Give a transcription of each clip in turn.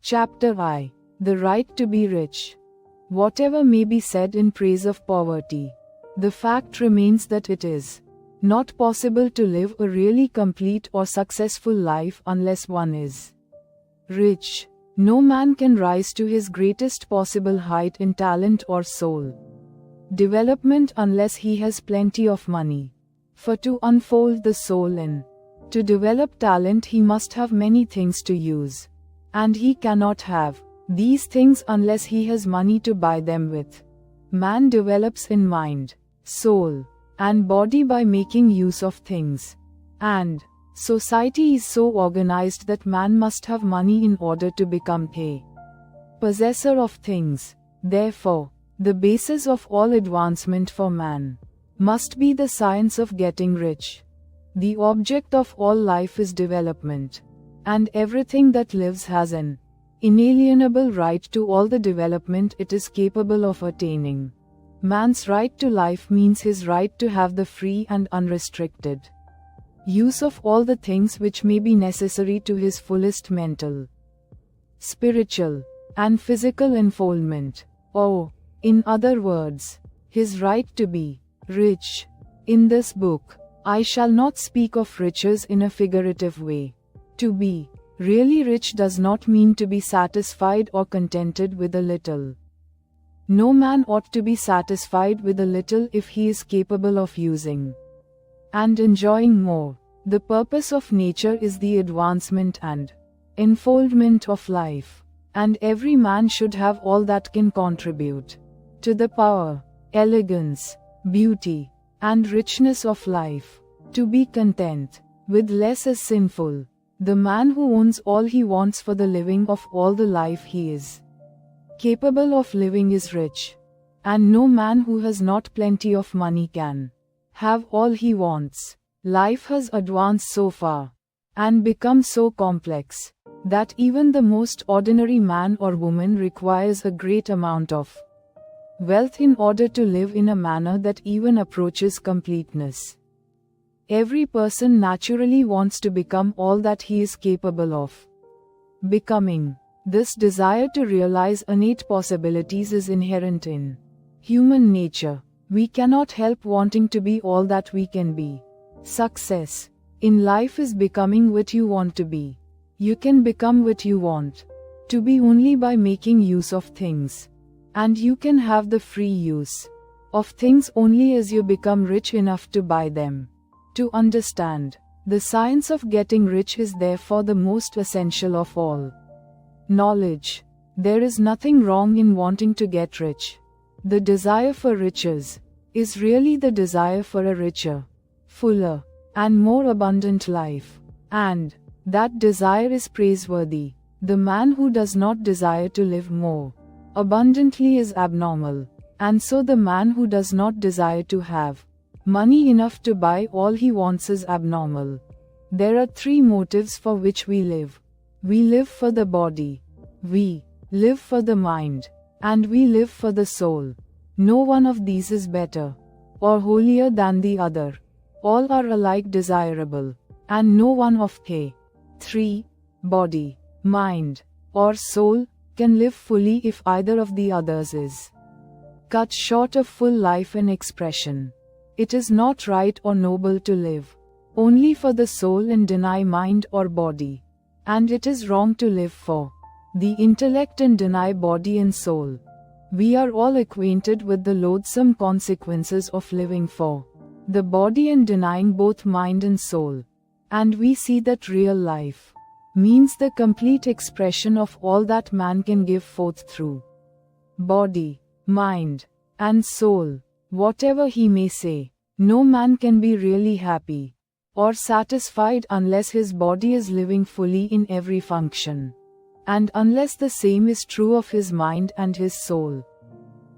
Chapter I. The Right to be Rich. Whatever may be said in praise of poverty, the fact remains that it is not possible to live a really complete or successful life unless one is rich. No man can rise to his greatest possible height in talent or soul development unless he has plenty of money. For to unfold the soul in, to develop talent, he must have many things to use. And he cannot have these things unless he has money to buy them with. Man develops in mind, soul, and body by making use of things. And society is so organized that man must have money in order to become a possessor of things. Therefore, the basis of all advancement for man must be the science of getting rich. The object of all life is development, and everything that lives has an inalienable right to all the development it is capable of attaining. Man's right to life means his right to have the free and unrestricted use of all the things which may be necessary to his fullest mental, spiritual, and physical unfoldment. Or, in other words, his right to be rich. In this book, I shall not speak of riches in a figurative way. To be really rich does not mean to be satisfied or contented with a little. No man ought to be satisfied with a little if he is capable of using and enjoying more. The purpose of nature is the advancement and unfoldment of life, and every man should have all that can contribute to the power, elegance, beauty, and richness of life. To be content with less is sinful. The man who owns all he wants for the living of all the life he is capable of living is rich. And no man who has not plenty of money can have all he wants. Life has advanced so far and become so complex that even the most ordinary man or woman requires a great amount of wealth in order to live in a manner that even approaches completeness. Every person naturally wants to become all that he is capable of becoming. This desire to realize innate possibilities is inherent in human nature. We cannot help wanting to be all that we can be. Success in life is becoming what you want to be. You can become what you want to be only by making use of things. And you can have the free use of things only as you become rich enough to buy them. To understand the science of getting rich is therefore the most essential of all knowledge. There is nothing wrong in wanting to get rich. The desire for riches is really the desire for a richer, fuller, and more abundant life. And that desire is praiseworthy. The man who does not desire to live more abundantly is abnormal. And so the man who does not desire to have money enough to buy all he wants is abnormal. There are three motives for which we live. We live for the body, we live for the mind, and we live for the soul. No one of these is better or holier than the other. All are alike desirable, and no one of the three, body, mind, or soul, can live fully if either of the others is cut short of full life and expression. It is not right or noble to live only for the soul and deny mind or body. And it is wrong to live for the intellect and deny body and soul. We are all acquainted with the loathsome consequences of living for the body and denying both mind and soul. And we see that real life means the complete expression of all that man can give forth through body, mind, and soul. Whatever he may say, no man can be really happy or satisfied unless his body is living fully in every function, and unless the same is true of his mind and his soul.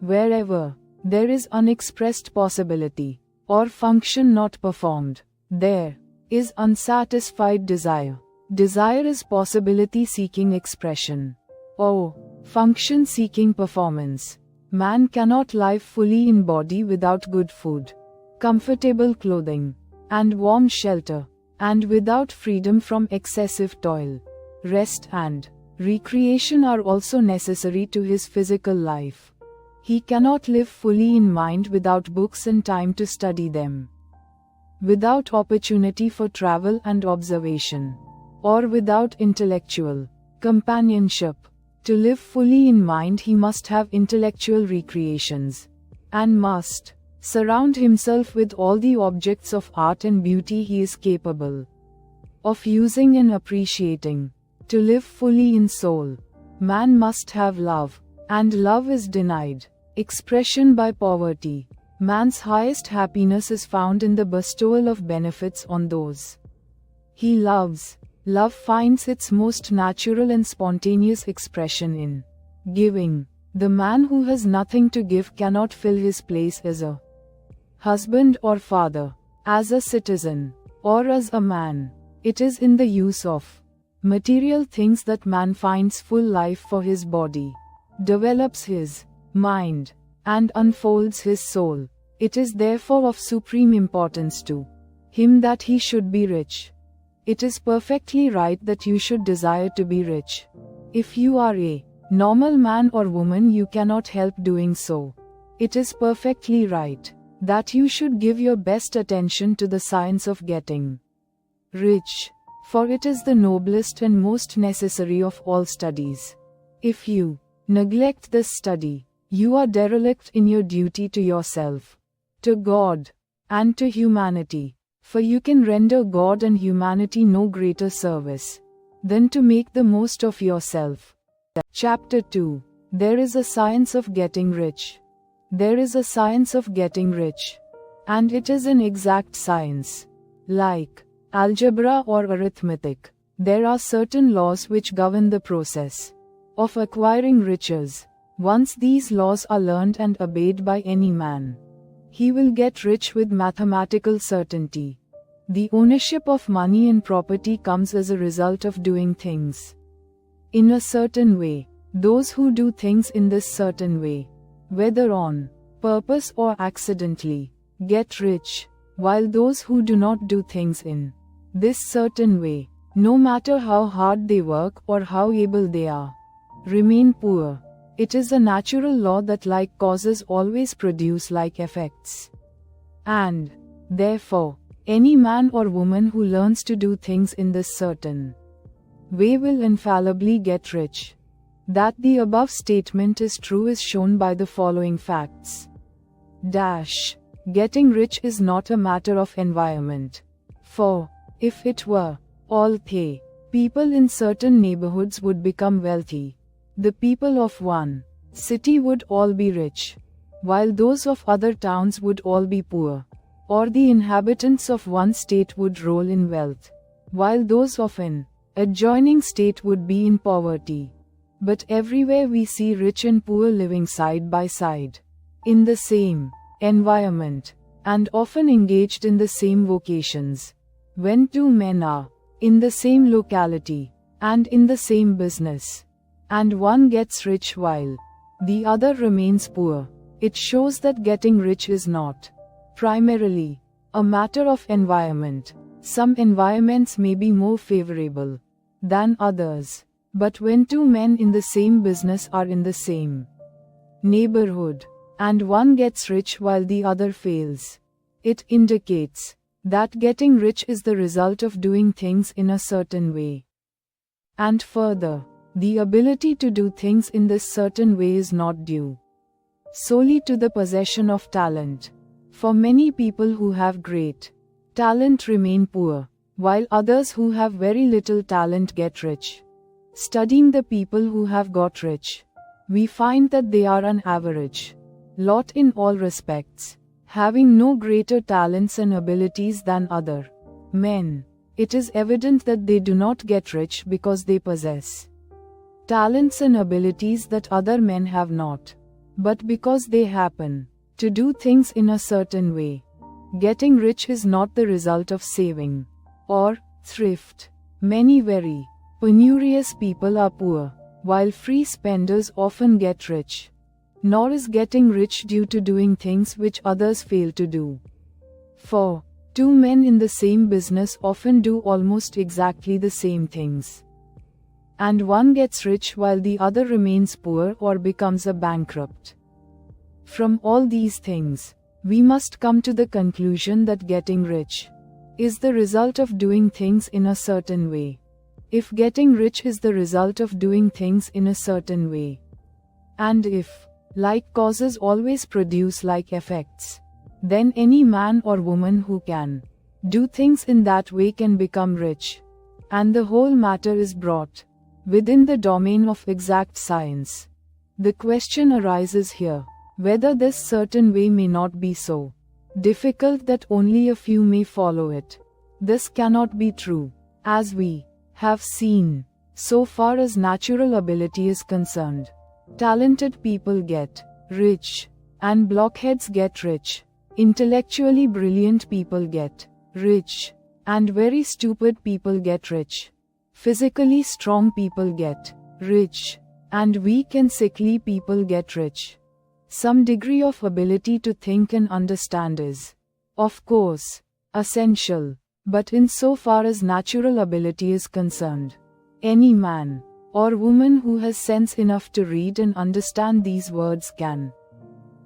Wherever there is unexpressed possibility or function not performed, there is unsatisfied desire. Desire is possibility seeking expression, or function seeking performance. Man cannot live fully in body without good food, comfortable clothing, and warm shelter, and without freedom from excessive toil, rest and recreation are also necessary to his physical life. He cannot live fully in mind without books and time to study them, without opportunity for travel and observation, or without intellectual companionship. To live fully in mind, he must have intellectual recreations, and must surround himself with all the objects of art and beauty he is capable of using and appreciating. To live fully in soul, man must have love, and love is denied expression by poverty. Man's highest happiness is found in the bestowal of benefits on those he loves. Love finds its most natural and spontaneous expression in giving. The man who has nothing to give cannot fill his place as a husband or father, as a citizen, or as a man. It is in the use of material things that man finds full life for his body, develops his mind, and unfolds his soul. It is therefore of supreme importance to him that he should be rich. It is perfectly right that you should desire to be rich. If you are a normal man or woman, you cannot help doing so. It is perfectly right that you should give your best attention to the science of getting rich, for it is the noblest and most necessary of all studies. If you neglect this study, you are derelict in your duty to yourself, to God, and to humanity. For you can render God and humanity no greater service than to make the most of yourself. Chapter 2. There is a science of getting rich. There is a science of getting rich, and it is an exact science. Like algebra or arithmetic, there are certain laws which govern the process of acquiring riches. Once these laws are learned and obeyed by any man, he will get rich with mathematical certainty. The ownership of money and property comes as a result of doing things in a certain way. Those who do things in this certain way, whether on purpose or accidentally, get rich, while those who do not do things in this certain way, no matter how hard they work or how able they are, remain poor. It is a natural law that like causes always produce like effects. And, therefore, any man or woman who learns to do things in this certain way will infallibly get rich. That the above statement is true is shown by the following facts. Getting rich is not a matter of environment. For, if it were, all the people in certain neighborhoods would become wealthy. The people of one city would all be rich, while those of other towns would all be poor. Or the inhabitants of one state would roll in wealth, while those of an adjoining state would be in poverty. But everywhere we see rich and poor living side by side, in the same environment, and often engaged in the same vocations. When two men are in the same locality, and in the same business, and one gets rich while the other remains poor, it shows that getting rich is not primarily a matter of environment. Some environments may be more favorable than others, but when two men in the same business are in the same neighborhood, and one gets rich while the other fails, it indicates that getting rich is the result of doing things in a certain way. And further, the ability to do things in this certain way is not due solely to the possession of talent. For many people who have great talent remain poor, while others who have very little talent get rich. Studying the people who have got rich, we find that they are an average lot in all respects, having no greater talents and abilities than other men. It is evident that they do not get rich because they possess talents and abilities that other men have not, but because they happen to do things in a certain way. Getting rich is not the result of saving or thrift. Many very penurious people are poor, while free spenders often get rich. Nor is getting rich due to doing things which others fail to do. For two men in the same business often do almost exactly the same things. and one gets rich while the other remains poor or becomes a bankrupt. From all these things, we must come to the conclusion that getting rich is the result of doing things in a certain way. If getting rich is the result of doing things in a certain way, and if like causes always produce like effects, then any man or woman who can do things in that way can become rich, and the whole matter is brought within the domain of exact science. The question arises here, whether this certain way may not be so difficult that only a few may follow it. This cannot be true, as we have seen. So far as natural ability is concerned, talented people get rich, and blockheads get rich. Intellectually brilliant people get rich, and very stupid people get rich. Physically strong people get rich, and weak and sickly people get rich. Some degree of ability to think and understand is, of course, essential, but in so far as natural ability is concerned, any man or woman who has sense enough to read and understand these words can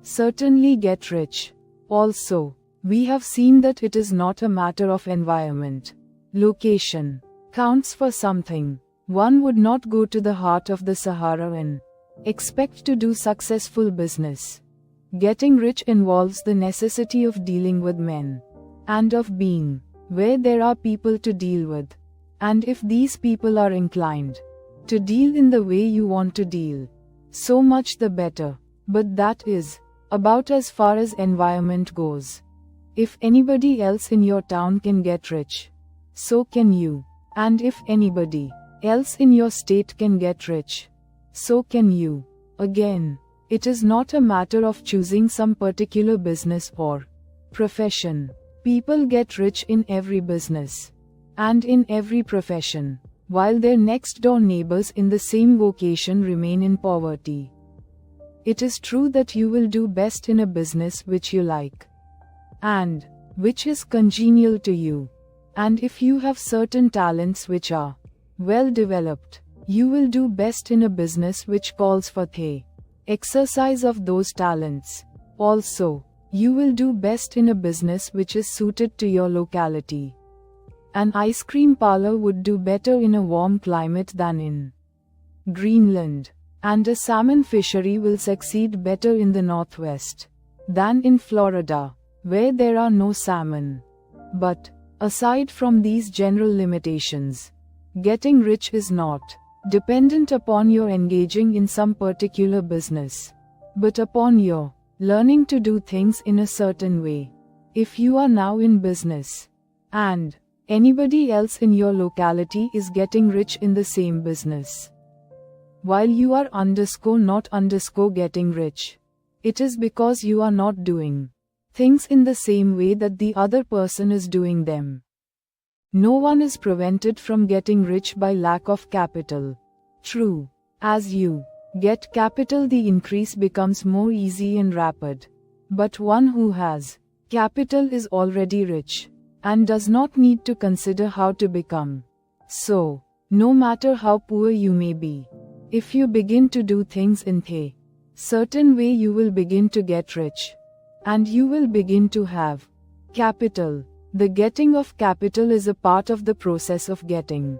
certainly get rich. Also, we have seen that it is not a matter of environment. Location counts for something. One would not go to the heart of the Sahara and expect to do successful business. Getting rich involves the necessity of dealing with men, and of being where there are people to deal with. And if these people are inclined to deal in the way you want to deal, so much the better. But that is about as far as environment goes. If anybody else in your town can get rich, so can you. And if anybody else in your state can get rich, so can you. Again, it is not a matter of choosing some particular business or profession. People get rich in every business and in every profession, while their next door neighbors in the same vocation remain in poverty. It is true that you will do best in a business which you like, and which is congenial to you. And if you have certain talents which are well developed, you will do best in a business which calls for the exercise of those talents. Also, you will do best in a business which is suited to your locality. An ice cream parlor would do better in a warm climate than in Greenland, and a salmon fishery will succeed better in the Northwest than in Florida, where there are no salmon. But aside from these general limitations, getting rich is not dependent upon your engaging in some particular business, but upon your learning to do things in a certain way. If you are now in business, and anybody else in your locality is getting rich in the same business, while you are not getting rich, it is because you are not doing things in the same way that the other person is doing them. No one is prevented from getting rich by lack of capital. True, as you get capital, the increase becomes more easy and rapid. But one who has capital is already rich, and does not need to consider how to become so. No matter how poor you may be, if you begin to do things in a certain way, you will begin to get rich, and you will begin to have capital. The getting of capital is a part of the process of getting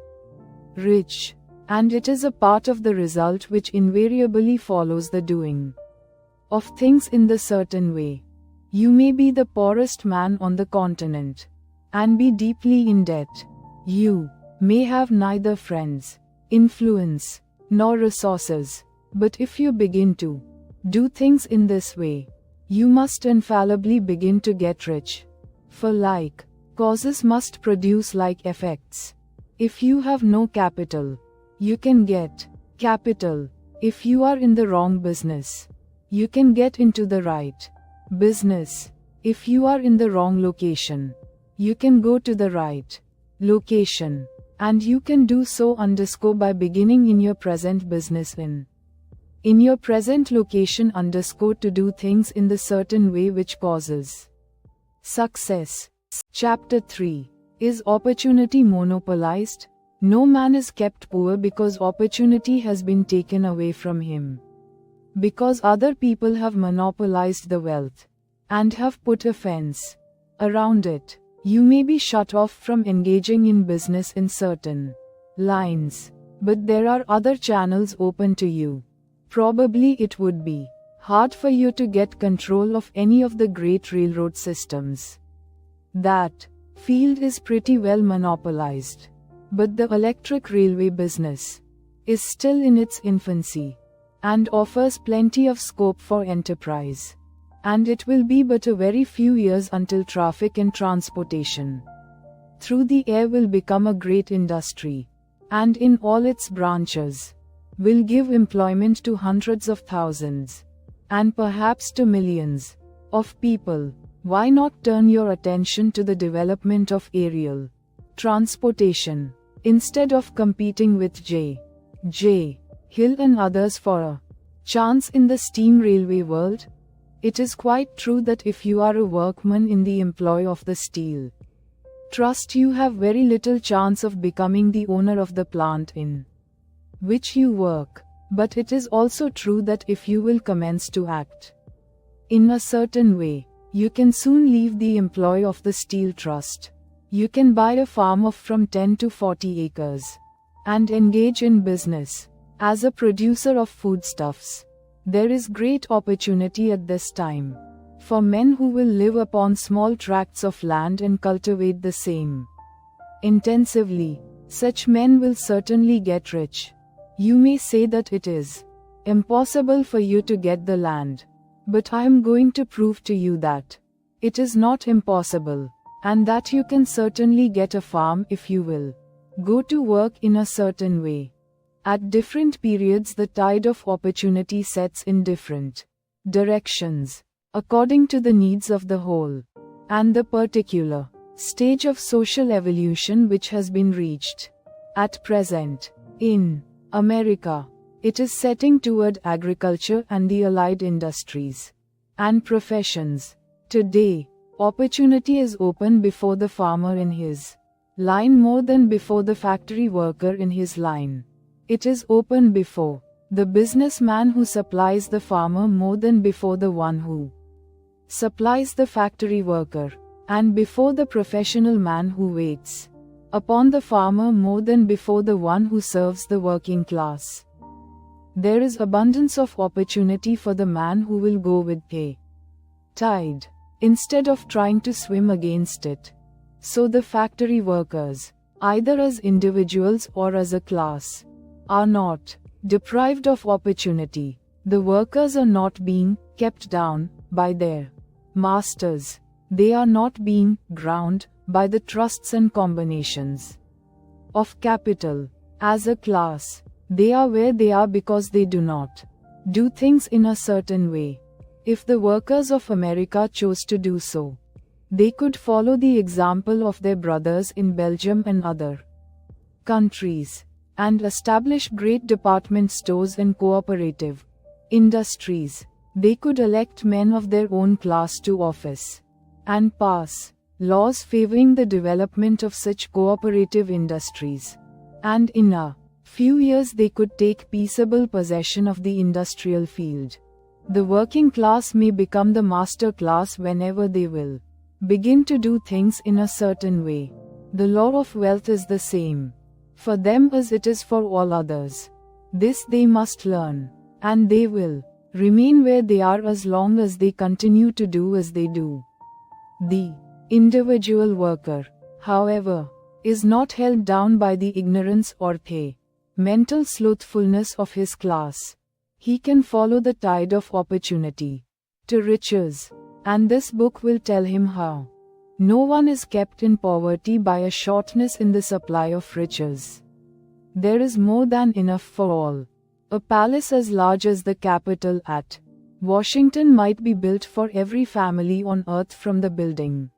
rich, and it is a part of the result which invariably follows the doing of things in the certain way. You may be the poorest man on the continent, and be deeply in debt. You may have neither friends, influence, nor resources, but if you begin to do things in this way, you must infallibly begin to get rich. For like causes must produce like effects. If you have no capital, you can get capital. If you are in the wrong business, you can get into the right business. If you are in the wrong location, you can go to the right location. And you can do so by beginning in your present business in your present location to do things in the certain way which causes success. Chapter 3. Is opportunity monopolized? No man is kept poor because opportunity has been taken away from him. Because other people have monopolized the wealth and have put a fence around it. You may be shut off from engaging in business in certain lines, but there are other channels open to you. Probably it would be hard for you to get control of any of the great railroad systems. That field is pretty well monopolized. But the electric railway business is still in its infancy and offers plenty of scope for enterprise. And it will be but a very few years until traffic and transportation through the air will become a great industry, and in all its branches will give employment to hundreds of thousands, and perhaps to millions of people. Why not turn your attention to the development of aerial transportation, instead of competing with J. Hill and others for a chance in the steam railway world? It is quite true that if you are a workman in the employ of the steel trust, you have very little chance of becoming the owner of the plant in which you work. But it is also true that if you will commence to act in a certain way, you can soon leave the employ of the steel trust. You can buy a farm of from 10 to 40 acres and engage in business as a producer of foodstuffs. There is great opportunity at this time for men who will live upon small tracts of land and cultivate the same intensively. Such men will certainly get rich. You may say that it is impossible for you to get the land, but I am going to prove to you that it is not impossible, and that you can certainly get a farm if you will go to work in a certain way. At different periods, the tide of opportunity sets in different directions, according to the needs of the whole and the particular stage of social evolution which has been reached. At present, in America, it is setting toward agriculture and the allied industries and professions. Today, opportunity is open before the farmer in his line more than before the factory worker in his line. It is open before the businessman who supplies the farmer more than before the one who supplies the factory worker, and before the professional man who waits upon the farmer more than before the one who serves the working class. There is abundance of opportunity for the man who will go with the tide, instead of trying to swim against it. So the factory workers, either as individuals or as a class, are not deprived of opportunity. The workers are not being kept down by their masters. They are not being ground by the trusts and combinations of capital. As a class, they are where they are because they do not do things in a certain way. If the workers of America chose to do so, they could follow the example of their brothers in Belgium and other countries, and establish great department stores and cooperative industries. They could elect men of their own class to office and pass laws favoring the development of such cooperative industries. And in a few years they could take peaceable possession of the industrial field. The working class may become the master class whenever they will begin to do things in a certain way. The law of wealth is the same for them as it is for all others. This they must learn, and they will remain where they are as long as they continue to do as they do. The individual worker, however, is not held down by the ignorance or the mental slothfulness of his class. He can follow the tide of opportunity to riches, and this book will tell him how. No one is kept in poverty by a shortness in the supply of riches. There is more than enough for all. A palace as large as the Capitol at Washington might be built for every family on earth from the building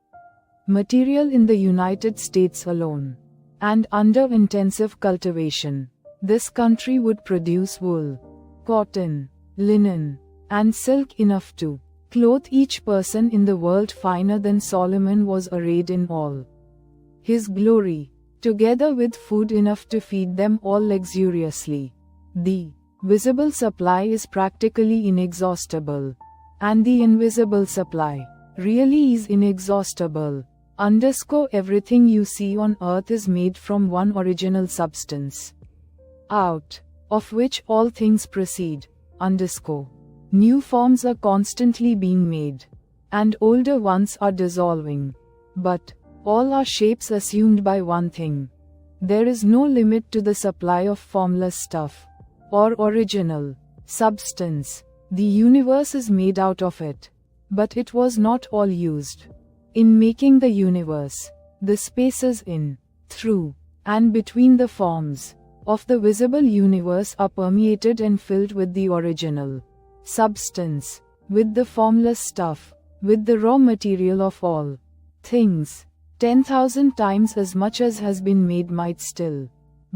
material in the United States alone. And under intensive cultivation, this country would produce wool, cotton, linen, and silk enough to clothe each person in the world finer than Solomon was arrayed in all his glory. together with food enough to feed them all luxuriously. The visible supply is practically inexhaustible, and the invisible supply really is inexhaustible. Everything you see on earth is made from one original substance, out of which all things proceed. New forms are constantly being made, and older ones are dissolving. But all are shapes assumed by one thing. There is no limit to the supply of formless stuff, or original substance. The universe is made out of it. But it was not all used. In making the universe, the spaces in, through, and between the forms of the visible universe are permeated and filled with the original substance, with the formless stuff, with the raw material of all things. 10,000 times as much as has been made might still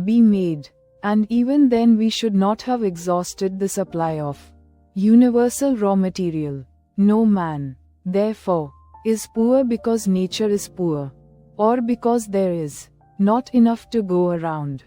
be made, and even then we should not have exhausted the supply of universal raw material. No man, therefore, is poor because nature is poor, or because there is not enough to go around.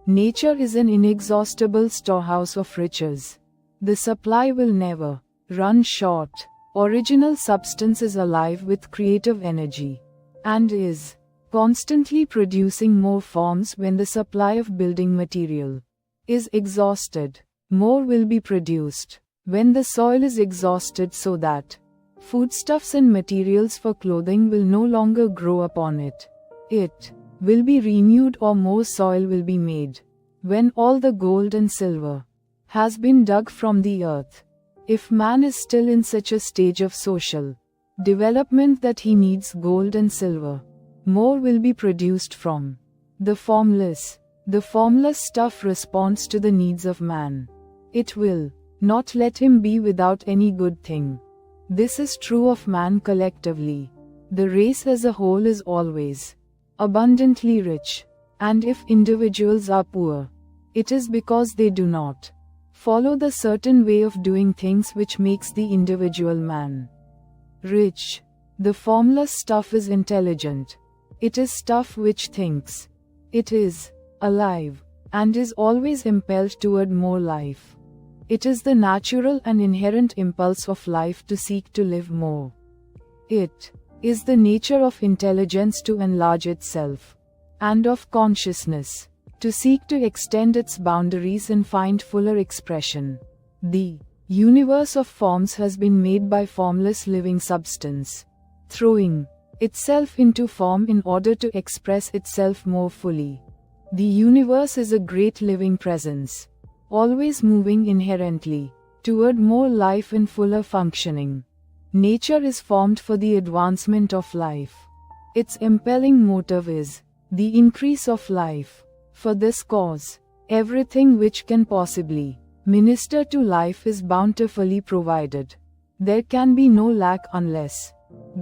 Nature is an inexhaustible storehouse of riches. The supply will never run short. Original substance is alive with creative energy, and is constantly producing more forms. When the supply of building material is exhausted, more will be produced. When the soil is exhausted so that foodstuffs and materials for clothing will no longer grow upon it, it will be renewed, or more soil will be made. When all the gold and silver has been dug from the earth, if man is still in such a stage of social development that he needs gold and silver, more will be produced from the formless. The formless stuff responds to the needs of man. It will not let him be without any good thing. This is true of man collectively. The race as a whole is always abundantly rich, and if individuals are poor, it is because they do not follow the certain way of doing things which makes the individual man rich. The formless stuff is intelligent. It is stuff which thinks. It is alive, and is always impelled toward more life. It is the natural and inherent impulse of life to seek to live more. It is the nature of intelligence to enlarge itself, and of consciousness to seek to extend its boundaries and find fuller expression. The universe of forms has been made by formless living substance, throwing itself into form in order to express itself more fully. The universe is a great living presence, always moving inherently toward more life and fuller functioning. Nature is formed for the advancement of life. Its impelling motive is the increase of life. For this cause, everything which can possibly minister to life is bountifully provided. There can be no lack unless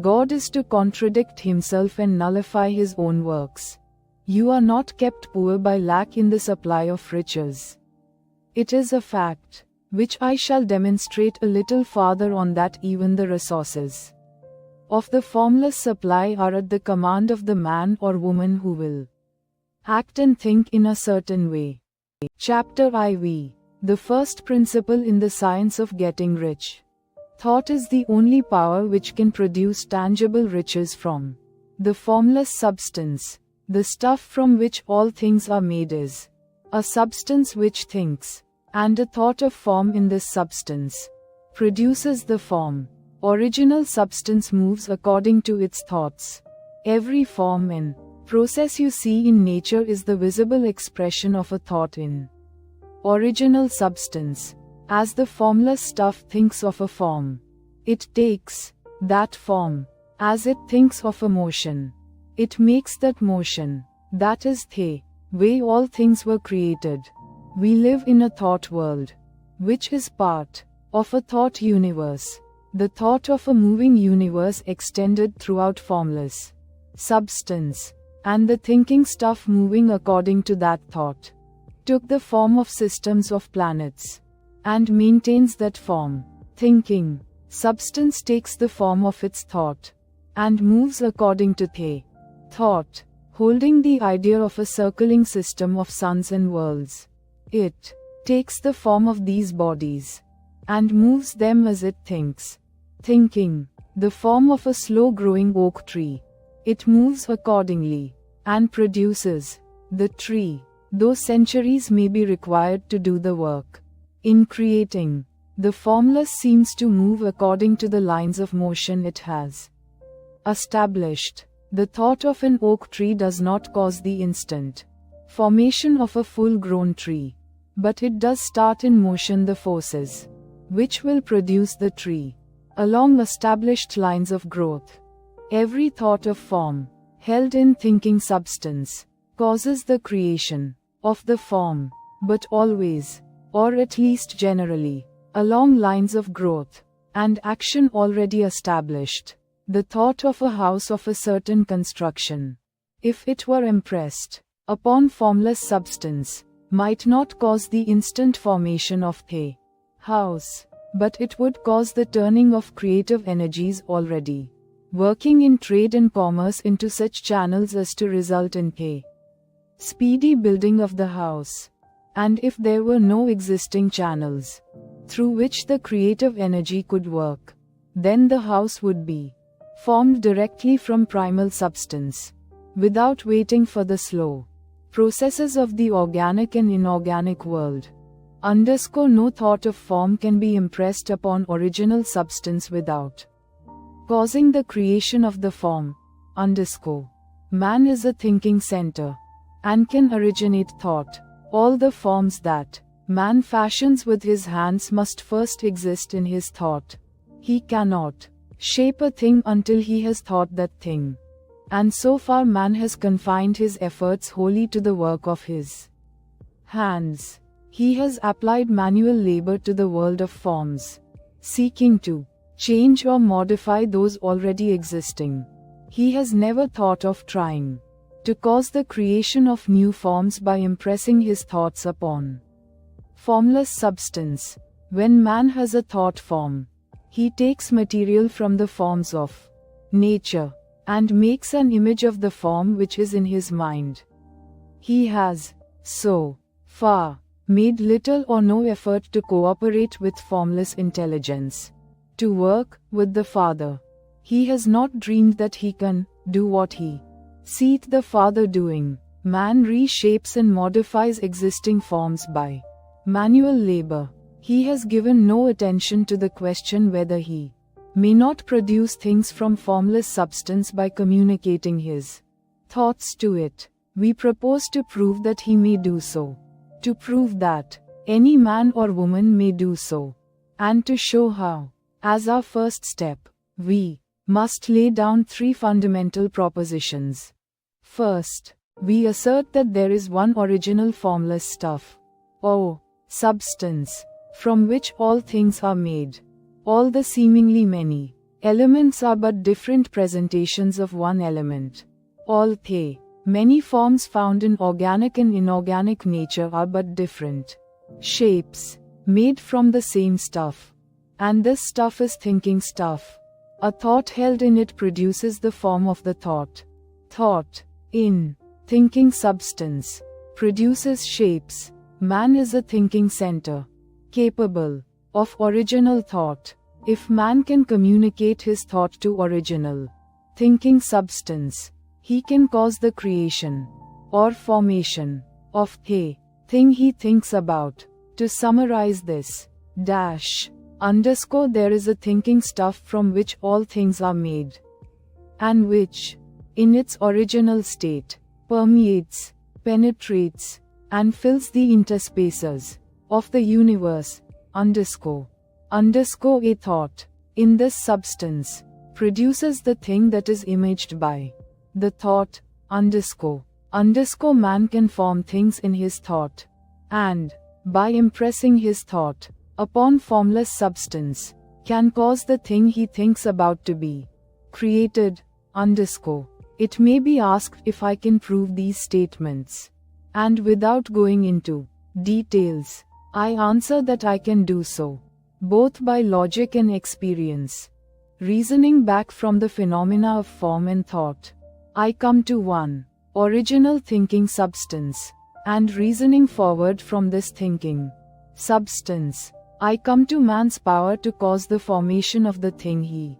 God is to contradict himself and nullify his own works. You are not kept poor by lack in the supply of riches. It is a fact, which I shall demonstrate a little farther on, that even the resources of the formless supply are at the command of the man or woman who will act and think in a certain way. Chapter IV. The first principle in the science of getting rich. Thought is the only power which can produce tangible riches from the formless substance. The stuff from which all things are made is a substance which thinks, and a thought of form in this substance produces the form. Original substance moves according to its thoughts. Every form and process you see in nature is the visible expression of a thought in original substance. As the formless stuff thinks of a form, it takes that form. As it thinks of a motion, it makes that motion. That is the way all things were created. We live in a thought world, which is part of a thought universe. The thought of a moving universe extended throughout formless substance, and the thinking stuff moving according to that thought took the form of systems of planets, and maintains that form. Thinking substance takes the form of its thought, and moves according to the thought. holding the idea of a circling system of suns and worlds. It takes the form of these bodies and moves them as it thinks. Thinking the form of a slow-growing oak tree, it moves accordingly and produces the tree, though centuries may be required to do the work. In creating, the formless seems to move according to the lines of motion it has established. The thought of an oak tree does not cause the instant formation of a full-grown tree, but it does start in motion the forces which will produce the tree along established lines of growth. Every thought of form, held in thinking substance, causes the creation of the form, but always, or at least generally, along lines of growth and action already established. The thought of a house of a certain construction, if it were impressed upon formless substance, might not cause the instant formation of the house, but it would cause the turning of creative energies already working in trade and commerce into such channels as to result in the speedy building of the house. And if there were no existing channels through which the creative energy could work, then the house would be formed directly from primal substance, without waiting for the slow processes of the organic and inorganic world. No thought of form can be impressed upon original substance without causing the creation of the form. Man is a thinking center and can originate thought. All the forms that man fashions with his hands must first exist in his thought. He cannot shape a thing until he has thought that thing. And so far man has confined his efforts wholly to the work of his hands. He has applied manual labor to the world of forms, seeking to change or modify those already existing. He has never thought of trying to cause the creation of new forms by impressing his thoughts upon formless substance. When man has a thought form, he takes material from the forms of nature and makes an image of the form which is in his mind. He has, so far, made little or no effort to cooperate with formless intelligence, to work with the Father. He has not dreamed that he can do what he seeth the Father doing. Man reshapes and modifies existing forms by manual labor. He has given no attention to the question whether he may not produce things from formless substance by communicating his thoughts to it. We propose to prove that he may do so, to prove that any man or woman may do so, and to show how. As our first step, we must lay down three fundamental propositions. First, we assert that there is one original formless stuff, or substance, from which all things are made. All the seemingly many elements are but different presentations of one element. All the many forms found in organic and inorganic nature are but different shapes, made from the same stuff. And this stuff is thinking stuff. A thought held in it produces the form of the thought. Thought, in thinking substance, produces shapes. Man is a thinking center, capable of original thought. If man can communicate his thought to original thinking substance, he can cause the creation or formation of the thing he thinks about. To summarize this, there is a thinking stuff from which all things are made, and which, in its original state, permeates, penetrates, and fills the interspaces of the universe. A thought, in this substance, produces the thing that is imaged by the thought. Man can form things in his thought, and, by impressing his thought upon formless substance, can cause the thing he thinks about to be created. It may be asked if I can prove these statements. And without going into details, I answer that I can do so, both by logic and experience. Reasoning back from the phenomena of form and thought, I come to one original thinking substance, and reasoning forward from this thinking substance, I come to man's power to cause the formation of the thing he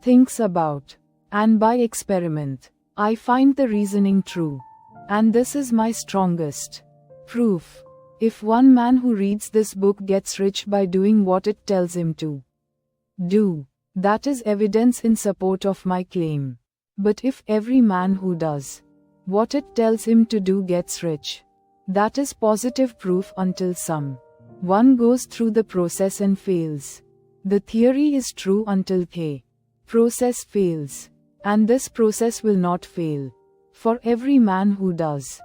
thinks about, and by experiment, I find the reasoning true. And this is my strongest proof. If one man who reads this book gets rich by doing what it tells him to do, that is evidence in support of my claim. But if every man who does what it tells him to do gets rich, that is positive proof until one goes through the process and fails. The theory is true until the process fails. And this process will not fail. For every man who does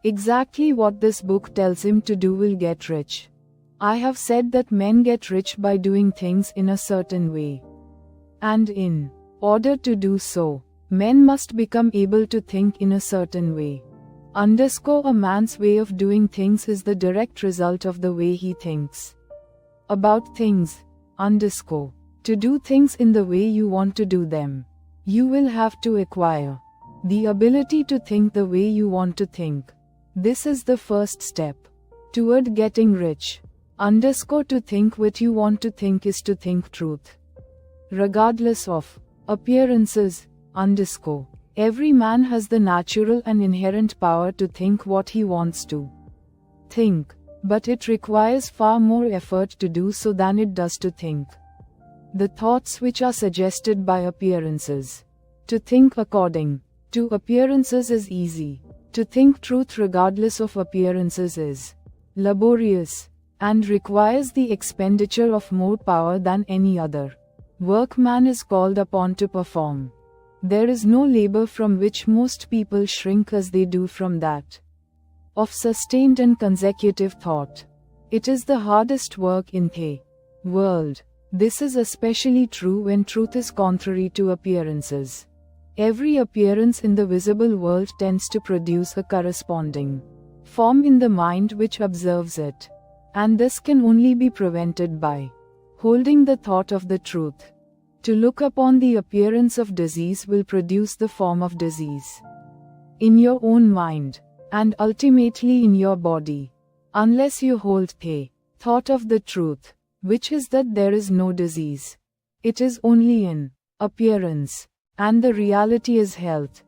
exactly what this book tells him to do will get rich. I have said that men get rich by doing things in a certain way. And in order to do so, men must become able to think in a certain way. A man's way of doing things is the direct result of the way he thinks about things. To do things in the way you want to do them, you will have to acquire the ability to think the way you want to think. This is the first step toward getting rich. To think what you want to think is to think truth, regardless of appearances. Every man has the natural and inherent power to think what he wants to think, but it requires far more effort to do so than it does to think the thoughts which are suggested by appearances. To think according to appearances is easy. To think truth regardless of appearances is laborious, and requires the expenditure of more power than any other work man is called upon to perform. There is no labor from which most people shrink as they do from that of sustained and consecutive thought. It is the hardest work in the world. This is especially true when truth is contrary to appearances. Every appearance in the visible world tends to produce a corresponding form in the mind which observes it. And this can only be prevented by holding the thought of the truth. To look upon the appearance of disease will produce the form of disease in your own mind, and ultimately in your body, unless you hold the thought of the truth, which is that there is no disease. It is only an appearance, and the reality is health.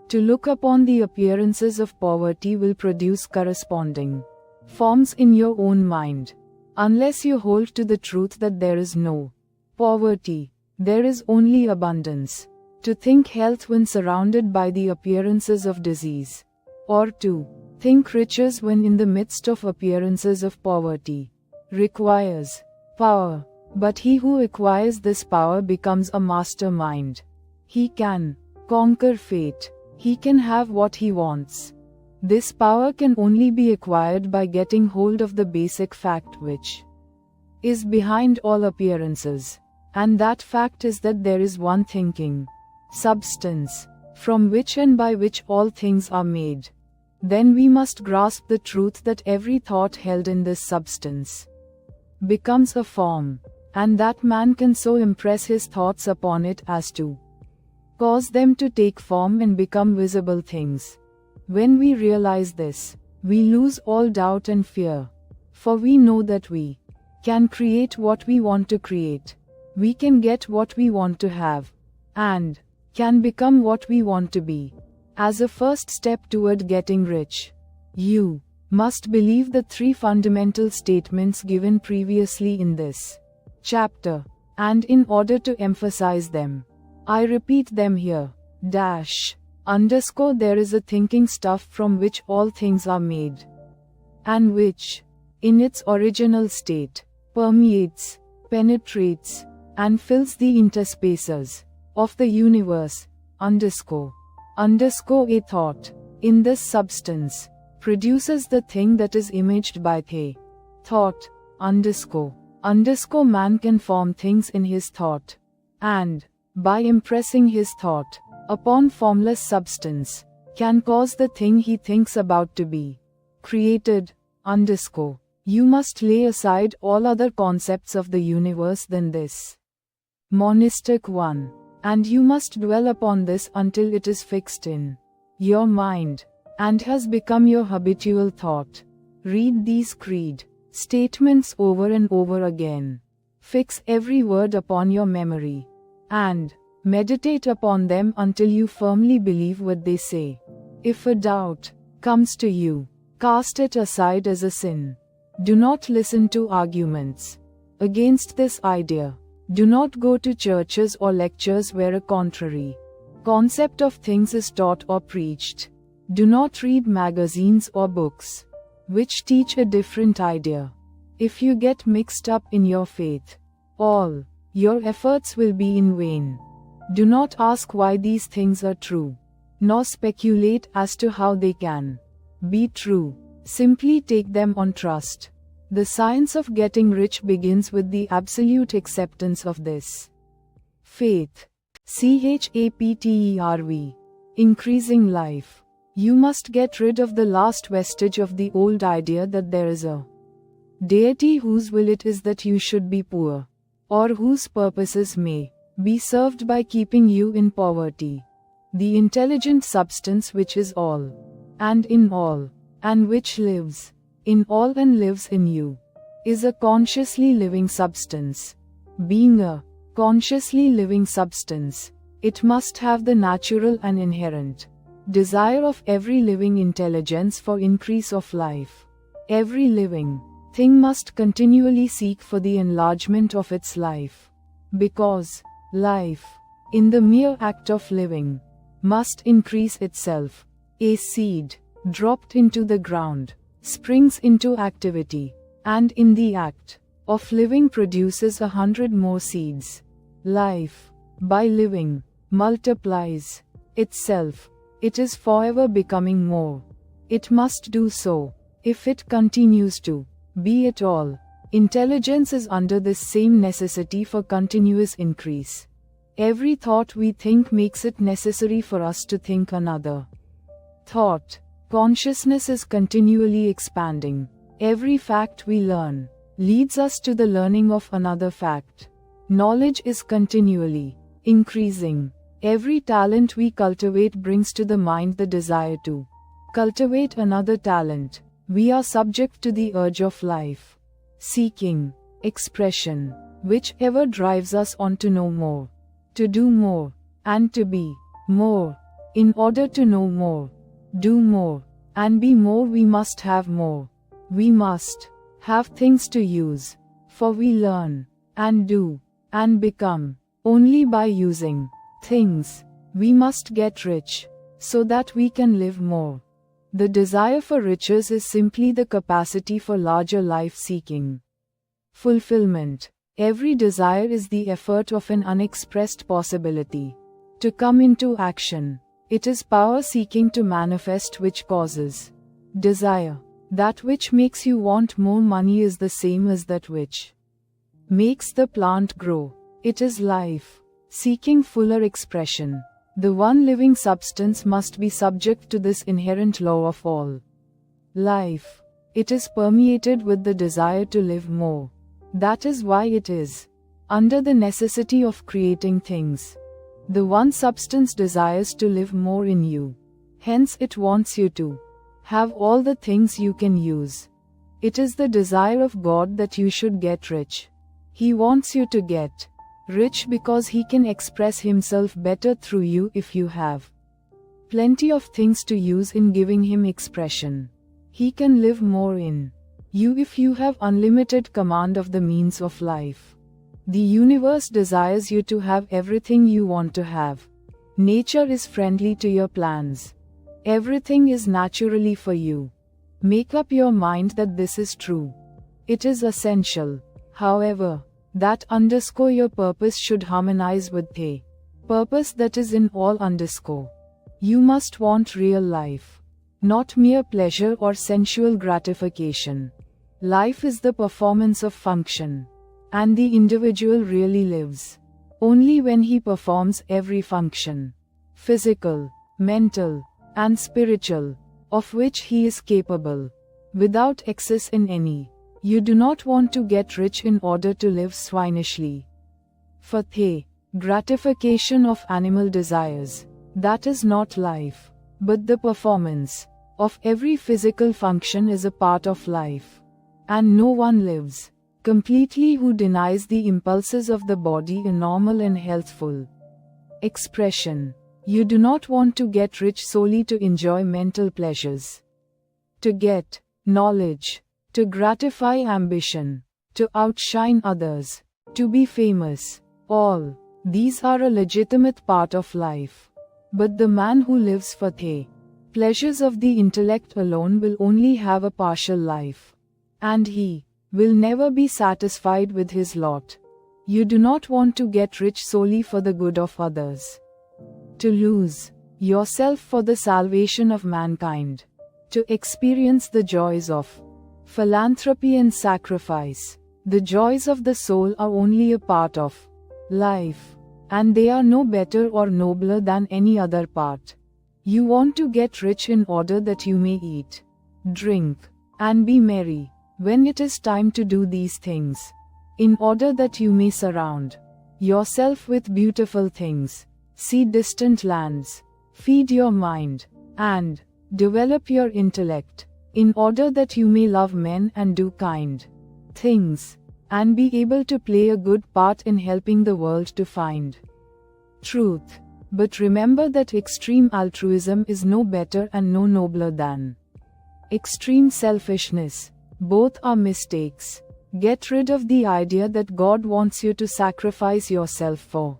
To look upon the appearances of poverty will produce corresponding forms in your own mind, unless you hold to the truth that there is no poverty. There is only abundance. To think health when surrounded by the appearances of disease, or to think riches when in the midst of appearances of poverty, requires power. But he who acquires this power becomes a mastermind. He can conquer fate. He can have what he wants. This power can only be acquired by getting hold of the basic fact which is behind all appearances. And that fact is that there is one thinking substance, from which and by which all things are made. Then we must grasp the truth that every thought held in this substance becomes a form, and that man can so impress his thoughts upon it as to cause them to take form and become visible things. When we realize this, we lose all doubt and fear, for we know that we can create what we want to create. We can get what we want to have, and can become what we want to be. As a first step toward getting rich, you must believe the three fundamental statements given previously in this chapter, and in order to emphasize them, I repeat them here. There is a thinking stuff from which all things are made, and which, in its original state, permeates, penetrates, and fills the interspaces of the universe. A thought, in this substance, produces the thing that is imaged by the thought. Man can form things in his thought, and, by impressing his thought upon formless substance, can cause the thing he thinks about to be created. You must lay aside all other concepts of the universe than this monistic one, and you must dwell upon this until it is fixed in your mind, and has become your habitual thought. Read these creed statements over and over again. Fix every word upon your memory, and meditate upon them until you firmly believe what they say. If a doubt comes to you, cast it aside as a sin. Do not listen to arguments against this idea. Do not go to churches or lectures where a contrary concept of things is taught or preached. Do not read magazines or books which teach a different idea. If you get mixed up in your faith, all your efforts will be in vain. Do not ask why these things are true, nor speculate as to how they can be true. Simply take them on trust. The science of getting rich begins with the absolute acceptance of this faith. CHAPTERV. Increasing life. You must get rid of the last vestige of the old idea that there is a deity whose will it is that you should be poor, or whose purposes may be served by keeping you in poverty. The intelligent substance which is all, and in all, and which lives in all and lives in you, is a consciously living substance. Being a consciously living substance, it must have the natural and inherent desire of every living intelligence for increase of life. Every living thing must continually seek for the enlargement of its life, because life, in the mere act of living, must increase itself. A seed dropped into the ground springs into activity, and in the act of living produces 100 more seeds. Life, by living, multiplies itself. It is forever becoming more. It must do so, if it continues to be at all. Intelligence is under this same necessity for continuous increase. Every thought we think makes it necessary for us to think another thought. Consciousness is continually expanding. Every fact we learn leads us to the learning of another fact. Knowledge is continually increasing. Every talent we cultivate brings to the mind the desire to cultivate another talent. We are subject to the urge of life, seeking expression, which ever drives us on to know more, to do more, and to be more. In order to know more, do more, and be more, we must have more. We must have things to use, for we learn, and do, and become, only by using things. We must get rich, so that we can live more. The desire for riches is simply the capacity for larger life-seeking fulfillment. Every desire is the effort of an unexpressed possibility to come into action. It is power seeking to manifest which causes desire. That which makes you want more money is the same as that which makes the plant grow. It is life, seeking fuller expression. The one living substance must be subject to this inherent law of all life. It is permeated with the desire to live more. That is why it is under the necessity of creating things. The one substance desires to live more in you. Hence it wants you to have all the things you can use. It is the desire of God that you should get rich. He wants you to get rich because He can express Himself better through you if you have plenty of things to use in giving Him expression. He can live more in you if you have unlimited command of the means of life. The universe desires you to have everything you want to have. Nature is friendly to your plans. Everything is naturally for you. Make up your mind that this is true. It is essential, however, that your purpose should harmonize with the purpose that is in all. You must want real life, not mere pleasure or sensual gratification. Life is the performance of function, and the individual really lives only when he performs every function, physical, mental, and spiritual, of which he is capable, without excess in any. You do not want to get rich in order to live swinishly for the gratification of animal desires. That is not life. But the performance of every physical function is a part of life. And no one lives completely who denies the impulses of the body a normal and healthful expression. You do not want to get rich solely to enjoy mental pleasures, to get knowledge, to gratify ambition, to outshine others, to be famous. All these are a legitimate part of life. But the man who lives for the pleasures of the intellect alone will only have a partial life. And he will never be satisfied with his lot. You do not want to get rich solely for the good of others, to lose yourself for the salvation of mankind, to experience the joys of philanthropy and sacrifice. The joys of the soul are only a part of life, and they are no better or nobler than any other part. You want to get rich in order that you may eat, drink, and be merry when it is time to do these things, in order that you may surround yourself with beautiful things, see distant lands, feed your mind, and develop your intellect, in order that you may love men and do kind things, and be able to play a good part in helping the world to find truth. But remember that extreme altruism is no better and no nobler than extreme selfishness. Both are mistakes. Get rid of the idea that God wants you to sacrifice yourself for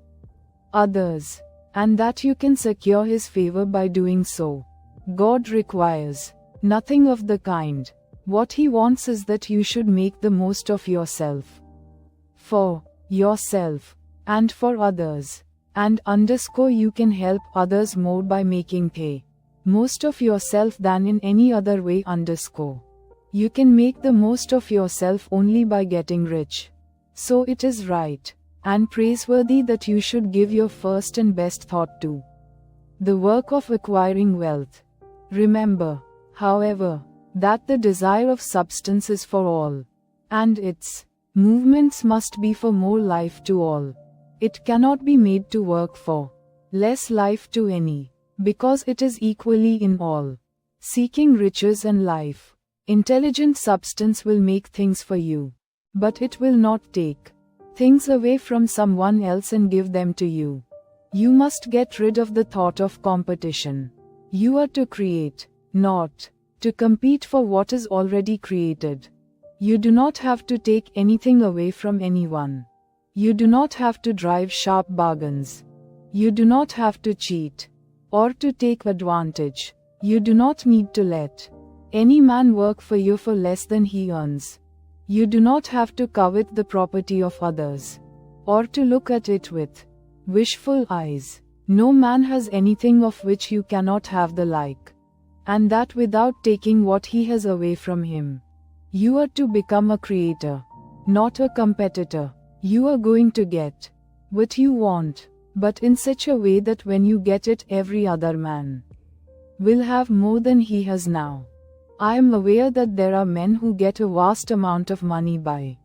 others, and that you can secure His favor by doing so. God requires nothing of the kind. What He wants is that you should make the most of yourself, for yourself, and for others. And you can help others more by making the most of yourself than in any other way. You can make the most of yourself only by getting rich. So it is right and praiseworthy that you should give your first and best thought to the work of acquiring wealth. Remember, however, that the desire of substance is for all, and its movements must be for more life to all. It cannot be made to work for less life to any, because it is equally in all. Seeking riches and life, intelligent substance will make things for you, but it will not take things away from someone else and give them to you. You must get rid of the thought of competition. You are to create, not to compete for what is already created. You do not have to take anything away from anyone. You do not have to drive sharp bargains. You do not have to cheat or to take advantage. You do not need to let any man work for you for less than he earns. You do not have to covet the property of others, or to look at it with wishful eyes. No man has anything of which you cannot have the like, and that without taking what he has away from him. You are to become a creator, not a competitor. You are going to get what you want, but in such a way that when you get it, every other man will have more than he has now. I am aware that there are men who get a vast amount of money by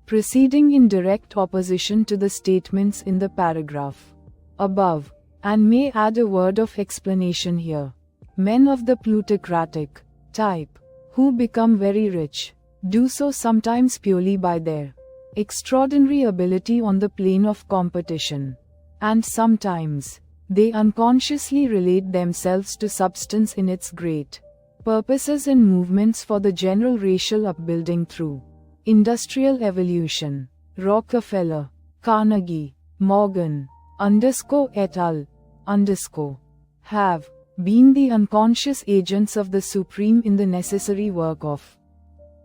proceeding in direct opposition to the statements in the paragraph above, and may add a word of explanation here. Men of the plutocratic type, who become very rich, do so sometimes purely by their extraordinary ability on the plane of competition, and sometimes they unconsciously relate themselves to substance in its great purposes and movements for the general racial upbuilding through industrial evolution. Rockefeller, Carnegie, Morgan, et al. Have been the unconscious agents of the Supreme in the necessary work of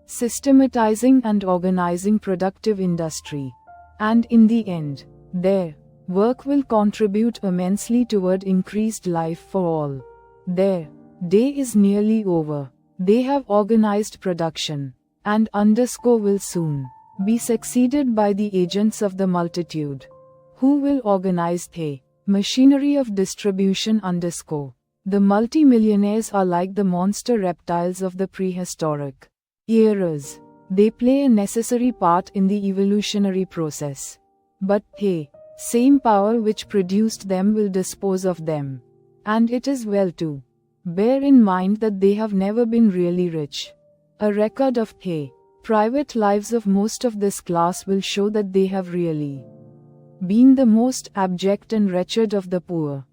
systematizing and organizing productive industry, and in the end, their work will contribute immensely toward increased life for all. Their day is nearly over. They have organized production, and will soon be succeeded by the agents of the multitude, who will organize the machinery of distribution. The multimillionaires are like the monster reptiles of the prehistoric eras. They play a necessary part in the evolutionary process, but the same power which produced them will dispose of them, and it is well to bear in mind that they have never been really rich. A record of the private lives of most of this class will show that they have really been the most abject and wretched of the poor.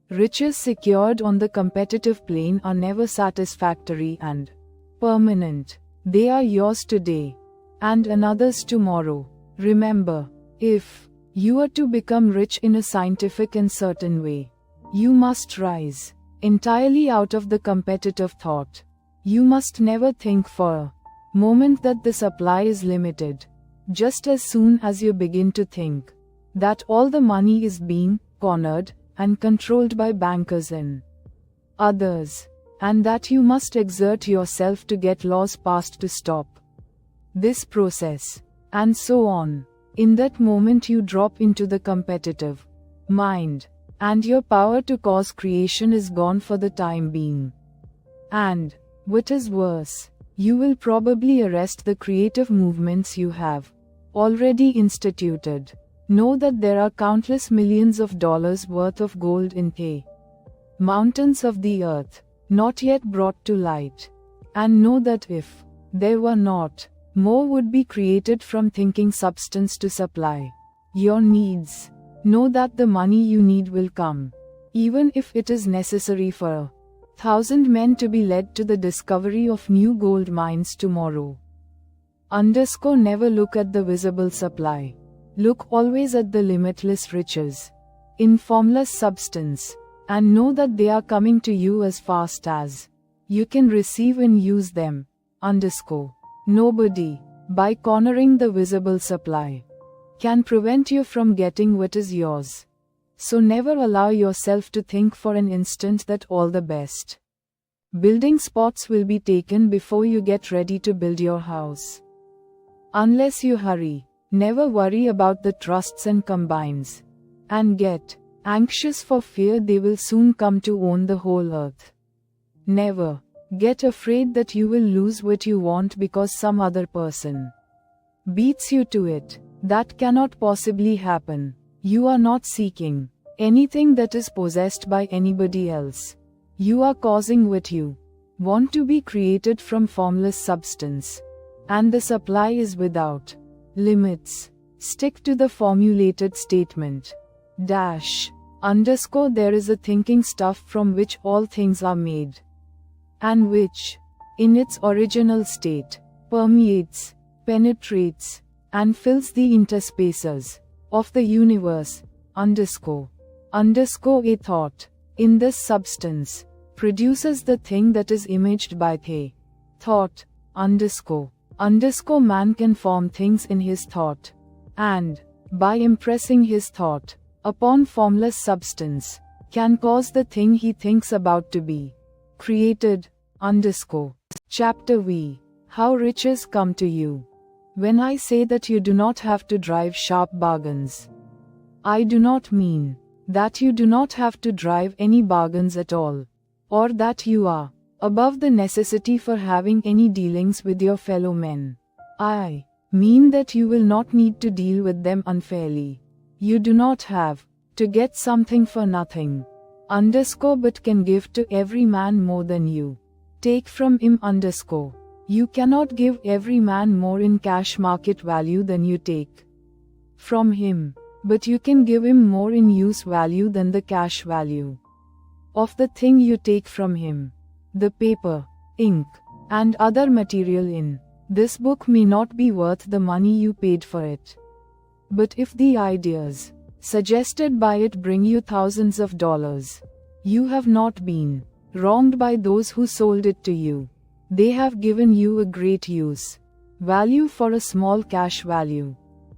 Riches secured on the competitive plane are never satisfactory and permanent. They are yours today and another's tomorrow. Remember, if you are to become rich in a scientific and certain way, you must rise entirely out of the competitive thought. You must never think for a moment that the supply is limited. Just as soon as you begin to think that all the money is being cornered and controlled by bankers and others, and that you must exert yourself to get laws passed to stop this process, and so on, in that moment you drop into the competitive mind, and your power to cause creation is gone for the time being. And, what is worse, you will probably arrest the creative movements you have already instituted. Know that there are countless millions of dollars worth of gold in the mountains of the earth, not yet brought to light. And know that if there were not, more would be created from thinking substance to supply your needs. Know that the money you need will come, even if it is necessary for 1,000 men to be led to the discovery of new gold mines tomorrow. Never look at the visible supply. Look always at the limitless riches in formless substance, and know that they are coming to you as fast as you can receive and use them. Nobody, by cornering the visible supply, can prevent you from getting what is yours. So never allow yourself to think for an instant that all the best building spots will be taken before you get ready to build your house. Unless you hurry, never worry about the trusts and combines, and get anxious for fear they will soon come to own the whole earth. Never get afraid that you will lose what you want because some other person beats you to it. That cannot possibly happen. You are not seeking anything that is possessed by anybody else. You are causing what you want to be created from formless substance. And the supply is without limits. Stick to the formulated statement. There is a thinking stuff from which all things are made, and which, in its original state, permeates, penetrates, and fills the interspaces of the universe. A thought, in this substance, produces the thing that is imaged by the thought. Man can form things in his thought, and, by impressing his thought upon formless substance, can cause the thing he thinks about to be created. Chapter V. How riches come to you. When I say that you do not have to drive sharp bargains, I do not mean that you do not have to drive any bargains at all, or that you are above the necessity for having any dealings with your fellow men. I mean that you will not need to deal with them unfairly. You do not have to get something for nothing, but can give to every man more than you take from him. You cannot give every man more in cash market value than you take from him, but you can give him more in use value than the cash value of the thing you take from him. The paper, ink, and other material in this book may not be worth the money you paid for it. But if the ideas suggested by it bring you thousands of dollars, you have not been wronged by those who sold it to you. They have given you a great use value for a small cash value.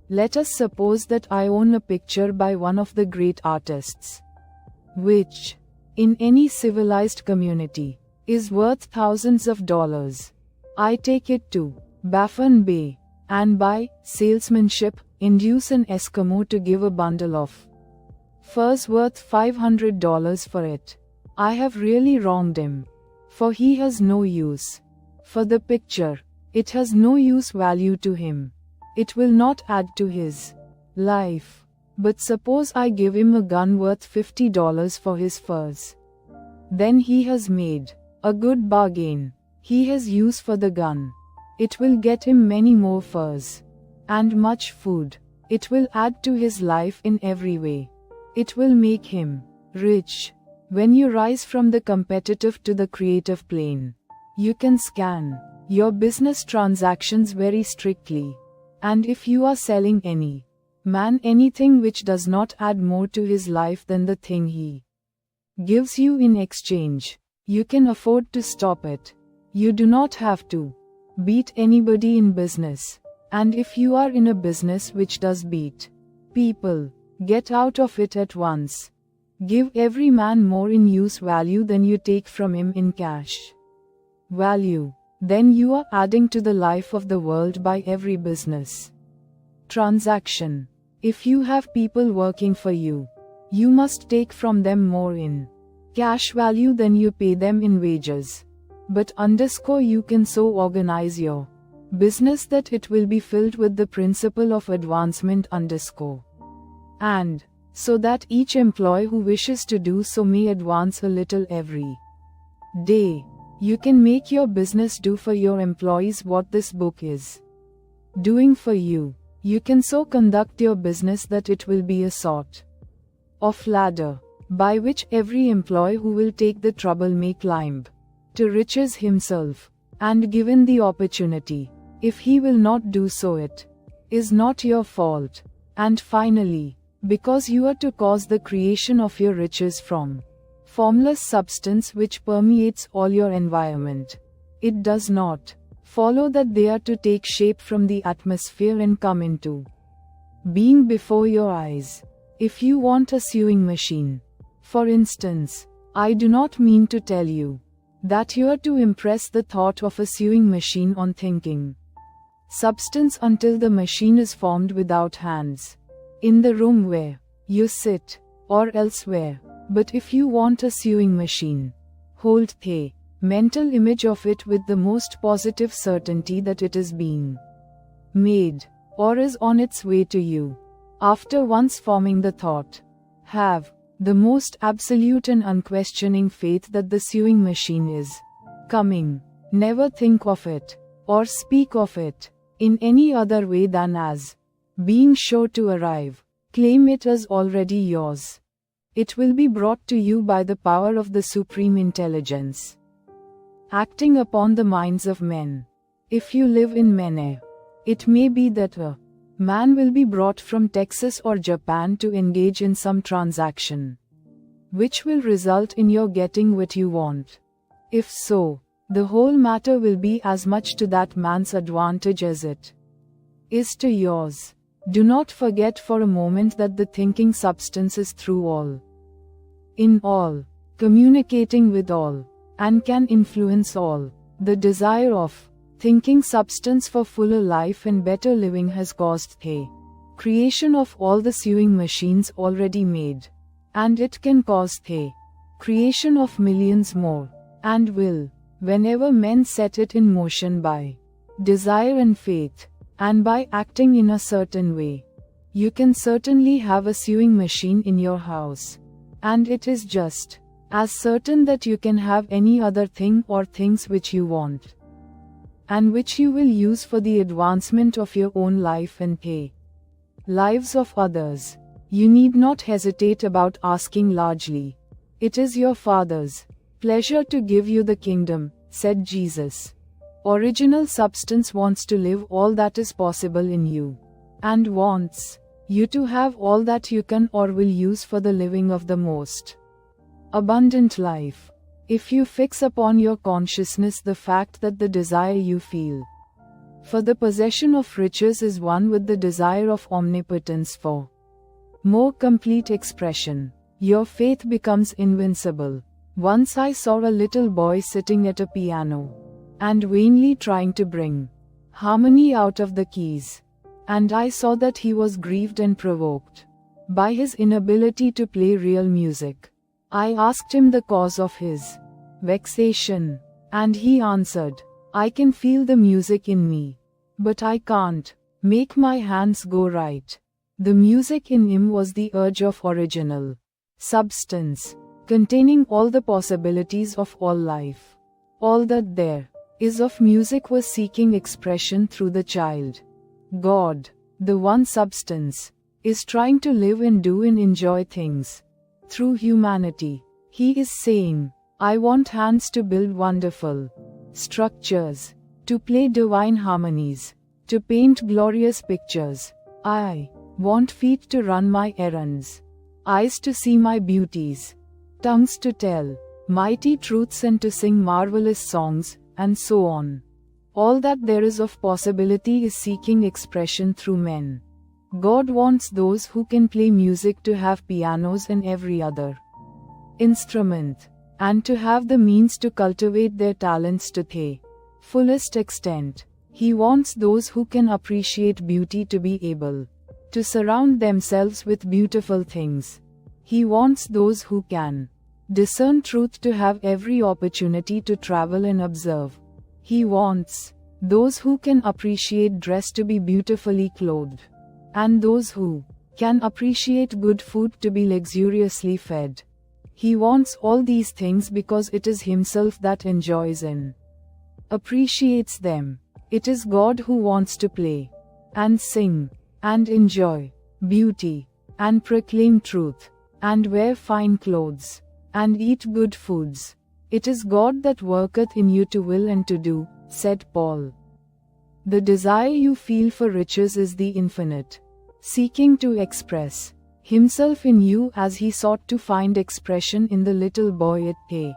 Let us suppose that I own a picture by one of the great artists, which, in any civilized community, is worth thousands of dollars. I take it to Baffin Bay, and by salesmanship, induce an Eskimo to give a bundle of furs worth $500 for it. I have really wronged him, for he has no use for the picture. It has no use value to him. It will not add to his life. But suppose I give him a gun worth $50 for his furs. then he has made a good bargain. He has use for the gun. It will get him many more furs and much food. It will add to his life in every way. It will make him rich. When you rise from the competitive to the creative plane, you can scan your business transactions very strictly. And if you are selling anything which does not add more to his life than the thing he gives you in exchange, you can afford to stop it. You do not have to beat anybody in business. And if you are in a business which does beat people, get out of it at once. Give every man more in use value than you take from him in cash value. Then you are adding to the life of the world by every business transaction. If you have people working for you, you must take from them more in cash value than you pay them in wages. But you can so organize your business that it will be filled with the principle of advancement and so that each employee who wishes to do so may advance a little every day. You can make your business do for your employees what this book is doing for you. You can so conduct your business that it will be a sort of ladder by which every employee who will take the trouble may climb to riches himself, and given the opportunity. If he will not do so, it is not your fault. And finally, because you are to cause the creation of your riches from formless substance which permeates all your environment, it does not follow that they are to take shape from the atmosphere and come into being before your eyes. If you want a sewing machine, for instance, I do not mean to tell you that you are to impress the thought of a sewing machine on thinking substance until the machine is formed without hands, in the room where you sit, or elsewhere. But if you want a sewing machine, hold the mental image of it with the most positive certainty that it is being made, or is on its way to you. After once forming the thought, have the most absolute and unquestioning faith that the sewing machine is coming. Never think of it, or speak of it, in any other way than as being sure to arrive. Claim it as already yours. It will be brought to you by the power of the Supreme Intelligence, acting upon the minds of men. If you live in Mene, it may be that a man will be brought from Texas or Japan to engage in some transaction, which will result in your getting what you want. If so, the whole matter will be as much to that man's advantage as it is to yours. Do not forget for a moment that the thinking substance is through all, in all, communicating with all, and can influence all. The desire of thinking substance for fuller life and better living has caused the creation of all the sewing machines already made, and it can cause the creation of millions more, and will, whenever men set it in motion by desire and faith, and by acting in a certain way. You can certainly have a sewing machine in your house, and it is just as certain that you can have any other thing or things which you want, and which you will use for the advancement of your own life and the lives of others. You need not hesitate about asking largely. It is your Father's pleasure to give you the kingdom, said Jesus. Original substance wants to live all that is possible in you, and wants you to have all that you can or will use for the living of the most abundant life. If you fix upon your consciousness the fact that the desire you feel for the possession of riches is one with the desire of omnipotence for more complete expression, your faith becomes invincible. Once I saw a little boy sitting at a piano, and vainly trying to bring harmony out of the keys, and I saw that he was grieved and provoked by his inability to play real music. I asked him the cause of his vexation, and he answered, I can feel the music in me, but I can't make my hands go right. The music in him was the urge of original substance. containing all the possibilities of all life. All that there is of music was seeking expression through the child. God, the one substance, is trying to live and do and enjoy things. Through humanity, He is saying, I want hands to build wonderful structures, to play divine harmonies, to paint glorious pictures. I want feet to run my errands, eyes to see my beauties, tongues to tell mighty truths and to sing marvelous songs, and so on. All that there is of possibility is seeking expression through men. God wants those who can play music to have pianos and every other instrument, and to have the means to cultivate their talents to the fullest extent. He wants those who can appreciate beauty to be able to surround themselves with beautiful things. He wants those who can discern truth to have every opportunity to travel and observe. He wants those who can appreciate dress to be beautifully clothed, and those who can appreciate good food to be luxuriously fed. He wants all these things because it is Himself that enjoys and appreciates them. It is God who wants to play, and sing, and enjoy beauty, and proclaim truth, and wear fine clothes, and eat good foods. It is God that worketh in you to will and to do, said Paul. The desire you feel for riches is the infinite, seeking to express Himself in you as He sought to find expression in the little boy at the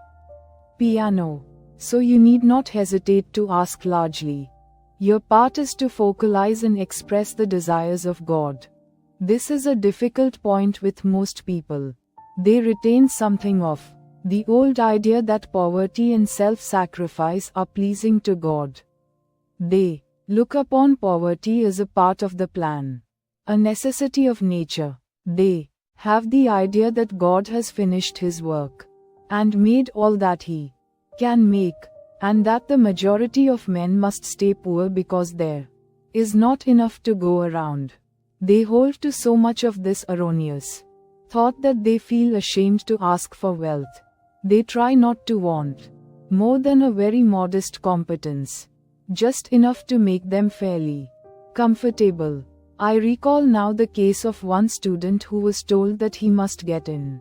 piano. So you need not hesitate to ask largely. Your part is to focalize and express the desires of God. This is a difficult point with most people. They retain something of the old idea that poverty and self-sacrifice are pleasing to God. They look upon poverty as a part of the plan, a necessity of nature. They have the idea that God has finished His work and made all that He can make, and that the majority of men must stay poor because there is not enough to go around. They hold to so much of this erroneous thought that they feel ashamed to ask for wealth. They try not to want more than a very modest competence, just enough to make them fairly comfortable. I recall now the case of one student who was told that he must get in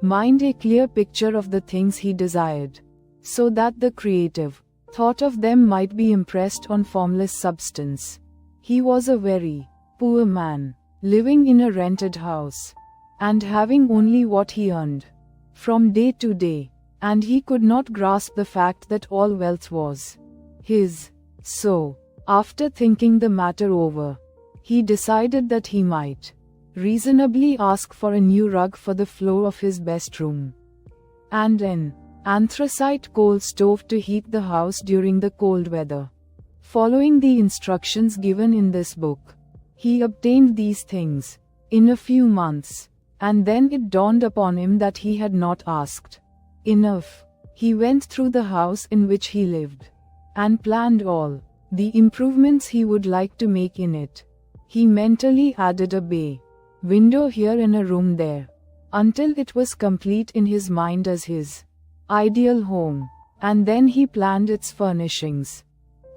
mind a clear picture of the things he desired, so that the creative thought of them might be impressed on formless substance. He was a very poor man, living in a rented house, and having only what he earned from day to day, and he could not grasp the fact that all wealth was his. So, after thinking the matter over, he decided that he might reasonably ask for a new rug for the floor of his best room, and an anthracite coal stove to heat the house during the cold weather. Following the instructions given in this book, he obtained these things in a few months, and then it dawned upon him that he had not asked enough. He went through the house in which he lived, and planned all the improvements he would like to make in it. He mentally added a bay window here and a room there, until it was complete in his mind as his ideal home, and then he planned its furnishings.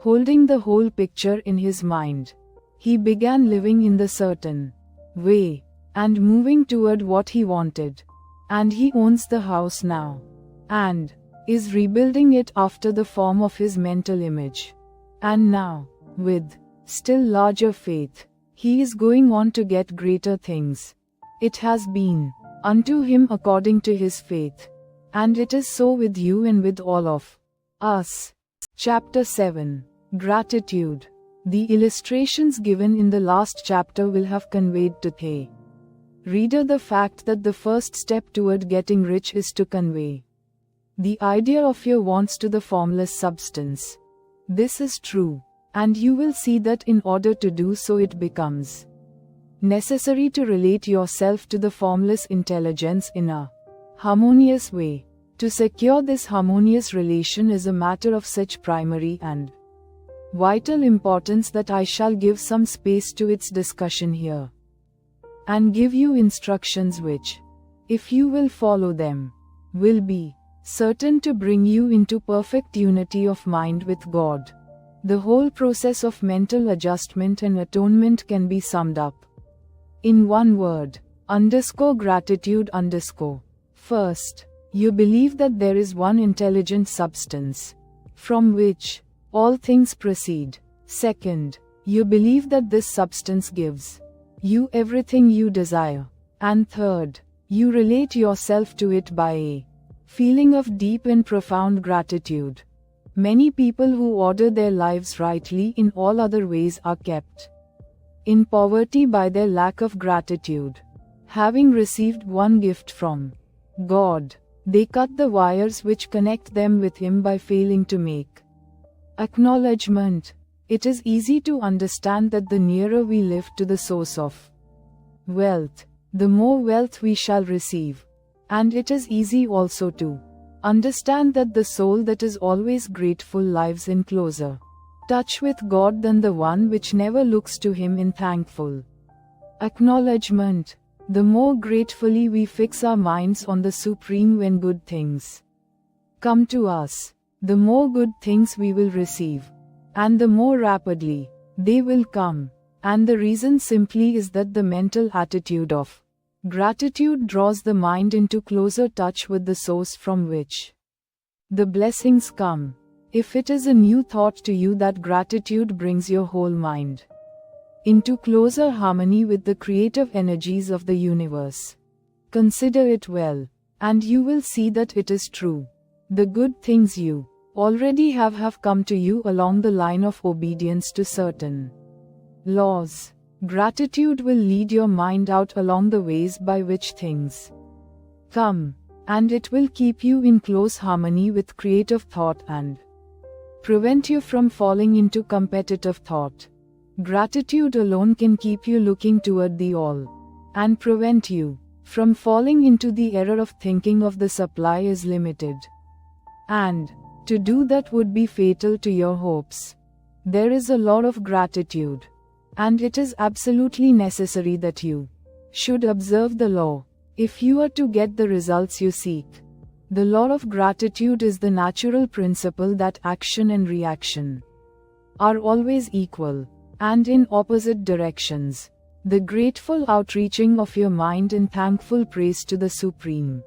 Holding the whole picture in his mind, he began living in the certain way, and moving toward what he wanted. And he owns the house now, and is rebuilding it after the form of his mental image. And now, with still larger faith, he is going on to get greater things. It has been unto him according to his faith. And it is so with you and with all of us. Chapter 7. Gratitude. The illustrations given in the last chapter will have conveyed to the reader the fact that the first step toward getting rich is to convey the idea of your wants to the formless substance. This is true, and you will see that in order to do so it becomes necessary to relate yourself to the formless intelligence in a harmonious way. To secure this harmonious relation is a matter of such primary and vital importance that I shall give some space to its discussion here, and give you instructions which, if you will follow them, will be certain to bring you into perfect unity of mind with God. The whole process of mental adjustment and atonement can be summed up in one word: gratitude. First, you believe that there is one intelligent substance from which all things proceed. Second, you believe that this substance gives you everything you desire. And third, you relate yourself to it by a feeling of deep and profound gratitude. Many people who order their lives rightly in all other ways are kept in poverty by their lack of gratitude. Having received one gift from God, they cut the wires which connect them with Him by failing to make acknowledgement. It is easy to understand that the nearer we live to the source of wealth, the more wealth we shall receive. And it is easy also to understand that the soul that is always grateful lives in closer touch with God than the one which never looks to Him in thankful acknowledgement. The more gratefully we fix our minds on the Supreme when good things come to us, the more good things we will receive, and the more rapidly they will come. And the reason simply is that the mental attitude of gratitude draws the mind into closer touch with the source from which the blessings come. If it is a new thought to you that gratitude brings your whole mind into closer harmony with the creative energies of the universe, consider it well, and you will see that it is true. The good things you already have come to you along the line of obedience to certain laws. Gratitude will lead your mind out along the ways by which things come, and it will keep you in close harmony with creative thought and prevent you from falling into competitive thought. Gratitude alone can keep you looking toward the all, and prevent you from falling into the error of thinking of the supply is limited. And to do that would be fatal to your hopes. There is a law of gratitude, and it is absolutely necessary that you should observe the law if you are to get the results you seek. The law of gratitude is the natural principle that action and reaction are always equal and in opposite directions. The grateful outreaching of your mind in thankful praise to the Supreme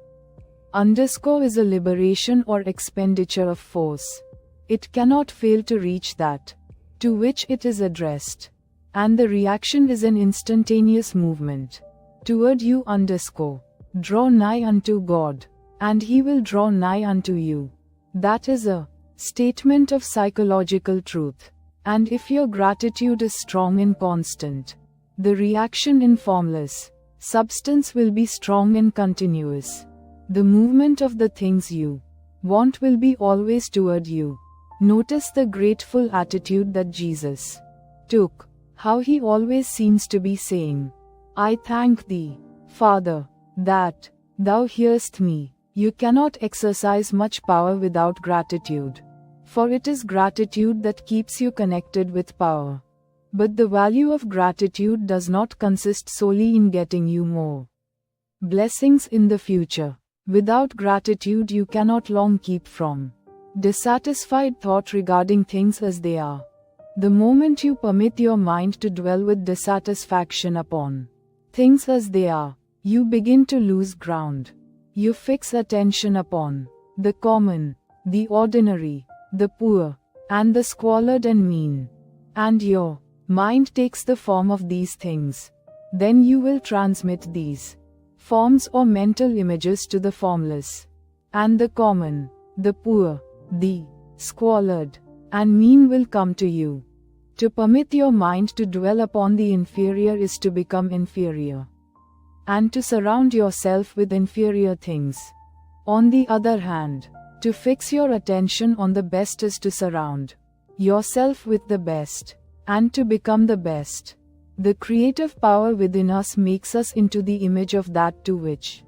is a liberation or expenditure of force. It cannot fail to reach that to which it is addressed. And the reaction is an instantaneous movement toward you. Draw nigh unto God, and He will draw nigh unto you. That is a statement of psychological truth. And if your gratitude is strong and constant, the reaction in formless substance will be strong and continuous. The movement of the things you want will be always toward you. Notice the grateful attitude that Jesus took. How He always seems to be saying, I thank Thee, Father, that Thou hearest me. You cannot exercise much power without gratitude, for it is gratitude that keeps you connected with power. But the value of gratitude does not consist solely in getting you more blessings in the future. Without gratitude you cannot long keep from dissatisfied thought regarding things as they are. The moment you permit your mind to dwell with dissatisfaction upon things as they are, you begin to lose ground. You fix attention upon the common, the ordinary, the poor, and the squalid and mean. And your mind takes the form of these things. Then you will transmit these forms or mental images to the formless. And the common, the poor, the squalid, and mean will come to you. To permit your mind to dwell upon the inferior is to become inferior, and to surround yourself with inferior things. On the other hand, to fix your attention on the best is to surround yourself with the best, and to become the best. The creative power within us makes us into the image of that to which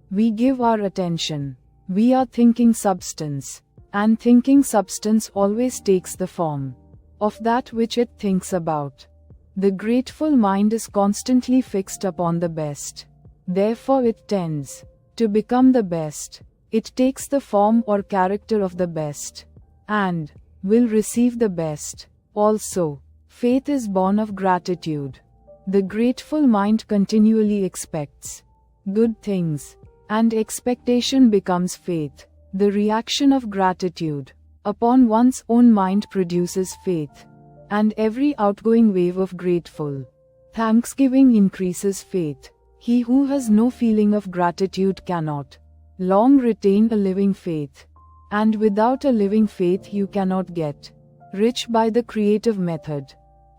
we give our attention. We are thinking substance, and thinking substance always takes the form of that which it thinks about. The grateful mind is constantly fixed upon the best. Therefore it tends to become the best. It takes the form or character of the best, and will receive the best. Also, faith is born of gratitude. The grateful mind continually expects good things, and expectation becomes faith. The reaction of gratitude upon one's own mind produces faith, and every outgoing wave of grateful thanksgiving increases faith. He who has no feeling of gratitude cannot long retain a living faith, and without a living faith you cannot get rich by the creative method.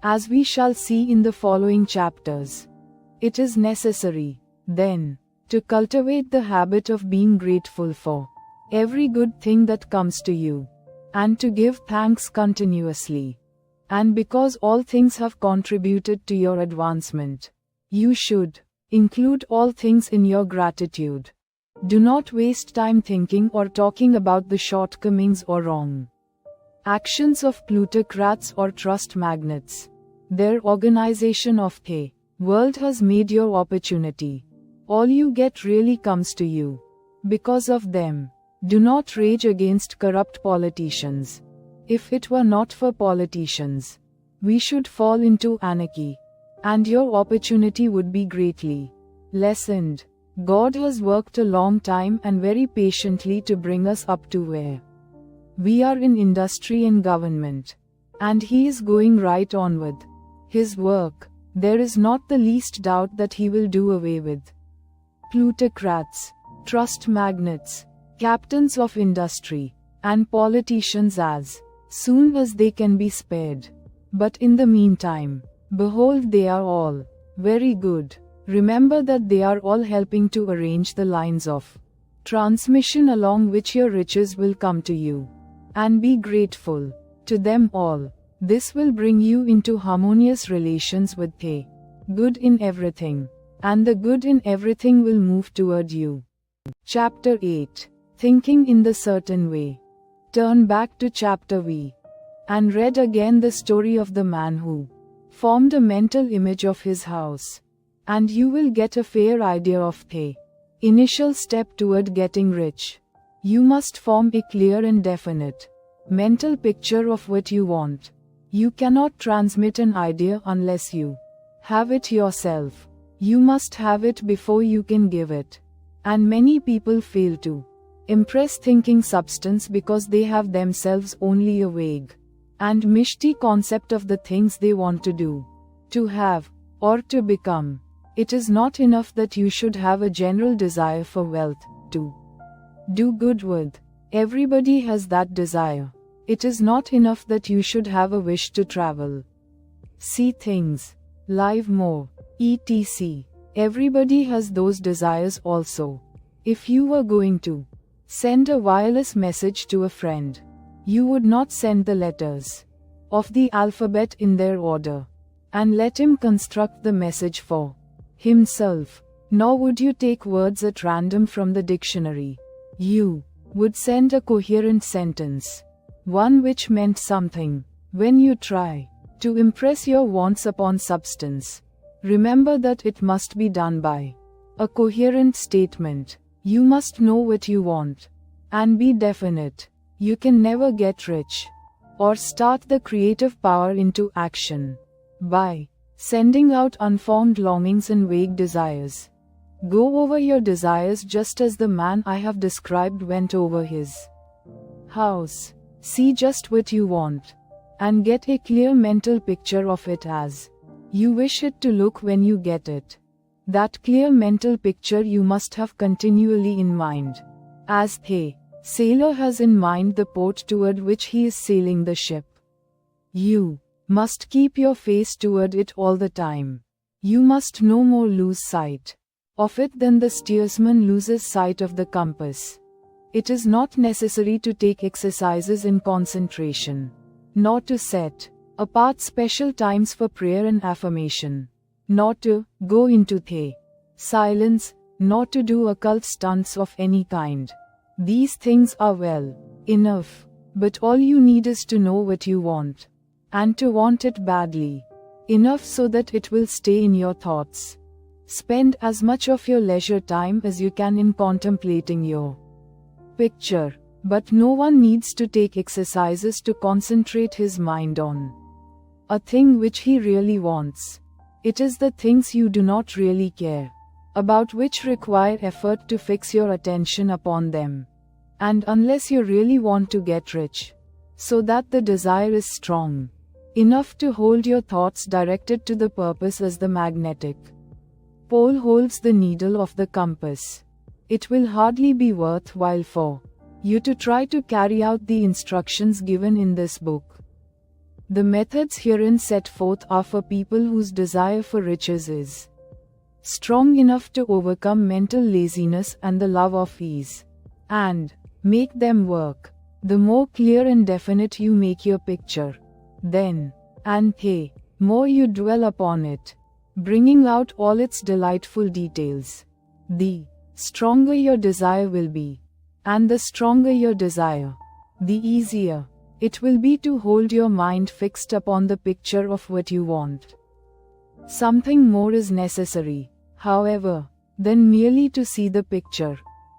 As we shall see in the following chapters, it is necessary, then, to cultivate the habit of being grateful for every good thing that comes to you, and to give thanks continuously. And because all things have contributed to your advancement, you should include all things in your gratitude. Do not waste time thinking or talking about the shortcomings or wrong actions of plutocrats or trust magnates. Their organization of the world has made your opportunity. All you get really comes to you because of them. Do not rage against corrupt politicians. If it were not for politicians, we should fall into anarchy, and your opportunity would be greatly lessened. God has worked a long time and very patiently to bring us up to where we are in industry and government, and He is going right on with His work. There is not the least doubt that He will do away with plutocrats, trust magnates, captains of industry, and politicians as soon as they can be spared. But in the meantime, behold, they are all very good. Remember that they are all helping to arrange the lines of transmission along which your riches will come to you. And be grateful to them all. This will bring you into harmonious relations with the good in everything, and the good in everything will move toward you. Chapter 8. Thinking in the Certain Way. Turn back to chapter V, and read again the story of the man who formed a mental image of his house, and you will get a fair idea of the initial step toward getting rich. You must form a clear and definite mental picture of what you want. You cannot transmit an idea unless you have it yourself. You must have it before you can give it. And many people fail to impress thinking substance because they have themselves only a vague and misty concept of the things they want to do, to have, or to become. It is not enough that you should have a general desire for wealth, to do good with. Everybody has that desire. It is not enough that you should have a wish to travel, see things, live more, etc. Everybody has those desires also. If you were going to send a wireless message to a friend, you would not send the letters of the alphabet in their order and let him construct the message for himself, nor would you take words at random from the dictionary. You would send a coherent sentence, one which meant something. When you try to impress your wants upon substance, remember that it must be done by a coherent statement. You must know what you want and be definite. You can never get rich or start the creative power into action by sending out unformed longings and vague desires. Go over your desires just as the man I have described went over his house. See just what you want and get a clear mental picture of it as you wish it to look when you get it. That clear mental picture you must have continually in mind, as the sailor has in mind the port toward which he is sailing the ship. You must keep your face toward it all the time. You must no more lose sight of it than the steersman loses sight of the compass. It is not necessary to take exercises in concentration, nor to set apart special times for prayer and affirmation, nor to go into the silence, nor to do occult stunts of any kind. These things are well enough, but all you need is to know what you want, and to want it badly enough so that it will stay in your thoughts. Spend as much of your leisure time as you can in contemplating your picture. But no one needs to take exercises to concentrate his mind on a thing which he really wants. It is the things you do not really care about which require effort to fix your attention upon them. And unless you really want to get rich, so that the desire is strong enough to hold your thoughts directed to the purpose as the magnetic pole holds the needle of the compass, it will hardly be worthwhile for you to try to carry out the instructions given in this book. The methods herein set forth are for people whose desire for riches is strong enough to overcome mental laziness and the love of ease, and make them work. The more clear and definite you make your picture, then, and more you dwell upon it, bringing out all its delightful details, the stronger your desire will be. And the stronger your desire, the easier it will be to hold your mind fixed upon the picture of what you want. Something more is necessary, however, than merely to see the picture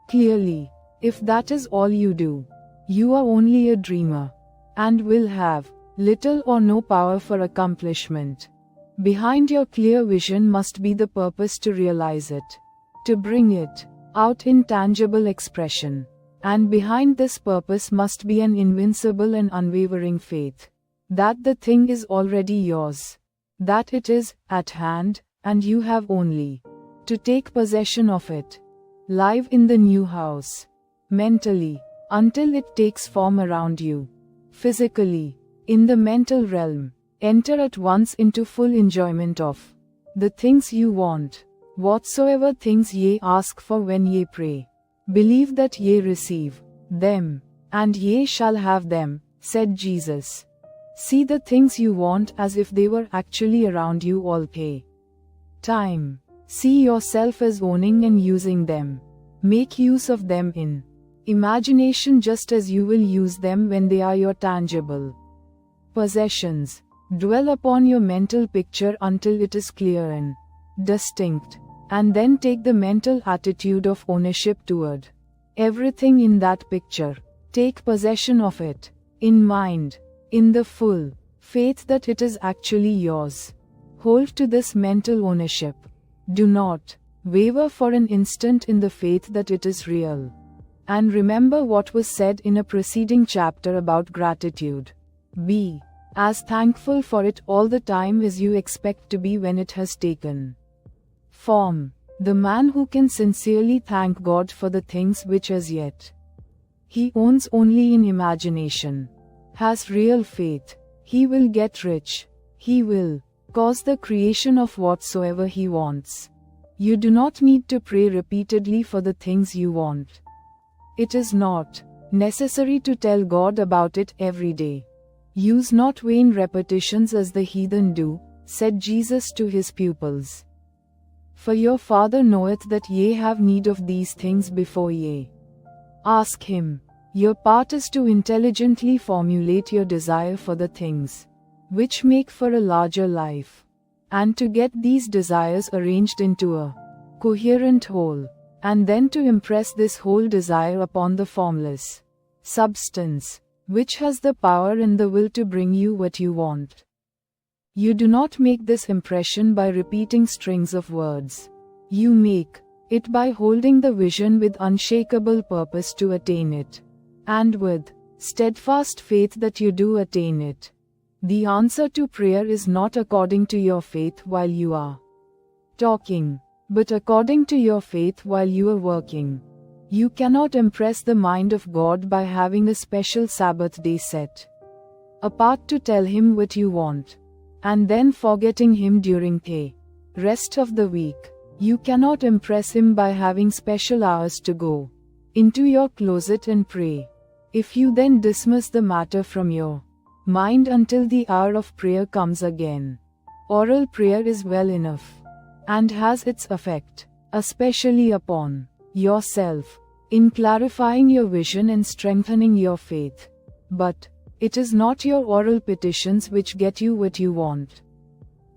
clearly. If that is all you do, you are only a dreamer, and will have little or no power for accomplishment. Behind your clear vision must be the purpose to realize it, to bring it out in tangible expression. And behind this purpose must be an invincible and unwavering faith that the thing is already yours, that it is at hand, and you have only to take possession of it. Live in the new house, mentally, until it takes form around you. Physically, in the mental realm, enter at once into full enjoyment of the things you want, whatsoever things ye ask for when ye pray. Believe that ye receive them, and ye shall have them, said Jesus. See the things you want as if they were actually around you all the time. See yourself as owning and using them. Make use of them in imagination just as you will use them when they are your tangible possessions. Dwell upon your mental picture until it is clear and distinct. And then take the mental attitude of ownership toward everything in that picture. Take possession of it, in mind, in the full faith that it is actually yours. Hold to this mental ownership. Do not waver for an instant in the faith that it is real. And remember what was said in a preceding chapter about gratitude. Be as thankful for it all the time as you expect to be when it has taken form. The man who can sincerely thank God for the things which as yet he owns only in imagination, has real faith, he will get rich, he will cause the creation of whatsoever he wants. You do not need to pray repeatedly for the things you want. It is not necessary to tell God about it every day. Use not vain repetitions as the heathen do, said Jesus to his pupils. For your Father knoweth that ye have need of these things before ye ask him. Your part is to intelligently formulate your desire for the things which make for a larger life, and to get these desires arranged into a coherent whole, and then to impress this whole desire upon the formless substance, which has the power and the will to bring you what you want. You do not make this impression by repeating strings of words. You make it by holding the vision with unshakable purpose to attain it, and with steadfast faith that you do attain it. The answer to prayer is not according to your faith while you are talking, but according to your faith while you are working. You cannot impress the mind of God by having a special Sabbath day set apart to tell him what you want, and then forgetting him during the rest of the week. You cannot impress him by having special hours to go into your closet and pray. If you then dismiss the matter from your mind until the hour of prayer comes again, oral prayer is well enough, and has its effect, especially upon yourself, in clarifying your vision and strengthening your faith. But it is not your oral petitions which get you what you want.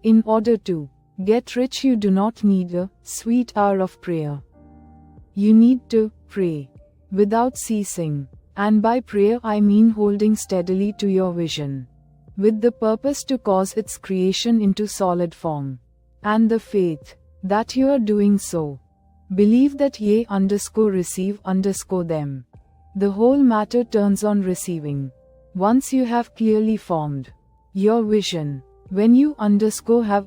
In order to get rich, you do not need a sweet hour of prayer. You need to pray. without ceasing. And by prayer I mean holding steadily to your vision, with the purpose to cause its creation into solid form. And the faith that you are doing so. Believe that ye receive them. The whole matter turns on receiving. Once you have clearly formed your vision, when you have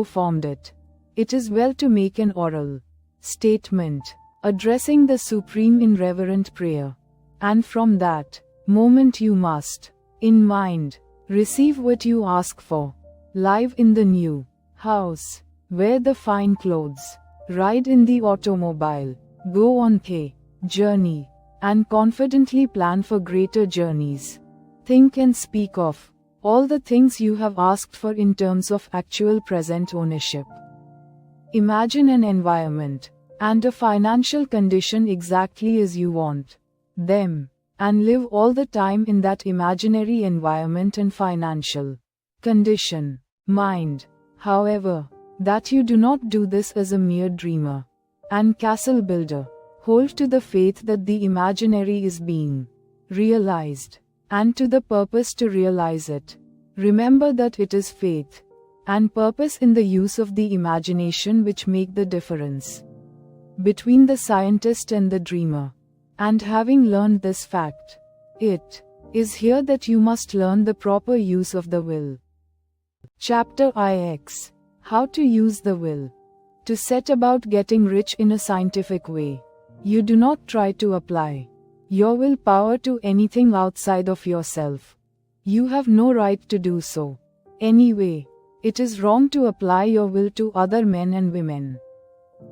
formed it, it is well to make an oral statement, addressing the Supreme in reverent prayer. And from that moment you must, in mind, receive what you ask for. Live in the new house, wear the fine clothes, ride in the automobile, go on the journey, and confidently plan for greater journeys. Think and speak of all the things you have asked for in terms of actual present ownership. Imagine an environment and a financial condition exactly as you want them, and live all the time in that imaginary environment and financial condition. Mind, however, that you do not do this as a mere dreamer and castle builder. Hold to the faith that the imaginary is being realized, and to the purpose to realize it. Remember that it is faith and purpose in the use of the imagination which make the difference between the scientist and the dreamer. And having learned this fact, it is here that you must learn the proper use of the will. Chapter IX. How to use the will to set about getting rich in a scientific way. You do not try to apply your willpower to anything outside of yourself. You have no right to do so. Anyway, it is wrong to apply your will to other men and women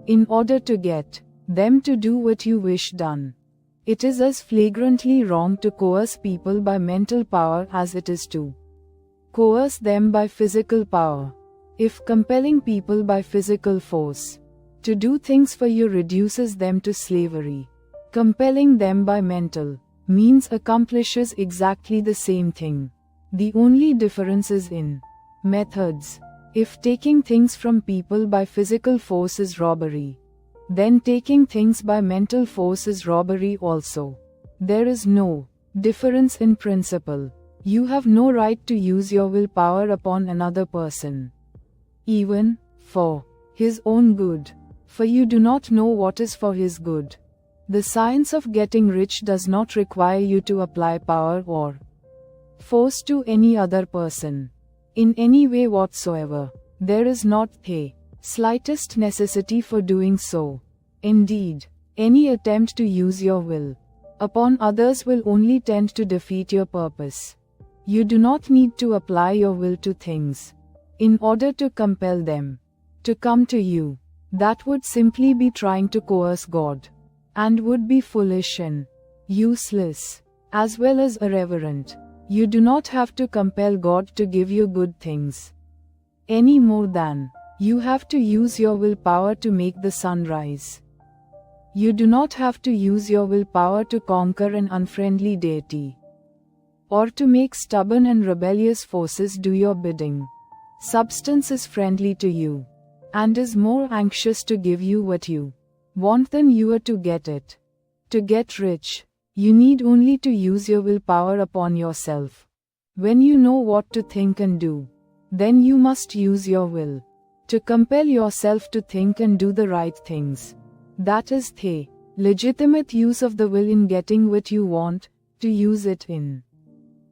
in order to get them to do what you wish done. It is as flagrantly wrong to coerce people by mental power as it is to coerce them by physical power. If compelling people by physical force to do things for you reduces them to slavery, compelling them by mental means accomplishes exactly the same thing. The only difference is in methods. If taking things from people by physical force is robbery, then taking things by mental force is robbery also. There is no difference in principle. You have no right to use your willpower upon another person, even for his own good, for you do not know what is for his good. The science of getting rich does not require you to apply power or force to any other person in any way whatsoever. There is not the slightest necessity for doing so. Indeed, any attempt to use your will upon others will only tend to defeat your purpose. You do not need to apply your will to things in order to compel them to come to you. That would simply be trying to coerce God, and would be foolish and useless, as well as irreverent. You do not have to compel God to give you good things, any more than you have to use your willpower to make the sun rise. You do not have to use your willpower to conquer an unfriendly deity, or to make stubborn and rebellious forces do your bidding. Substance is friendly to you, and is more anxious to give you what you want than you are to get it. To get rich, you need only to use your willpower upon yourself. When you know what to think and do, then you must use your will to compel yourself to think and do the right things. That is the legitimate use of the will in getting what you want, to use it in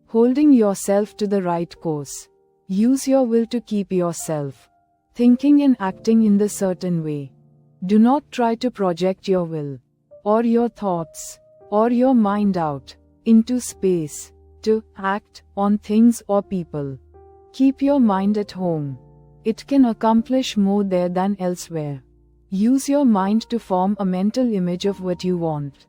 holding yourself to the right course. Use your will to keep yourself thinking and acting in the certain way. Do not try to project your will, or your thoughts, or your mind out into space, to act on things or people. Keep your mind at home. It can accomplish more there than elsewhere. Use your mind to form a mental image of what you want,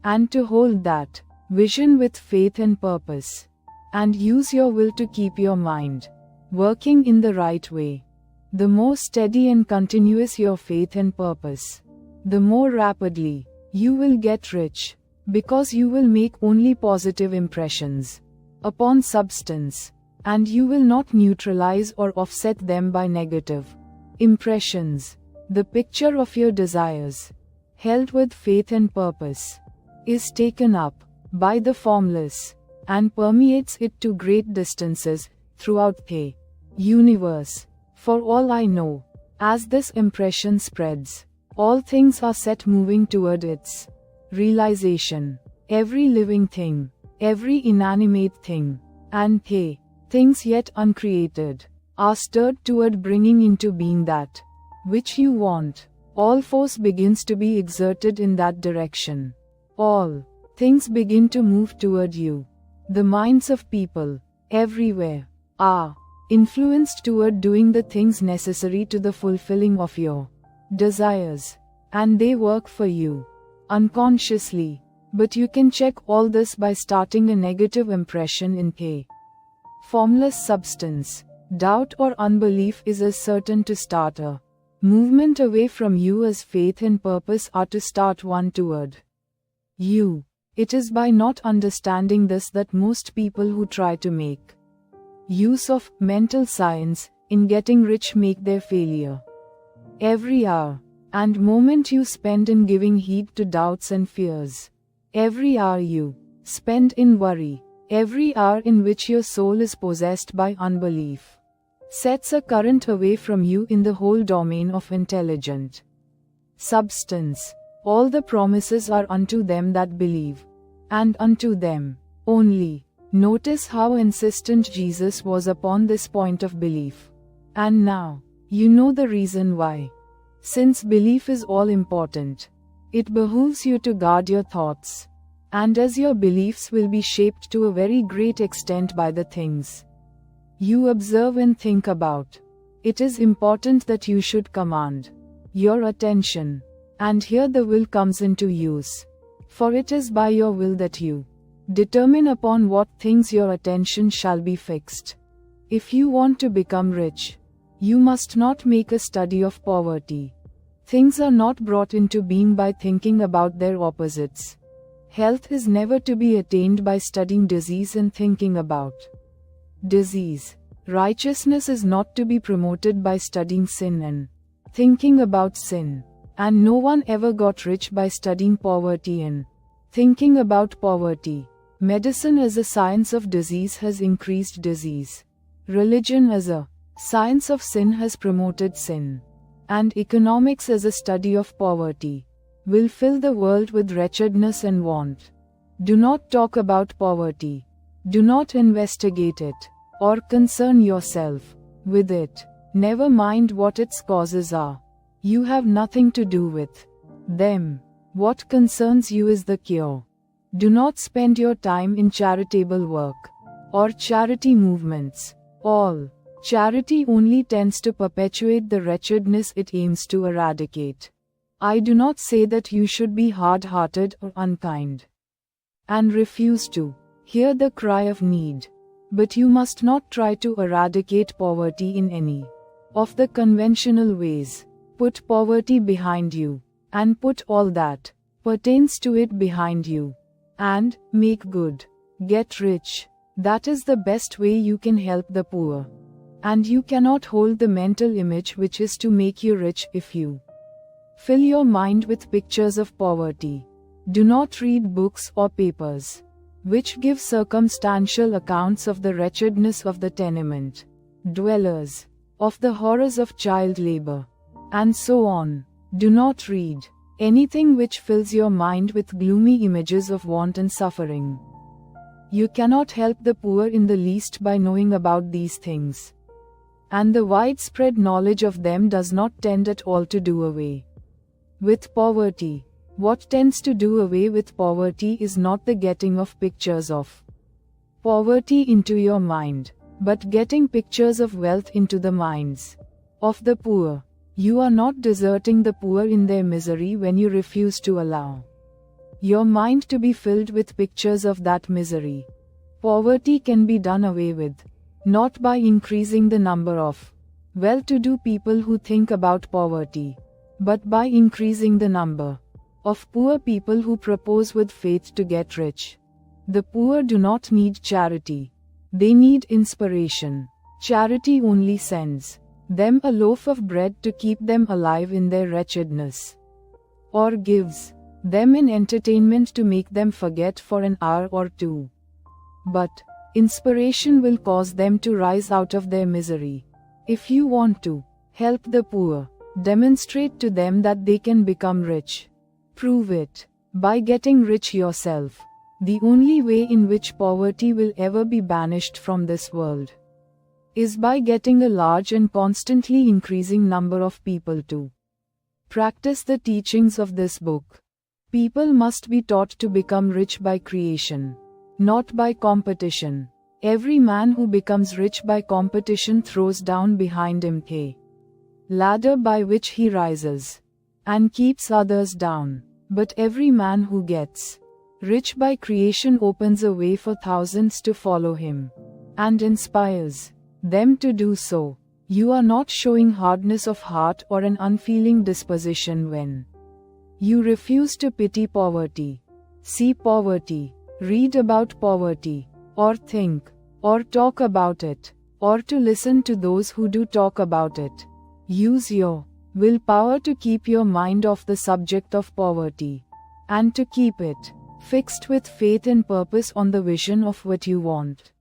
and to hold that vision with faith and purpose. And use your will to keep your mind working in the right way. The more steady and continuous your faith and purpose, the more rapidly you will get rich, because you will make only positive impressions upon substance, and you will not neutralize or offset them by negative impressions. The picture of your desires, held with faith and purpose, is taken up by the formless and permeates it to great distances throughout the universe. For all I know, as this impression spreads, all things are set moving toward its realization. Every living thing, every inanimate thing, and the things yet uncreated, are stirred toward bringing into being that which you want. All force begins to be exerted in that direction. All things begin to move toward you. The minds of people, everywhere, are influenced toward doing the things necessary to the fulfilling of your desires. And they work for you, unconsciously. But you can check all this by starting a negative impression in a formless substance. Doubt or unbelief is as certain to start a movement away from you as faith and purpose are to start one toward you. It is by not understanding this that most people who try to make use of mental science in getting rich make their failure. Every hour and moment you spend in giving heed to doubts and fears, every hour you spend in worry, every hour in which your soul is possessed by unbelief, sets a current away from you in the whole domain of intelligent substance. All the promises are unto them that believe, and unto them only. Notice how insistent Jesus was upon this point of belief. And now, you know the reason why. Since belief is all important, it behooves you to guard your thoughts. And as your beliefs will be shaped to a very great extent by the things you observe and think about, it is important that you should command your attention. And here the will comes into use. For it is by your will that you determine upon what things your attention shall be fixed. If you want to become rich, you must not make a study of poverty. Things are not brought into being by thinking about their opposites. Health is never to be attained by studying disease and thinking about disease. Righteousness is not to be promoted by studying sin and thinking about sin. And no one ever got rich by studying poverty and thinking about poverty. Medicine as a science of disease has increased disease. Religion as a science of sin has promoted sin. And economics as a study of poverty will fill the world with wretchedness and want. Do not talk about poverty. Do not investigate it, or concern yourself with it. Never mind what its causes are. You have nothing to do with them. What concerns you is the cure. Do not spend your time in charitable work or charity movements. All charity only tends to perpetuate the wretchedness it aims to eradicate. I do not say that you should be hard-hearted or unkind and refuse to hear the cry of need. But you must not try to eradicate poverty in any of the conventional ways. Put poverty behind you, and put all that pertains to it behind you, and make good. Get rich. That is the best way you can help the poor. And you cannot hold the mental image which is to make you rich if you fill your mind with pictures of poverty. Do not read books or papers which give circumstantial accounts of the wretchedness of the tenement dwellers, of the horrors of child labor, and so on. Do not read anything which fills your mind with gloomy images of want and suffering. You cannot help the poor in the least by knowing about these things. And the widespread knowledge of them does not tend at all to do away with poverty. What tends to do away with poverty is not the getting of pictures of poverty into your mind, but getting pictures of wealth into the minds of the poor. You are not deserting the poor in their misery when you refuse to allow your mind to be filled with pictures of that misery. Poverty can be done away with, not by increasing the number of well-to-do people who think about poverty, but by increasing the number of poor people who propose with faith to get rich. The poor do not need charity. They need inspiration. Charity only sends them a loaf of bread to keep them alive in their wretchedness, or gives them in entertainment to make them forget for an hour or two. But inspiration will cause them to rise out of their misery. If you want to help the poor, demonstrate to them that they can become rich. Prove it by getting rich yourself. The only way in which poverty will ever be banished from this world is by getting a large and constantly increasing number of people to practice the teachings of this book. People must be taught to become rich by creation, not by competition. Every man who becomes rich by competition throws down behind him a ladder by which he rises and keeps others down. But every man who gets rich by creation opens a way for thousands to follow him and inspires them to do so. You are not showing hardness of heart or an unfeeling disposition when you refuse to pity poverty, see poverty, read about poverty, or think, or talk about it, or to listen to those who do talk about it. Use your willpower to keep your mind off the subject of poverty, and to keep it fixed with faith and purpose on the vision of what you want.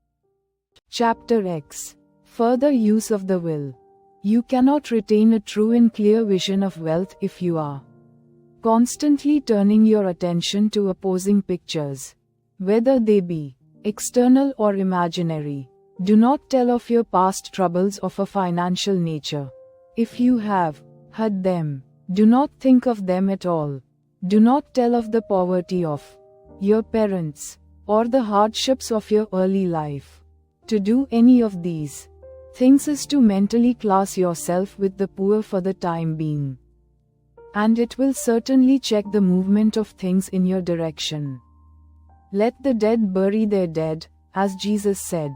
Chapter X. Further use of the will. You cannot retain a true and clear vision of wealth if you are constantly turning your attention to opposing pictures, whether they be external or imaginary. Do not tell of your past troubles of a financial nature. If you have had them, do not think of them at all. Do not tell of the poverty of your parents, or the hardships of your early life. To do any of these things is to mentally class yourself with the poor for the time being. And it will certainly check the movement of things in your direction. Let the dead bury their dead, as Jesus said.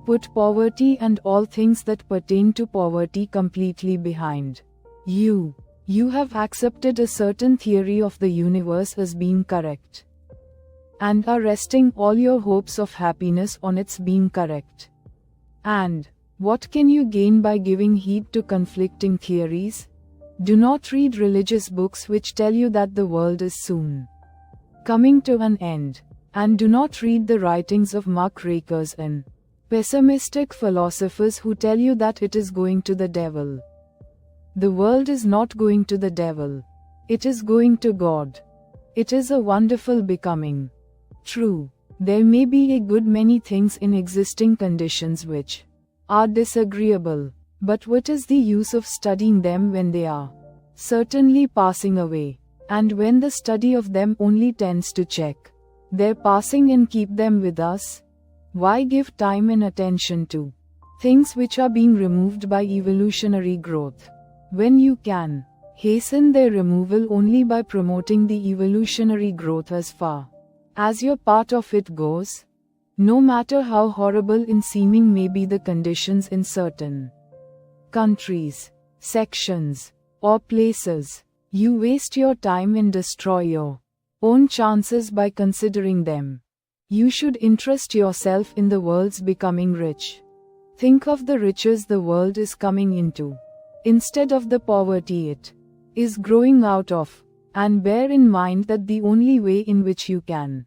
Put poverty and all things that pertain to poverty completely behind you. You have accepted a certain theory of the universe as being correct, and are resting all your hopes of happiness on its being correct. And what can you gain by giving heed to conflicting theories? Do not read religious books which tell you that the world is soon coming to an end, and do not read the writings of muckrakers and pessimistic philosophers who tell you that it is going to the devil. The world is not going to the devil. It is going to God. It is a wonderful becoming. True, there may be a good many things in existing conditions which are disagreeable, but what is the use of studying them when they are certainly passing away, and when the study of them only tends to check their passing and keep them with us? Why give time and attention to things which are being removed by evolutionary growth, when you can hasten their removal only by promoting the evolutionary growth as far as your part of it goes? No matter how horrible in seeming may be the conditions in certain countries, sections, or places, you waste your time and destroy your own chances by considering them. You should interest yourself in the world's becoming rich. Think of the riches the world is coming into, instead of the poverty it is growing out of, and bear in mind that the only way in which you can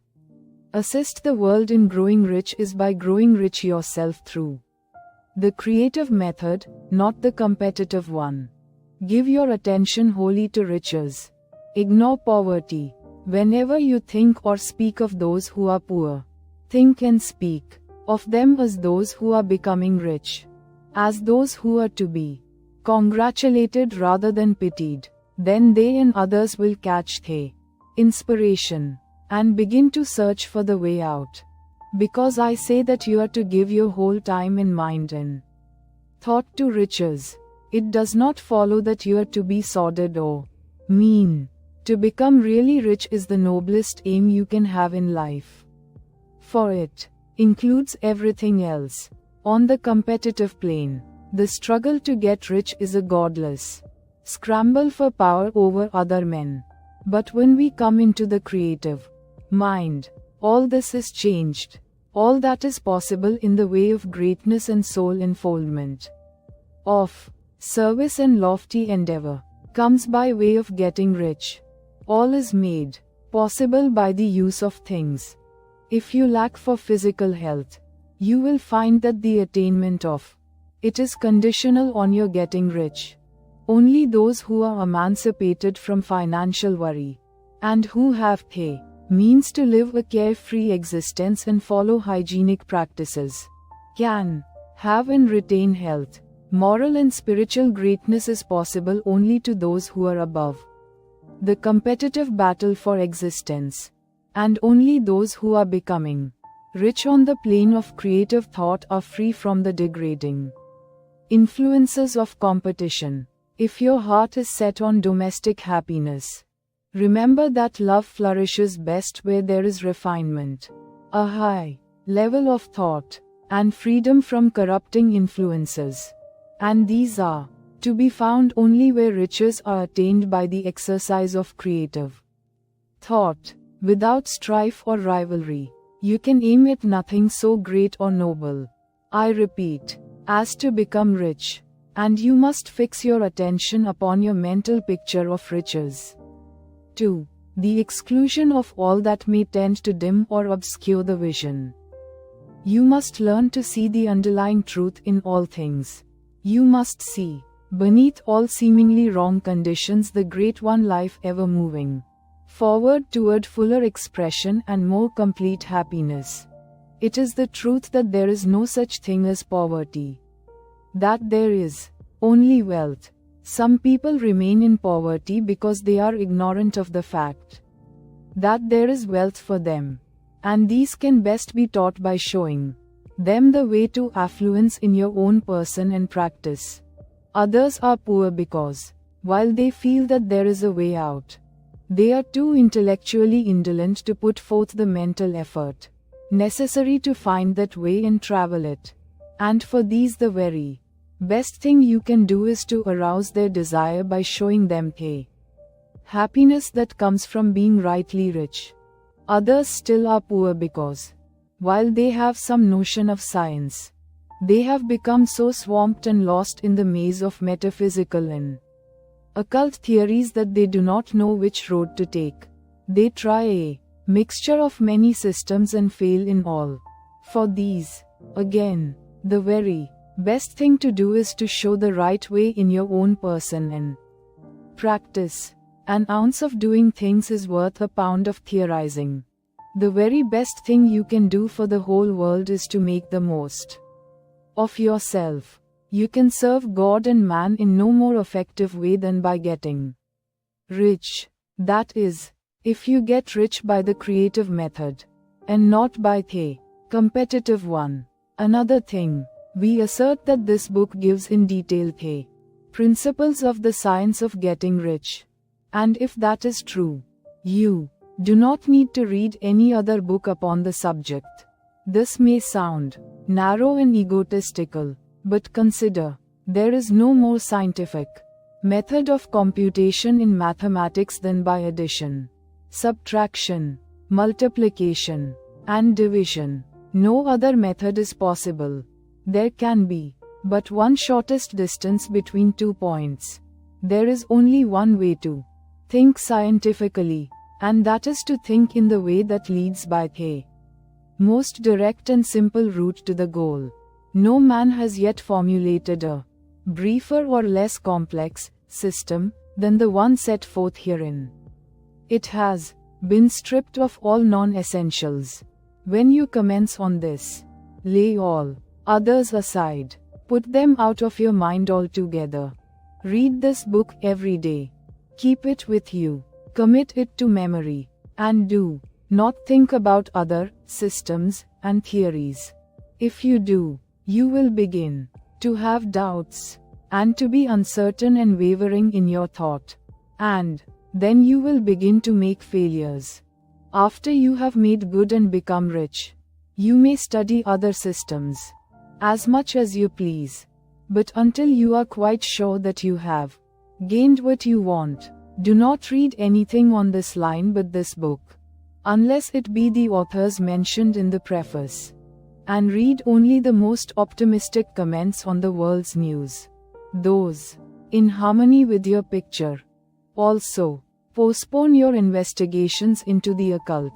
assist the world in growing rich is by growing rich yourself through the creative method, not the competitive one. Give your attention wholly to riches. Ignore poverty. Whenever you think or speak of those who are poor, think and speak of them as those who are becoming rich, as those who are to be congratulated rather than pitied. Then they and others will catch the inspiration and begin to search for the way out. Because I say that you are to give your whole time and mind and thought to riches, it does not follow that you are to be sordid or mean. To become really rich is the noblest aim you can have in life, for it includes everything else. On the competitive plane, the struggle to get rich is a godless scramble for power over other men. But when we come into the creative mind, all this is changed. All that is possible in the way of greatness and soul enfoldment, of service and lofty endeavor, comes by way of getting rich. All is made possible by the use of things. If you lack for physical health, you will find that the attainment of it is conditional on your getting rich. Only those who are emancipated from financial worry, and who have the means to live a carefree existence and follow hygienic practices, can have and retain health. Moral and spiritual greatness is possible only to those who are above the competitive battle for existence, and only those who are becoming rich on the plane of creative thought are free from the degrading influences of competition. If your heart is set on domestic happiness, remember that love flourishes best where there is refinement, a high level of thought, and freedom from corrupting influences. And these are to be found only where riches are attained by the exercise of creative thought. Without strife or rivalry, you can aim at nothing so great or noble, I repeat, as to become rich. And you must fix your attention upon your mental picture of riches, to the exclusion of all that may tend to dim or obscure the vision. You must learn to see the underlying truth in all things. You must see, beneath all seemingly wrong conditions, the great one life ever moving forward toward fuller expression and more complete happiness. It is the truth that there is no such thing as poverty, that there is only wealth. Some people remain in poverty because they are ignorant of the fact that there is wealth for them, and these can best be taught by showing them the way to affluence in your own person and practice. Others are poor because, while they feel that there is a way out, they are too intellectually indolent to put forth the mental effort necessary to find that way and travel it. And for these the very best thing you can do is to arouse their desire by showing them the happiness that comes from being rightly rich. Others still are poor because, while they have some notion of science, they have become so swamped and lost in the maze of metaphysical and occult theories that they do not know which road to take. They try a mixture of many systems and fail in all. For these, again, the very best thing to do is to show the right way in your own person and practice. An ounce of doing things is worth a pound of theorizing. The very best thing you can do for the whole world is to make the most of yourself. You can serve God and man in no more effective way than by getting rich. That is, if you get rich by the creative method, and not by the competitive one. Another thing, we assert that this book gives in detail the principles of the science of getting rich. And if that is true, you do not need to read any other book upon the subject. This may sound narrow and egotistical, but consider, there is no more scientific method of computation in mathematics than by addition, subtraction, multiplication, and division. No other method is possible. There can be but one shortest distance between 2 points. There is only one way to think scientifically, and that is to think in the way that leads by the most direct and simple route to the goal. No man has yet formulated a briefer or less complex system than the one set forth herein. It has been stripped of all non-essentials. When you commence on this, lay all others aside. Put them out of your mind altogether. Read this book every day. Keep it with you. Commit it to memory. And do not think about other systems and theories. If you do, you will begin to have doubts, and to be uncertain and wavering in your thought. And then you will begin to make failures. After you have made good and become rich, you may study other systems as much as you please. But until you are quite sure that you have gained what you want, do not read anything on this line but this book, unless it be the authors mentioned in the preface. And read only the most optimistic comments on the world's news, those in harmony with your picture. Also, Postpone your investigations into the occult.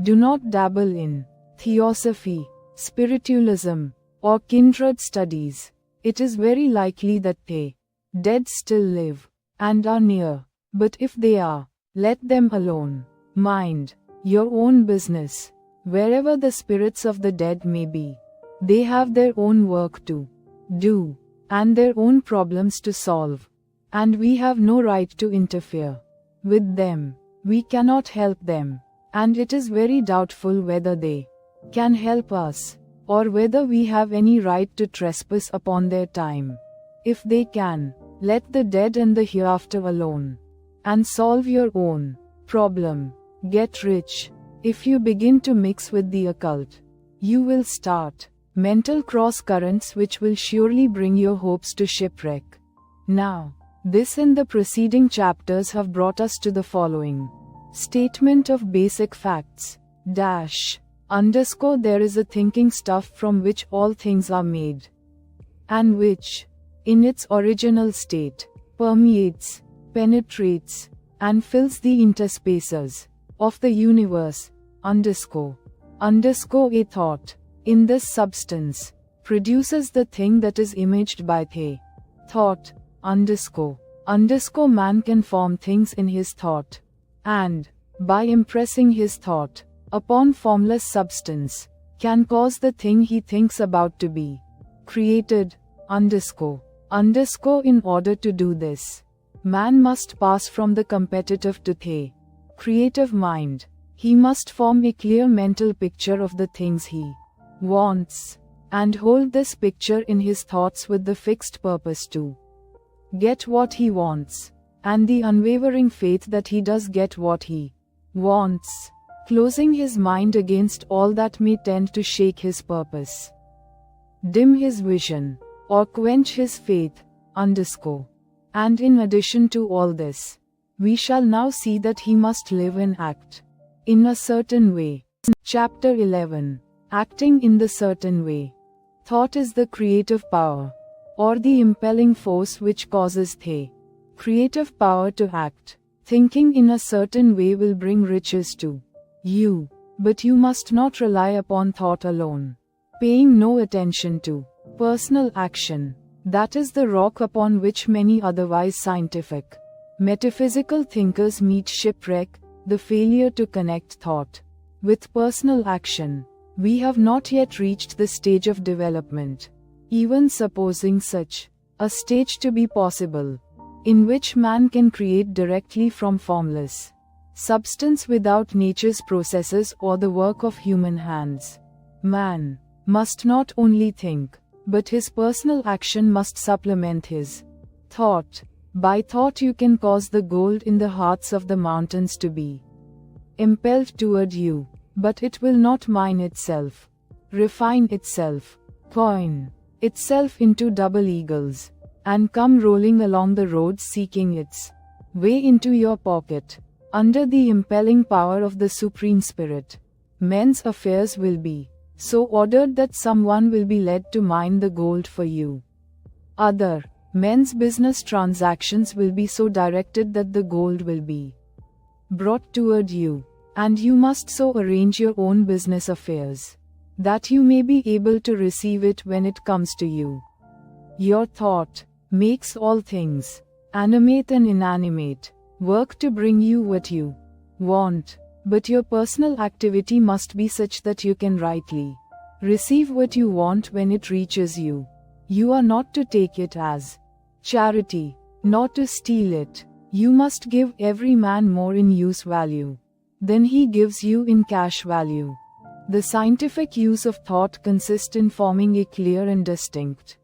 Do not dabble in theosophy, spiritualism, or kindred studies. It is very likely that the dead still live and are near, but if they are, let them alone. Mind your own business. Wherever the spirits of the dead may be, they have their own work to do and their own problems to solve, and we have no right to interfere with them. We cannot help them, and it is very doubtful whether they can help us, or whether we have any right to trespass upon their time. If they can, let the dead and the hereafter alone, and solve your own problem. Get rich. If you begin to mix with the occult, you will start mental cross currents which will surely bring your hopes to shipwreck. Now, this and the preceding chapters have brought us to the following statement of basic facts. There is a thinking stuff from which all things are made, and which, in its original state, permeates, penetrates, and fills the interspaces of the universe. A thought, in this substance, produces the thing that is imaged by the thought. Man can form things in his thought, and, by impressing his thought upon formless substance, can cause the thing he thinks about to be created. In order to do this, man must pass from the competitive to the creative mind. He must form a clear mental picture of the things he wants, and hold this picture in his thoughts with the fixed purpose to get what he wants, and the unwavering faith that he does get what he wants, closing his mind against all that may tend to shake his purpose, dim his vision, or quench his faith. And in addition to all this, we shall now see that he must live and act in a certain way. Chapter 11. Acting in the certain way. Thought is the creative power, or the impelling force which causes the creative power to act. Thinking in a certain way will bring riches to you, but you must not rely upon thought alone. Paying no attention to personal action, that is the rock upon which many otherwise scientific, metaphysical thinkers meet shipwreck, the failure to connect thought with personal action. We have not yet reached the stage of development, even supposing such a stage to be possible, in which man can create directly from formless substance without nature's processes or the work of human hands. Man must not only think, but his personal action must supplement his thought. By thought you can cause the gold in the hearts of the mountains to be impelled toward you, but it will not mine itself, refine itself, coin itself into double eagles, and come rolling along the road seeking its way into your pocket. Under the impelling power of the Supreme Spirit, men's affairs will be so ordered that someone will be led to mine the gold for you. Other men's business transactions will be so directed that the gold will be brought toward you, and you must so arrange your own business affairs that you may be able to receive it when it comes to you. Your thought makes all things, animate and inanimate, work to bring you what you want, but your personal activity must be such that you can rightly receive what you want when it reaches you. You are not to take it as charity, not to steal it. You must give every man more in use value than he gives you in cash value. The scientific use of thought consists in forming a clear and distinct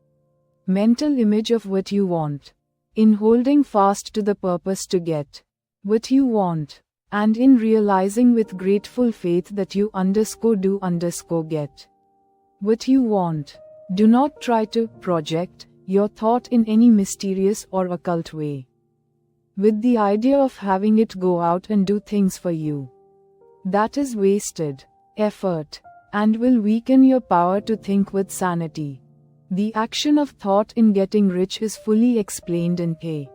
mental image of what you want, in holding fast to the purpose to get what you want, and in realizing with grateful faith that you get what you want. Do not try to project your thought in any mysterious or occult way, with the idea of having it go out and do things for you. That is wasted effort, and will weaken your power to think with sanity. The action of thought in getting rich is fully explained in the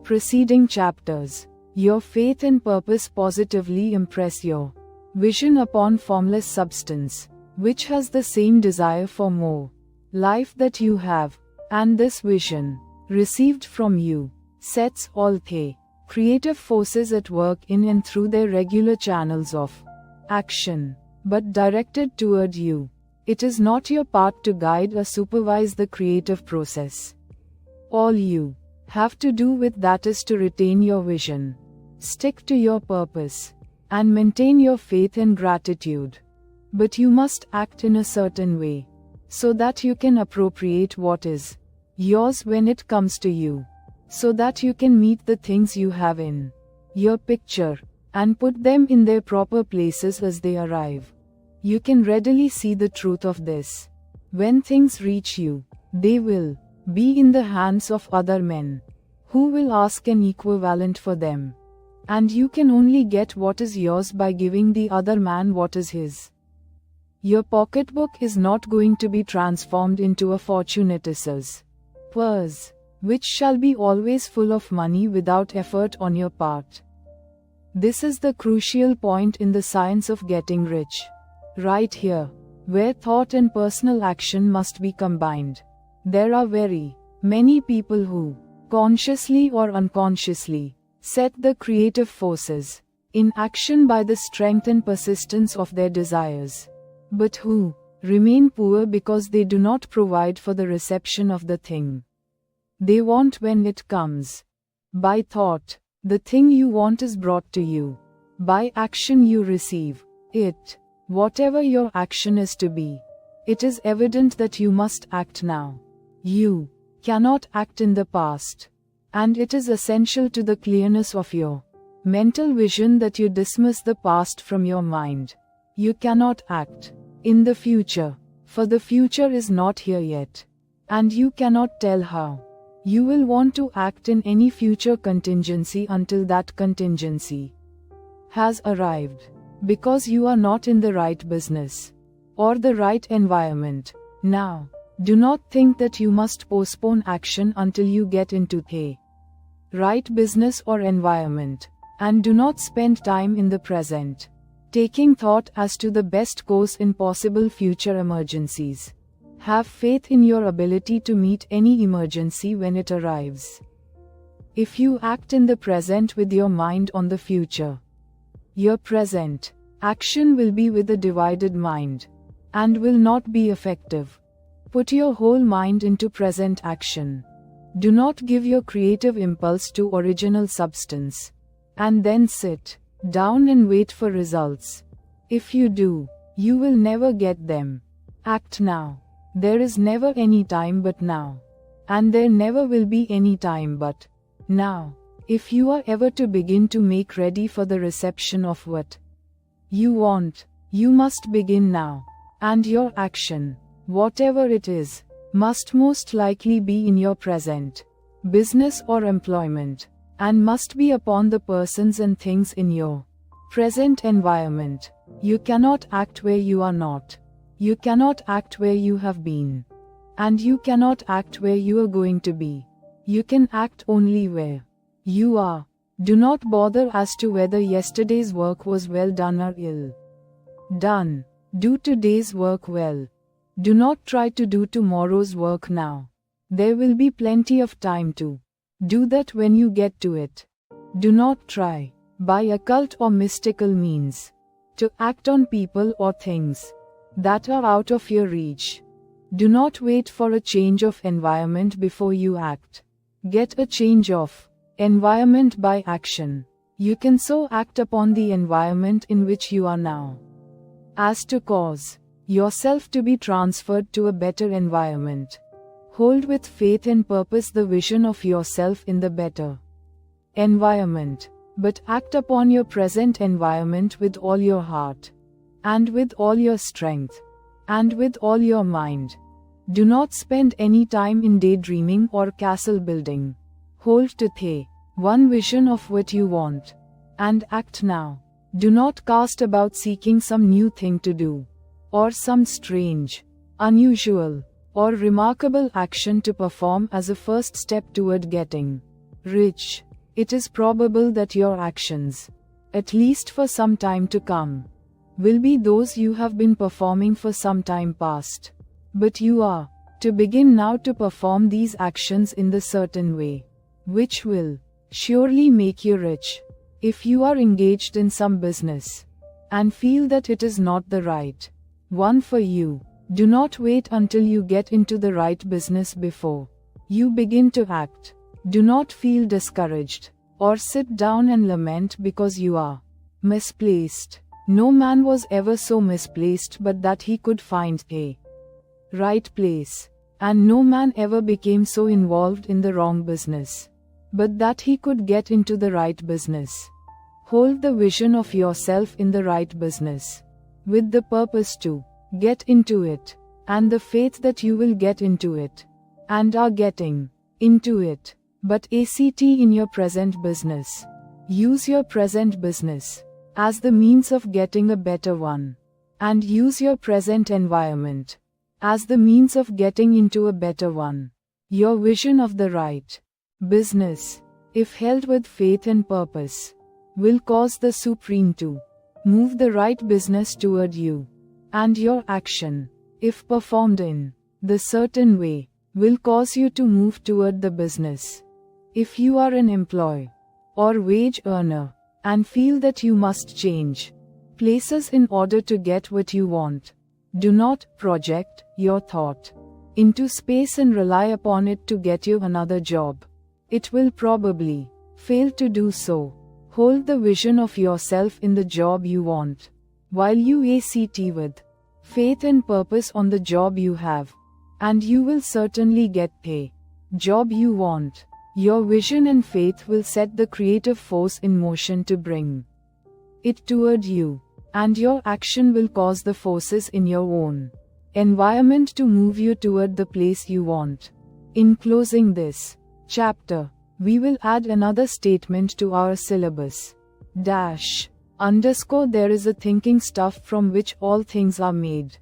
preceding chapters. Your faith and purpose positively impress your vision upon formless substance, which has the same desire for more life that you have, and this vision, received from you, sets all the creative forces at work in and through their regular channels of action, but directed toward you. It is not your part to guide or supervise the creative process. All you have to do with that is to retain your vision, stick to your purpose, and maintain your faith and gratitude. But you must act in a certain way, so that you can appropriate what is yours when it comes to you, so that you can meet the things you have in your picture, and put them in their proper places as they arrive. You can readily see the truth of this. When things reach you, they will be in the hands of other men, who will ask an equivalent for them. And you can only get what is yours by giving the other man what is his. Your pocketbook is not going to be transformed into a fortunatus's purse, which shall be always full of money without effort on your part. This is the crucial point in the science of getting rich. Right here, where thought and personal action must be combined. There are very many people who, consciously or unconsciously, set the creative forces in action by the strength and persistence of their desires, but who remain poor because they do not provide for the reception of the thing they want when it comes. By thought, the thing you want is brought to you. By action you receive it. Whatever your action is to be, it is evident that you must act now. You cannot act in the past, and it is essential to the clearness of your mental vision that you dismiss the past from your mind. You cannot act in the future, for the future is not here yet, and you cannot tell how you will want to act in any future contingency until that contingency has arrived. Because you are not in the right business or the right environment now. Do not think that you must postpone action until you get into the right business or environment, and do not spend time in the present, taking thought as to the best course in possible future emergencies. Have faith in your ability to meet any emergency when it arrives. If you act in the present with your mind on the future, your present action will be with a divided mind, and will not be effective. Put your whole mind into present action. Do not give your creative impulse to original substance, and then sit down and wait for results. If you do, you will never get them. Act now. There is never any time but now, and there never will be any time but now. If you are ever to begin to make ready for the reception of what you want, you must begin now, and your action, whatever it is, must most likely be in your present business or employment, and must be upon the persons and things in your present environment. You cannot act where you are not. You cannot act where you have been, and you cannot act where you are going to be. You can act only where you are. Do not bother as to whether yesterday's work was well done or ill done. Do today's work well. Do not try to do tomorrow's work now. There will be plenty of time to do that when you get to it. Do not try, by occult or mystical means, to act on people or things that are out of your reach. Do not wait for a change of environment before you act. Get a change of environment by action. You can so act upon the environment in which you are now as to cause yourself to be transferred to a better environment. Hold with faith and purpose the vision of yourself in the better environment, but act upon your present environment with all your heart, and with all your strength, and with all your mind. Do not spend any time in daydreaming or castle building. Hold to the one vision of what you want, and act now. Do not cast about seeking some new thing to do, or some strange, unusual, or remarkable action to perform as a first step toward getting rich. it is probable that your actions, at least for some time to come, will be those you have been performing for some time past. But you are to begin now to perform these actions in the certain way, which will surely make you rich. If you are engaged in some business and feel that it is not the right one for you, do not wait until you get into the right business before you begin to act. Do not feel discouraged or sit down and lament because you are misplaced. No man was ever so misplaced but that he could find a right place, and no man ever became so involved in the wrong business but that he could get into the right business. Hold the vision of yourself in the right business, with the purpose to get into it, and the faith that you will get into it, and are getting into it. But ACT in your present business. Use your present business as the means of getting a better one, and use your present environment as the means of getting into a better one. Your vision of the right business, if held with faith and purpose, will cause the Supreme to move the right business toward you, and your action, if performed in the certain way, will cause you to move toward the business. If you are an employee or wage earner and feel that you must change places in order to get what you want, do not project your thought into space and rely upon it to get you another job. It will probably fail to do so. Hold the vision of yourself in the job you want, while you ACT with faith and purpose on the job you have, and you will certainly get a job you want. Your vision and faith will set the creative force in motion to bring it toward you, and your action will cause the forces in your own environment to move you toward the place you want. In closing this chapter, we will add another statement to our syllabus. There is a thinking stuff from which all things are made,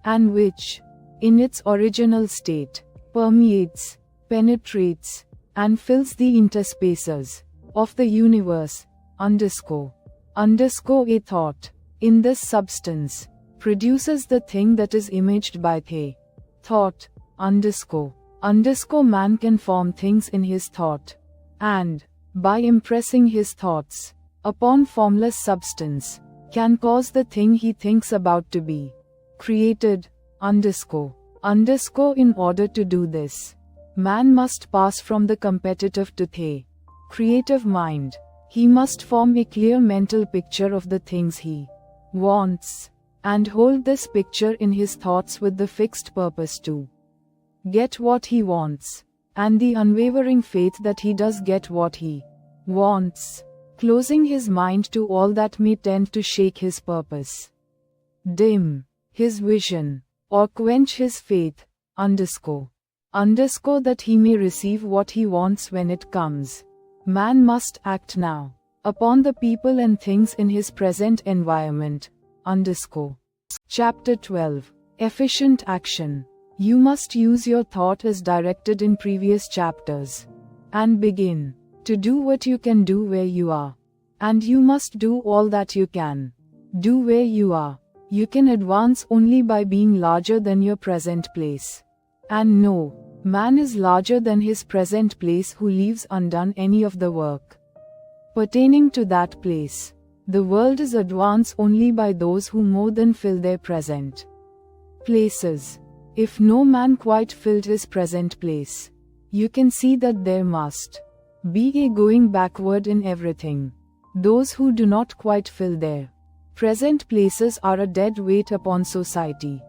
and which, in its original state, permeates, penetrates, and fills the interspaces of the universe. A thought, in this substance, produces the thing that is imaged by the thought. Man can form things in his thought, and, by impressing his thoughts upon formless substance, can cause the thing he thinks about to be created. In order to do this, man must pass from the competitive to the creative mind. He must form a clear mental picture of the things he wants, and hold this picture in his thoughts with the fixed purpose to get what he wants, and the unwavering faith that he does get what he wants, closing his mind to all that may tend to shake his purpose, dim his vision, or quench his faith. That he may receive what he wants when it comes. Man must act now upon the people and things in his present environment. Chapter 12. Efficient action. You must use your thought as directed in previous chapters, and begin to do what you can do where you are. And you must do all that you can do where you are. You can advance only by being larger than your present place. And no man is larger than his present place who leaves undone any of the work pertaining to that place. The world is advanced only by those who more than fill their present places. If no man quite filled his present place, you can see that there must be a going backward in everything. Those who do not quite fill their present places are a dead weight upon society,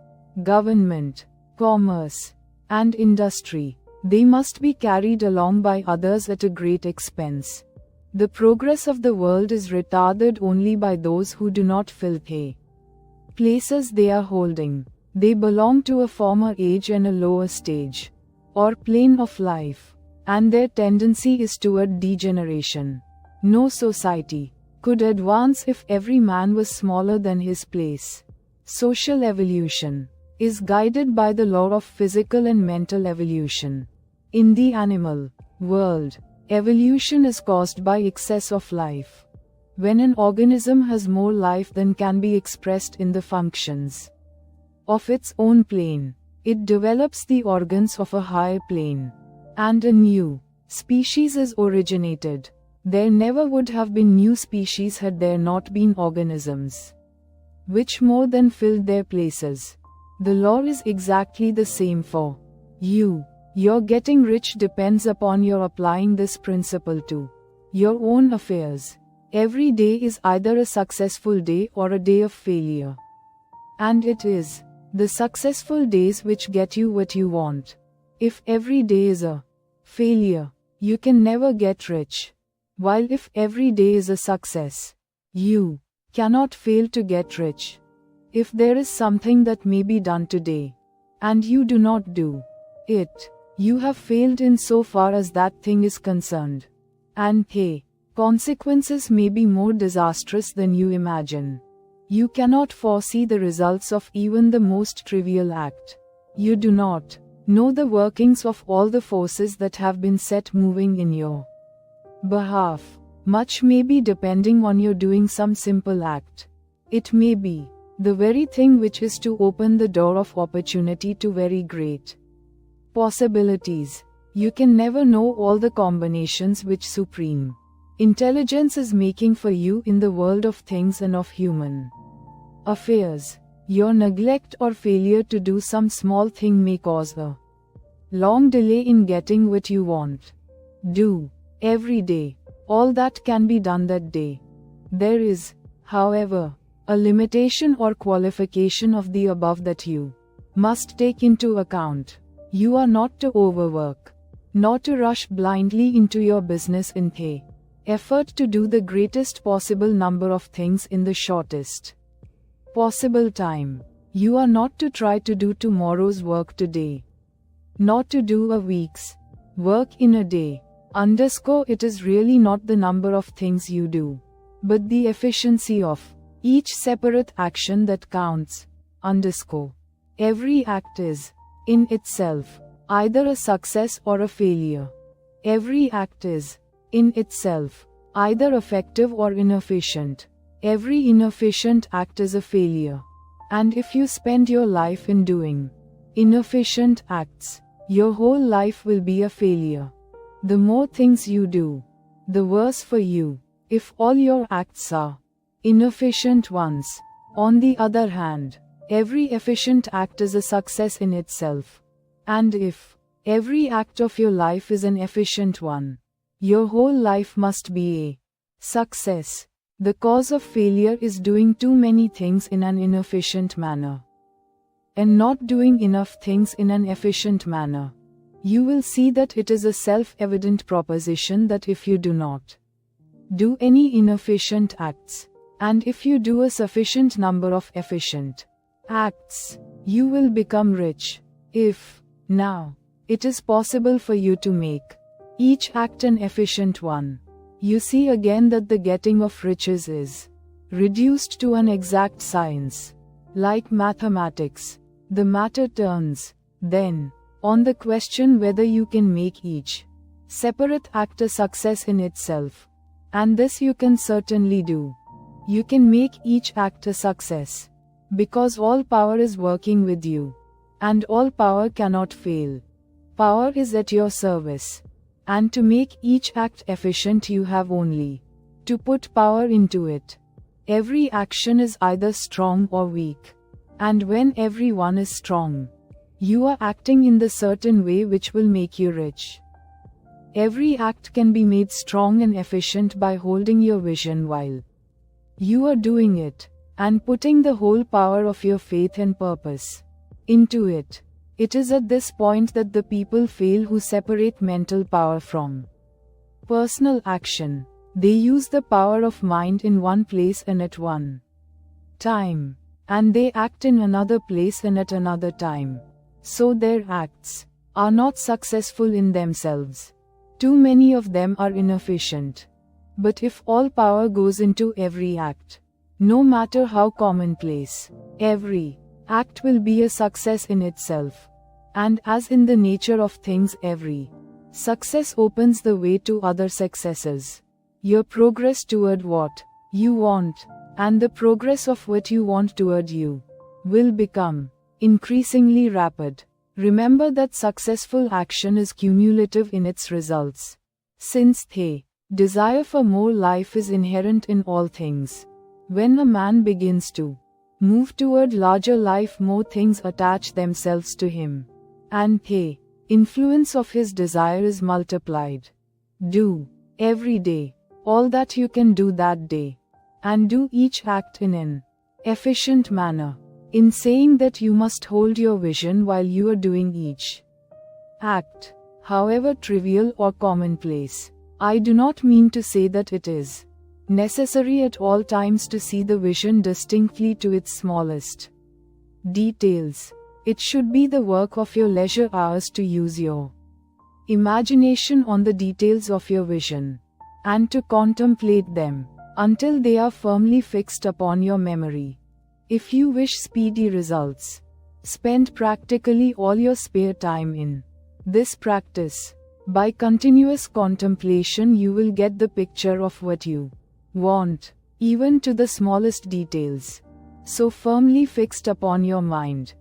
government, commerce, and industry. They must be carried along by others at a great expense. The progress of the world is retarded only by those who do not fill the places they are holding. They belong to a former age and a lower stage, or plane of life, and their tendency is toward degeneration. No society could advance if every man was smaller than his place. Social evolution is guided by the law of physical and mental evolution. In the animal world, Evolution is caused by excess of life. When an organism has more life than can be expressed in the functions of its own plane, it develops the organs of a higher plane, and a new species is originated. There never would have been new species had there not been organisms which more than filled their places. The law is exactly the same for you. Your getting rich depends upon your applying this principle to your own affairs. Every day is either a successful day or a day of failure. And it is the successful days which get you what you want. If every day is a failure, you can never get rich. While if every day is a success, you cannot fail to get rich. If there is something that may be done today, and you do not do it, you have failed in so far as that thing is concerned. And hey, consequences may be more disastrous than you imagine. You cannot foresee the results of even the most trivial act. You do not know the workings of all the forces that have been set moving in your behalf. Much may be depending on your doing some simple act. It may be the very thing which is to open the door of opportunity to very great possibilities. You can never know all the combinations which supreme intelligence is making for you in the world of things and of human affairs. Your neglect or failure to do some small thing may cause a long delay in getting what you want. Do every day all that can be done that day. There is, however, a limitation or qualification of the above that you must take into account. You are not to overwork, nor to rush blindly into your business in the effort to do the greatest possible number of things in the shortest possible time. You are not to try to do tomorrow's work today, nor to do a week's work in a day. It is really not the number of things you do, but the efficiency of each separate action that counts. Every act is, in itself, either a success or a failure. Every act is, in itself, either effective or inefficient. Every inefficient act is a failure. And if you spend your life in doing inefficient acts, your whole life will be a failure. The more things you do, the worse for you. If all your acts are inefficient ones, on the other hand, every efficient act is a success in itself. And if every act of your life is an efficient one, your whole life must be a success. The cause of failure is doing too many things in an inefficient manner, and not doing enough things in an efficient manner. You will see that it is a self-evident proposition that if you do not do any inefficient acts, and if you do a sufficient number of efficient acts, you will become rich. If, now, it is possible for you to make each act an efficient one, you see again that the getting of riches is reduced to an exact science. Like mathematics, the matter turns, then, on the question whether you can make each separate act a success in itself. And this you can certainly do. You can make each act a success, because all power is working with you, and all power cannot fail. Power is at your service, and to make each act efficient you have only to put power into it. Every action is either strong or weak, and when every one is strong, you are acting in the certain way which will make you rich. Every act can be made strong and efficient by holding your vision while you are doing it, and putting the whole power of your faith and purpose into it. It is at this point that the people fail who separate mental power from personal action. They use the power of mind in one place and at one time, and they act in another place and at another time. So their acts are not successful in themselves. Too many of them are inefficient. But if all power goes into every act, no matter how commonplace, every act will be a success in itself. And as in the nature of things every Success opens the way to other successes. Your progress toward what you want, and the progress of what you want toward you, will become increasingly rapid. Remember that successful action is cumulative in its results. Since the desire for more life is inherent in all things, when a man begins to move toward larger life, more things attach themselves to him, and the influence of his desire is multiplied. Do, every day, all that you can do that day, and do each act in an efficient manner. In saying that, you must hold your vision while you are doing each act, however trivial or commonplace. I do not mean to say that it is necessary at all times to see the vision distinctly to its smallest details. It should be the work of your leisure hours to use your imagination on the details of your vision, and to contemplate them until they are firmly fixed upon your memory. If you wish speedy results, spend practically all your spare time in this practice. By continuous contemplation, you will get the picture of what you want, even to the smallest details, so firmly fixed upon your mind,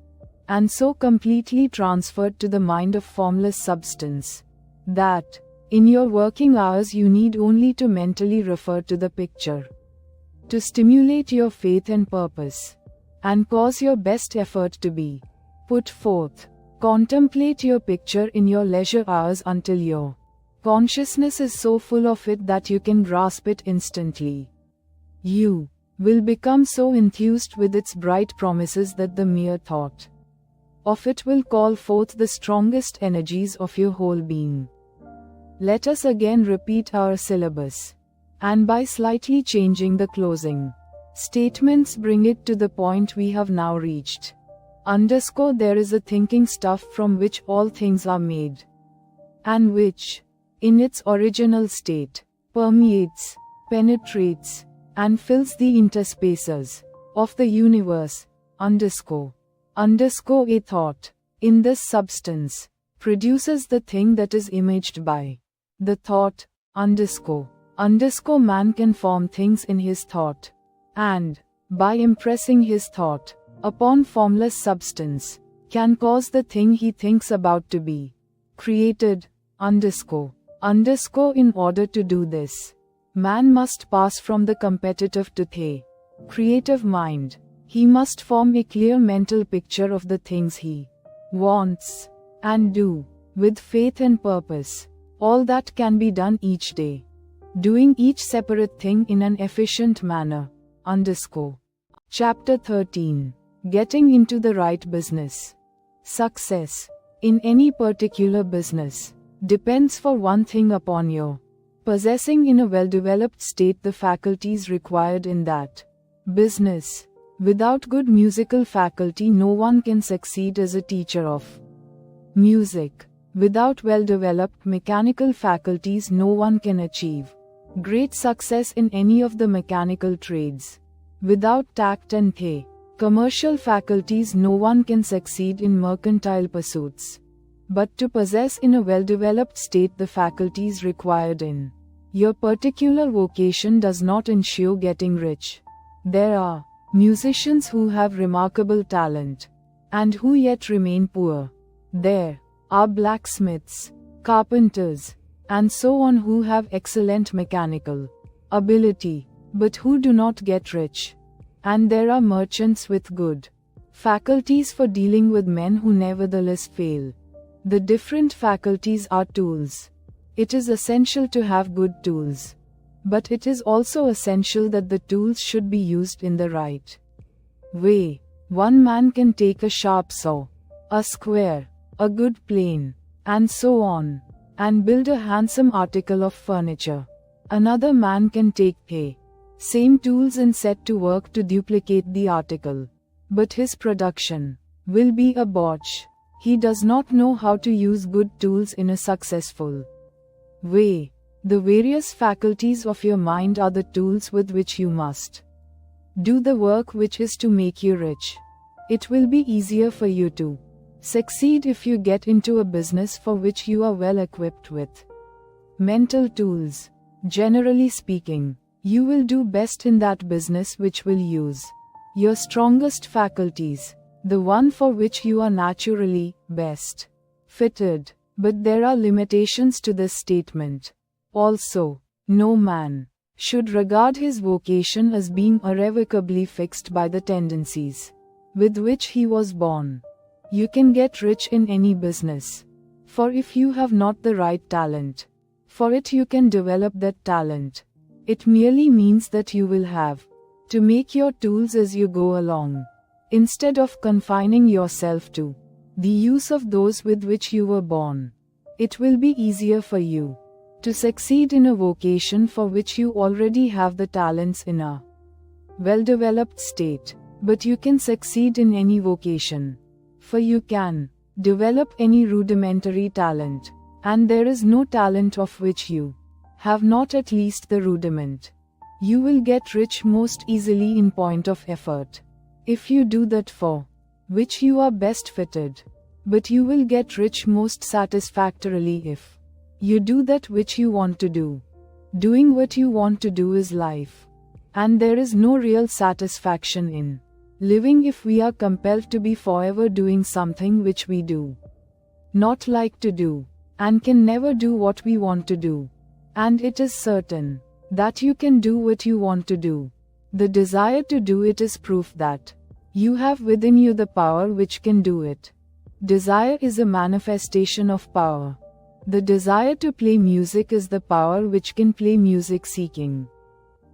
and so completely transferred to the mind of formless substance, that, in your working hours, you need only to mentally refer to the picture, to stimulate your faith and purpose, and cause your best effort to be put forth. Contemplate your picture in your leisure hours until your consciousness is so full of it that you can grasp it instantly. You will become so enthused with its bright promises that the mere thought of it will call forth the strongest energies of your whole being. Let us again repeat our syllabus, and by slightly changing the closing statements, bring it to the point we have now reached. There is a thinking stuff from which all things are made, and which, in its original state, permeates, penetrates, and fills the interspaces of the universe. A thought, in this substance, produces the thing that is imaged by the thought. Man can form things in his thought, and, by impressing his thought upon formless substance, can cause the thing he thinks about to be created. In order to do this, man must pass from the competitive to the creative mind. He must form a clear mental picture of the things he wants, and do, with faith and purpose, all that can be done each day, doing each separate thing in an efficient manner. Chapter 13. Getting into the right business. Success in any particular business depends for one thing upon your possessing in a well-developed state the faculties required in that business. Without good musical faculty, no one can succeed as a teacher of music. Without well-developed mechanical faculties, no one can achieve great success in any of the mechanical trades. Without tact and the commercial faculties, no one can succeed in mercantile pursuits. But to possess in a well-developed state the faculties required in your particular vocation does not ensure getting rich. There are musicians who have remarkable talent, and who yet remain poor. There are blacksmiths, carpenters, and so on who have excellent mechanical ability, but who do not get rich. And there are merchants with good faculties for dealing with men who nevertheless fail. The different faculties are tools. It is essential to have good tools, but it is also essential that the tools should be used in the right way. One man can take a sharp saw, a square, a good plane, and so on, and build a handsome article of furniture. Another man can take the same tools and set to work to duplicate the article, but his production will be a botch. He does not know how to use good tools in a successful way. The various faculties of your mind are the tools with which you must do the work which is to make you rich. It will be easier for you to Succeed if you get into a business for which you are well equipped with mental tools. Generally speaking, you will do best in that business which will use your strongest faculties, the one for which you are naturally best fitted. But there are limitations to this statement. Also, no man should regard his vocation as being irrevocably fixed by the tendencies with which he was born. You can get rich in any business. For if you have not the right talent for it, you can develop that talent. It merely means that you will have to make your tools as you go along, instead of confining yourself to the use of those with which you were born. It will be easier for you to succeed in a vocation for which you already have the talents in a well-developed state. But you can succeed in any vocation, for you can develop any rudimentary talent, and there is no talent of which you have not at least the rudiment. You will get rich most easily in point of effort, if you do that for which you are best fitted. But you will get rich most satisfactorily if you do that which you want to do. Doing what you want to do is life. And there is no real satisfaction in living if we are compelled to be forever doing something which we do not like to do, and can never do what we want to do. And it is certain that you can do what you want to do. The desire to do it is proof that you have within you the power which can do it. Desire is a manifestation of power. The desire to play music is the power which can play music, seeking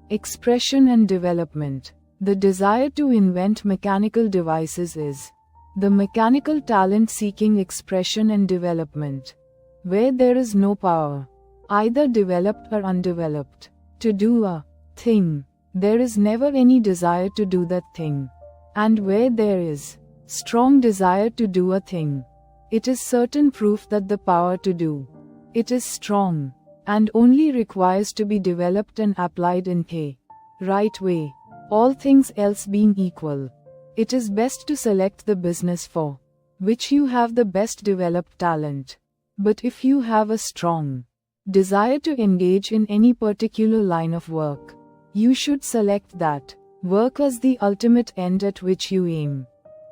expression and development. The desire to invent mechanical devices is the mechanical talent seeking expression and development. Where there is no power, either developed or undeveloped, to do a thing, there is never any desire to do that thing. And where there is strong desire to do a thing, it is certain proof that the power to do it is strong, and only requires to be developed and applied in the right way. All things else being equal, it is best to select the business for which you have the best developed talent. But if you have a strong desire to engage in any particular line of work, you should select that work as the ultimate end at which you aim.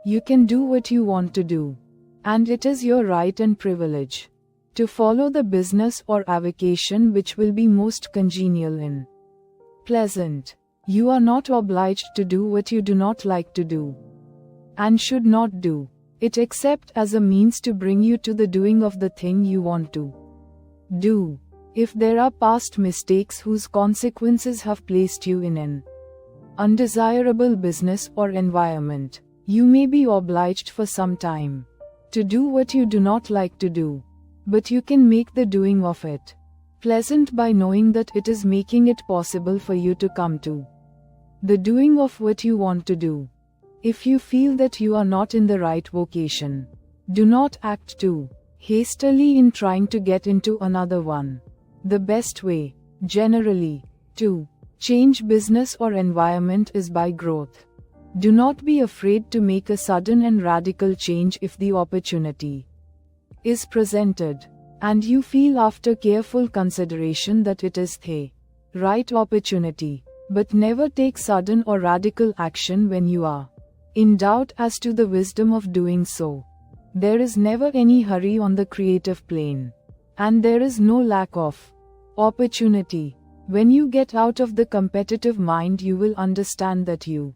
You can do what you want to do, and it is your right and privilege to follow the business or avocation which will be most congenial and pleasant. You are not obliged to do what you do not like to do, and should not do it except as a means to bring you to the doing of the thing you want to do. If there are past mistakes whose consequences have placed you in an undesirable business or environment, you may be obliged for some time to do what you do not like to do. But you can make the doing of it pleasant by knowing that it is making it possible for you to come to the doing of what you want to do. If you feel that you are not in the right vocation, do not act too hastily in trying to get into another one. The best way, generally, to change business or environment is by growth. Do not be afraid to make a sudden and radical change if the opportunity is presented, and you feel after careful consideration that it is the right opportunity. But never take sudden or radical action when you are in doubt as to the wisdom of doing so. There is never any hurry on the creative plane, and there is no lack of opportunity. When you get out of the competitive mind, you will understand that you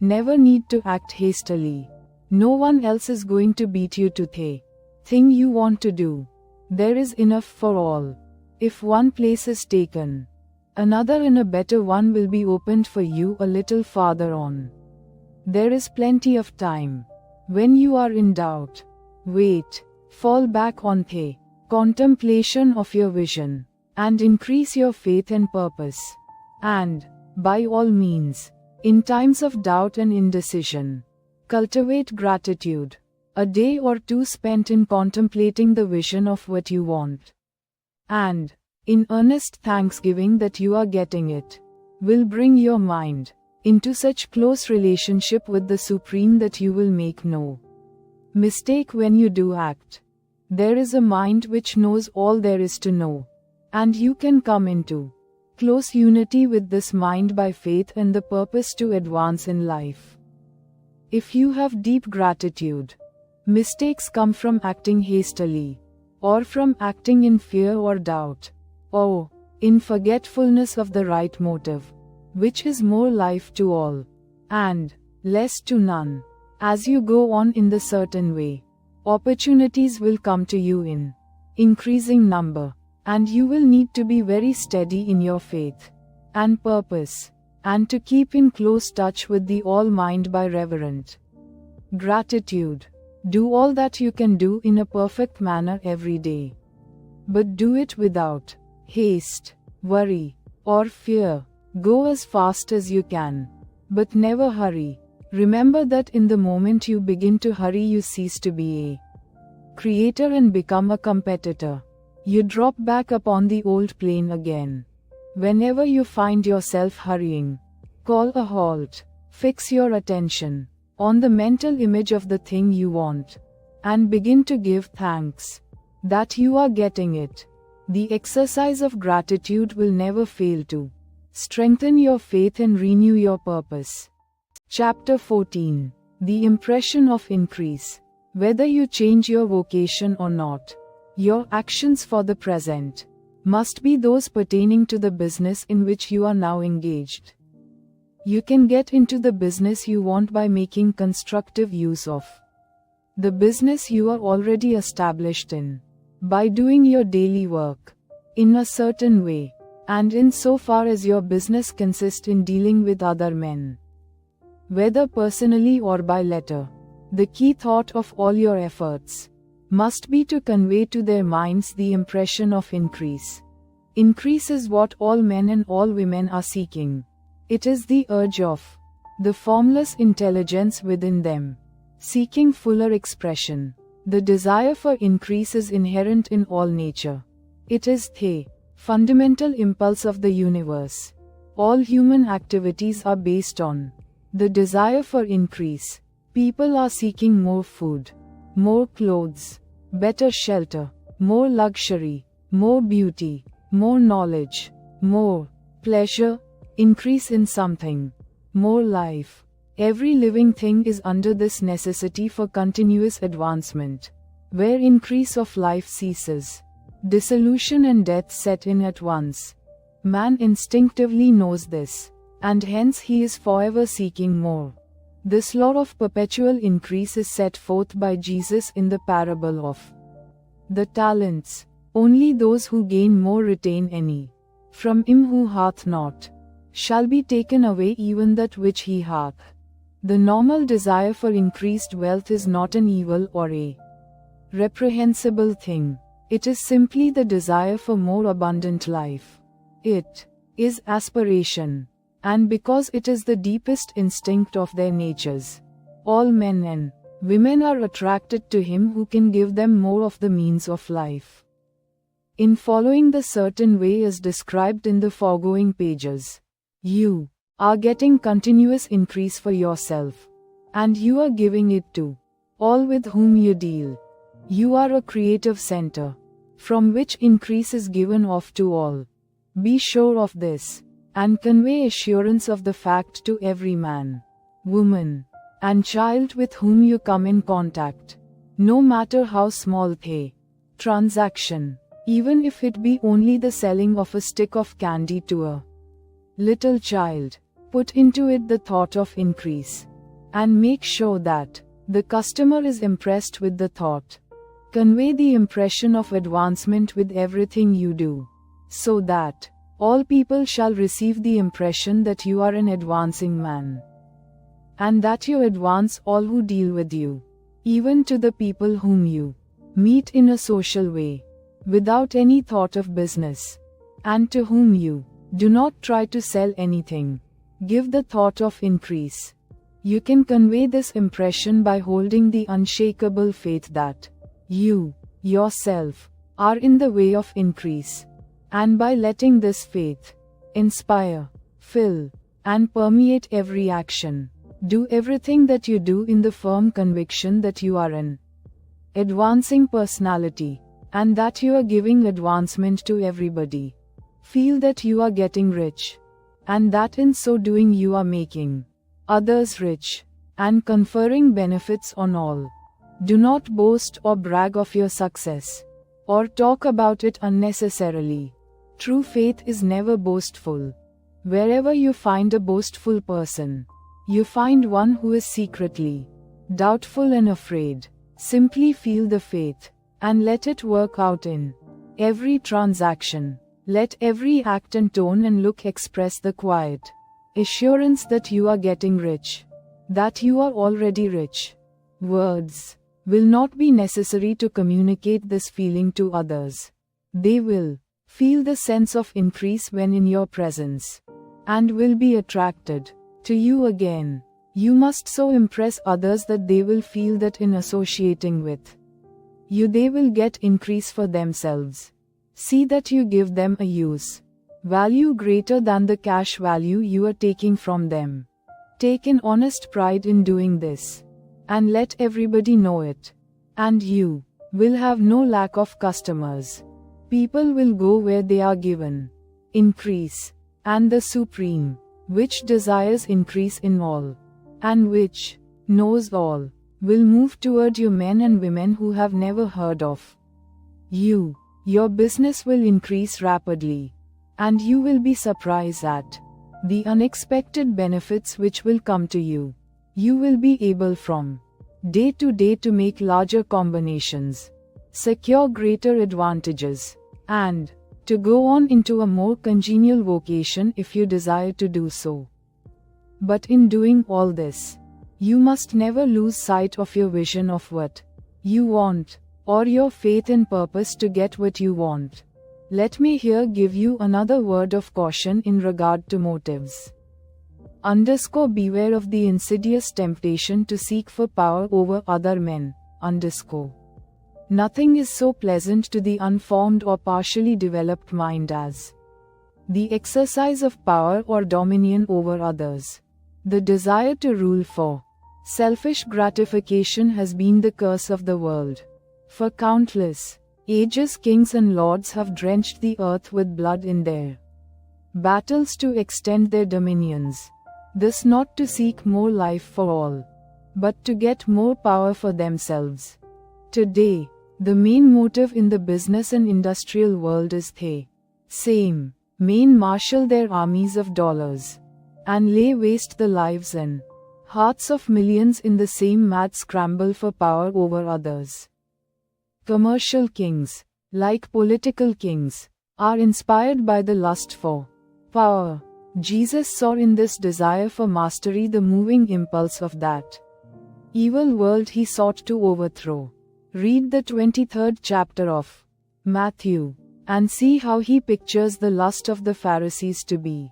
never need to act hastily. No one else is going to beat you to the thing you want to do. There is enough for all. If one place is taken, another and a better one will be opened for you a little farther on. There is plenty of time. When you are in doubt, wait, fall back on the contemplation of your vision, and increase your faith and purpose. And, by all means, in times of doubt and indecision, cultivate gratitude. A day or two spent in contemplating the vision of what you want, and in earnest thanksgiving that you are getting it, will bring your mind into such close relationship with the Supreme that you will make no Mistake when you do act. There is a mind which knows all there is to know, and you can come into close unity with this mind by faith and the purpose to advance in life. If you have deep gratitude, mistakes come from acting hastily, or from acting in fear or doubt, or in forgetfulness of the right motive, which is more life to all, and less to none. As you go on in the certain way, opportunities will come to you in increasing number, and you will need to be very steady in your faith and purpose, and to keep in close touch with the All-Mind by reverent gratitude. Do all that you can do in a perfect manner every day. But do it without haste, worry, or fear. Go as fast as you can, but never hurry. Remember that in the moment you begin to hurry, you cease to be a creator and become a competitor. You drop back upon the old plane again. Whenever you find yourself hurrying, call a halt. Fix your attention on the mental image of the thing you want, and begin to give thanks that you are getting it. The exercise of gratitude will never fail to strengthen your faith and renew your purpose. Chapter 14. The impression of increase. Whether you change your vocation or not, your actions for the present must be those pertaining to the business in which you are now engaged. You can get into the business you want by making constructive use of the business you are already established in, by doing your daily work in a certain way, and in so far as your business consists in dealing with other men, whether personally or by letter. The key thought of all your efforts must be to convey to their minds the impression of increase. Increase is what all men and all women are seeking. It is the urge of the formless intelligence within them, seeking fuller expression. The desire for increase is inherent in all nature. It is the fundamental impulse of the universe. All human activities are based on the desire for increase. People are seeking more food, more clothes, better shelter, more luxury, more beauty, more knowledge, more pleasure, increase in something, more life. Every living thing is under this necessity for continuous advancement. Where increase of life ceases, dissolution and death set in at once. Man instinctively knows this, and hence he is forever seeking more. This law of perpetual increase is set forth by Jesus in the parable of the talents. Only those who gain more retain any. From him who hath not shall be taken away even that which he hath. The normal desire for increased wealth is not an evil or a reprehensible thing. It is simply the desire for more abundant life. It is aspiration, and because it is the deepest instinct of their natures, all men and women are attracted to him who can give them more of the means of life. In following the certain way as described in the foregoing pages, you are getting continuous increase for yourself, and you are giving it to all with whom you deal. You are a creative center, from which increase is given off to all. Be sure of this, and convey assurance of the fact to every man, woman, and child with whom you come in contact, no matter how small the transaction, even if it be only the selling of a stick of candy to a little child. Put into it the thought of increase, and make sure that the customer is impressed with the thought. Convey the impression of advancement with everything you do, so that all people shall receive the impression that you are an advancing man, and that you advance all who deal with you, even to the people whom you meet in a social way, without any thought of business, and to whom you do not try to sell anything. Give the thought of increase. You can convey this impression by holding the unshakable faith that you, yourself, are in the way of increase, and by letting this faith inspire, fill, and permeate every action. Do everything that you do in the firm conviction that you are an advancing personality, and that you are giving advancement to everybody. Feel that you are getting rich, and that in so doing you are making others rich, and conferring benefits on all. Do not boast or brag of your success, or talk about it unnecessarily. True faith is never boastful. Wherever you find a boastful person, you find one who is secretly doubtful and afraid. Simply feel the faith, and let it work out in every transaction. Let every act and tone and look express the quiet assurance that you are getting rich, that you are already rich. Words will not be necessary to communicate this feeling to others. They will feel the sense of increase when in your presence, and will be attracted to you again. You must so impress others that they will feel that in associating with you they will get increase for themselves. See that you give them a use value greater than the cash value you are taking from them. Take an honest pride in doing this, and let everybody know it. And you will have no lack of customers. People will go where they are given increase, and the Supreme, which desires increase in all, and which knows all, will move toward you men and women who have never heard of you. Your business will increase rapidly, and you will be surprised at the unexpected benefits which will come to you. You will be able from day to day to make larger combinations, secure greater advantages, and to go on into a more congenial vocation if you desire to do so. But in doing all this, you must never lose sight of your vision of what you want, or your faith and purpose to get what you want. Let me here give you another word of caution in regard to motives. Beware of the insidious temptation to seek for power over other men. Nothing is so pleasant to the unformed or partially developed mind as the exercise of power or dominion over others. The desire to rule for selfish gratification has been the curse of the world. For countless ages kings and lords have drenched the earth with blood in their battles to extend their dominions. This not to seek more life for all, but to get more power for themselves. Today, the main motive in the business and industrial world is they same main marshal their armies of dollars, and lay waste the lives and hearts of millions in the same mad scramble for power over others. Commercial kings, like political kings, are inspired by the lust for power. Jesus saw in this desire for mastery the moving impulse of that evil world he sought to overthrow. Read the 23rd chapter of Matthew, and see how he pictures the lust of the Pharisees to be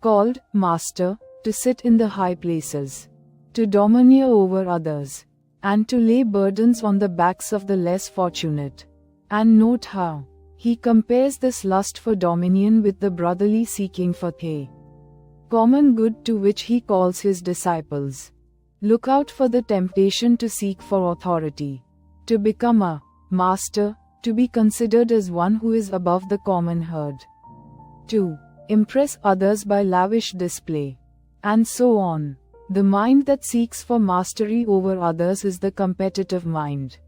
called master, to sit in the high places, to domineer over others, and to lay burdens on the backs of the less fortunate. And note how he compares this lust for dominion with the brotherly seeking for the common good to which he calls his disciples. Look out for the temptation to seek for authority, to become a master, to be considered as one who is above the common herd, to impress others by lavish display, and so on. The mind that seeks for mastery over others is the competitive mind.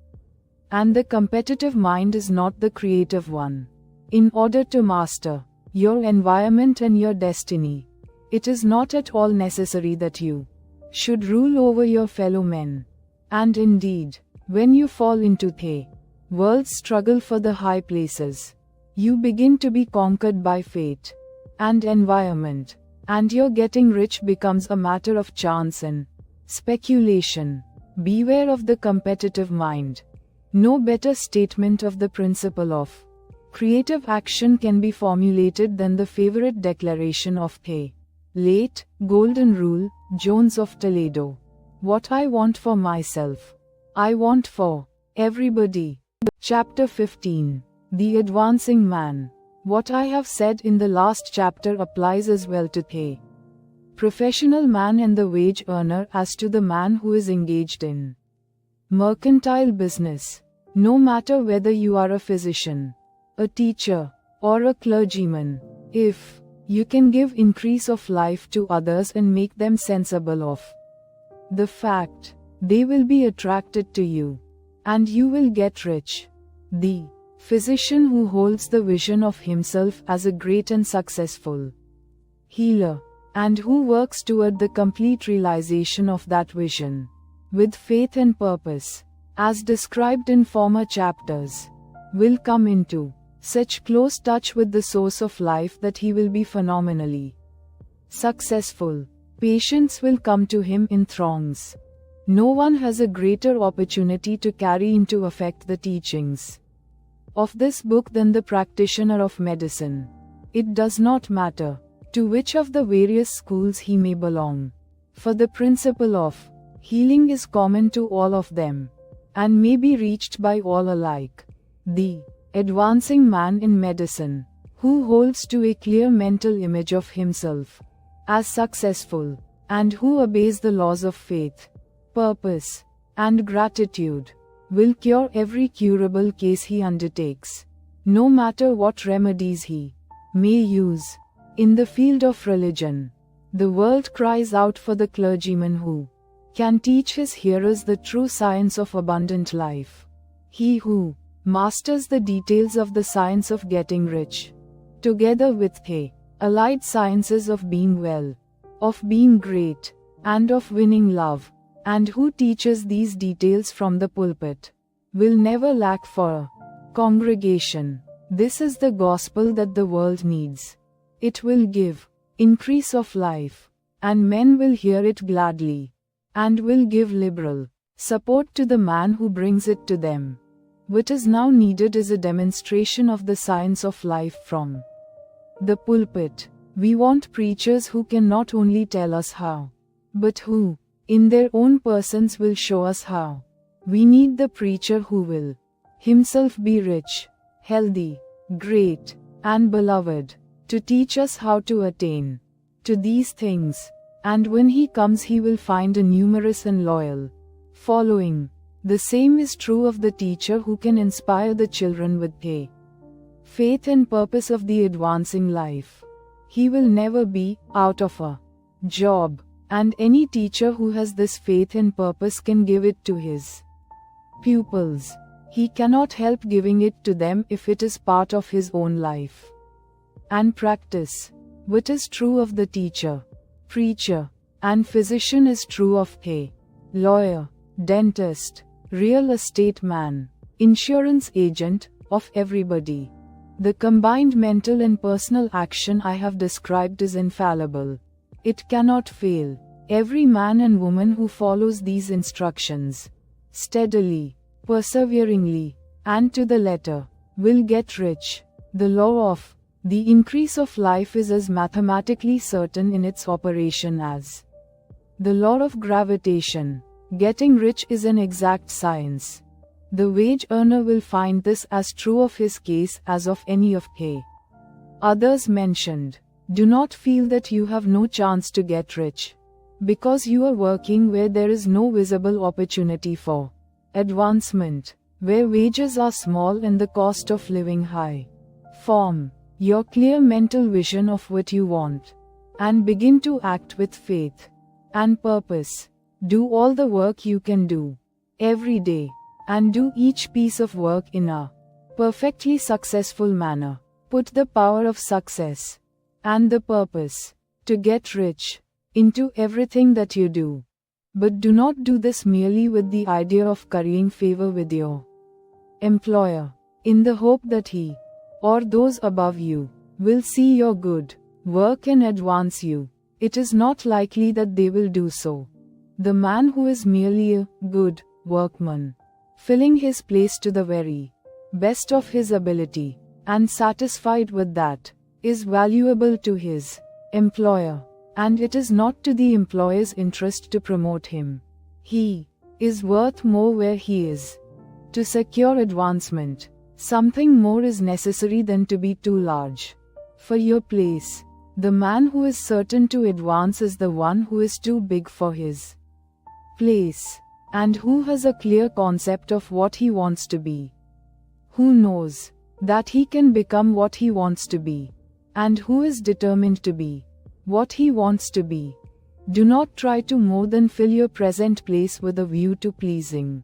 And the competitive mind is not the creative one. In order to master your environment and your destiny, it is not at all necessary that you should rule over your fellow men. And indeed, when you fall into the world's struggle for the high places, you begin to be conquered by fate and environment, and your getting rich becomes a matter of chance and speculation. Beware of the competitive mind. No better statement of the principle of creative action can be formulated than the favorite declaration of the late, Golden Rule, Jones of Toledo. What I want for myself, I want for everybody. Chapter 15. The Advancing Man. What I have said in the last chapter applies as well to the professional man and the wage earner as to the man who is engaged in mercantile business. No matter whether you are a physician, a teacher, or a clergyman, if you can give increase of life to others and make them sensible of the fact, they will be attracted to you, and you will get rich. The physician who holds the vision of himself as a great and successful healer, and who works toward the complete realization of that vision, with faith and purpose, as described in former chapters, will come into such close touch with the source of life that he will be phenomenally successful. Patients will come to him in throngs. No one has a greater opportunity to carry into effect the teachings of this book than the practitioner of medicine. It does not matter to which of the various schools he may belong, for the principle of healing is common to all of them, and may be reached by all alike. The advancing man in medicine, who holds to a clear mental image of himself as successful, and who obeys the laws of faith, purpose, and gratitude, will cure every curable case he undertakes, no matter what remedies he may use. In the field of religion, the world cries out for the clergyman who can teach his hearers the true science of abundant life. He who masters the details of the science of getting rich, together with the allied sciences of being well, of being great, and of winning love, and who teaches these details from the pulpit, will never lack for a congregation. This is the gospel that the world needs. It will give increase of life, and men will hear it gladly, and will give liberal support to the man who brings it to them. What is now needed is a demonstration of the science of life from the pulpit. We want preachers who can not only tell us how, but who, in their own persons, will show us how. We need the preacher who will himself be rich, healthy, great, and beloved, to teach us how to attain to these things, and when he comes he will find a numerous and loyal following. The same is true of the teacher who can inspire the children with the faith and purpose of the advancing life. He will never be out of a job, and any teacher who has this faith and purpose can give it to his pupils. He cannot help giving it to them if it is part of his own life and practice. What is true of the teacher, preacher, and physician is true of the lawyer, dentist, real estate man, insurance agent, of everybody. The combined mental and personal action I have described is infallible. It cannot fail. Every man and woman who follows these instructions steadily, perseveringly, and to the letter, will get rich. The law of the increase of life is as mathematically certain in its operation as the law of gravitation. Getting rich is an exact science. The wage earner will find this as true of his case as of any of the others mentioned. Do not feel that you have no chance to get rich, because you are working where there is no visible opportunity for advancement, where wages are small and the cost of living high. Form your clear mental vision of what you want, and begin to act with faith and purpose. Do all the work you can do every day, and do each piece of work in a perfectly successful manner. Put the power of success and the purpose to get rich into everything that you do. But do not do this merely with the idea of currying favor with your employer, in the hope that he or those above you will see your good work and advance you. It is not likely that they will do so. The man who is merely a good workman, filling his place to the very best of his ability, and satisfied with that, is valuable to his employer, and it is not to the employer's interest to promote him. He is worth more where he is. To secure advancement, something more is necessary than to be too large for your place. The man who is certain to advance is the one who is too big for his place, and who has a clear concept of what he wants to be. Who knows that he can become what he wants to be, and who is determined to be what he wants to be. Do not try to more than fill your present place with a view to pleasing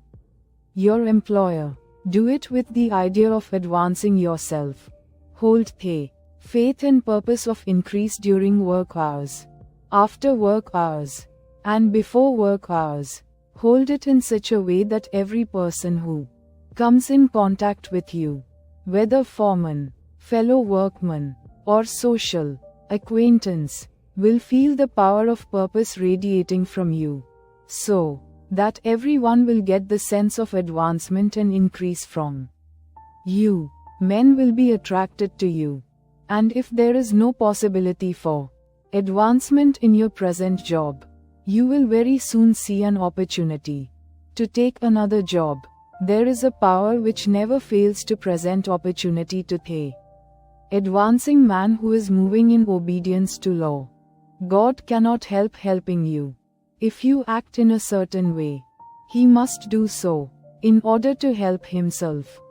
your employer. Do it with the idea of advancing yourself. Hold faith and purpose of increase during work hours, after work hours, and before work hours. Hold it in such a way that every person who comes in contact with you, whether foreman, fellow workman, or social acquaintance, will feel the power of purpose radiating from you, so that everyone will get the sense of advancement and increase from you. Men will be attracted to you. And if there is no possibility for advancement in your present job, you will very soon see an opportunity to take another job. There is a power which never fails to present opportunity to the advancing man who is moving in obedience to law. God cannot help helping you. If you act in a certain way, he must do so in order to help himself.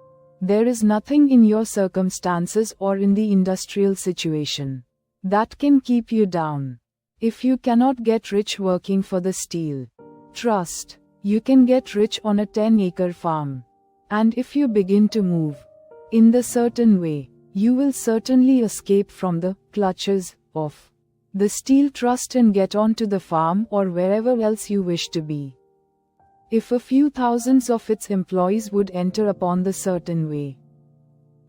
There is nothing in your circumstances or in the industrial situation that can keep you down. If you cannot get rich working for the steel trust, you can get rich on a 10-acre farm. And if you begin to move in the certain way, you will certainly escape from the clutches of the steel trust and get on to the farm or wherever else you wish to be. If a few thousands of its employees would enter upon the certain way,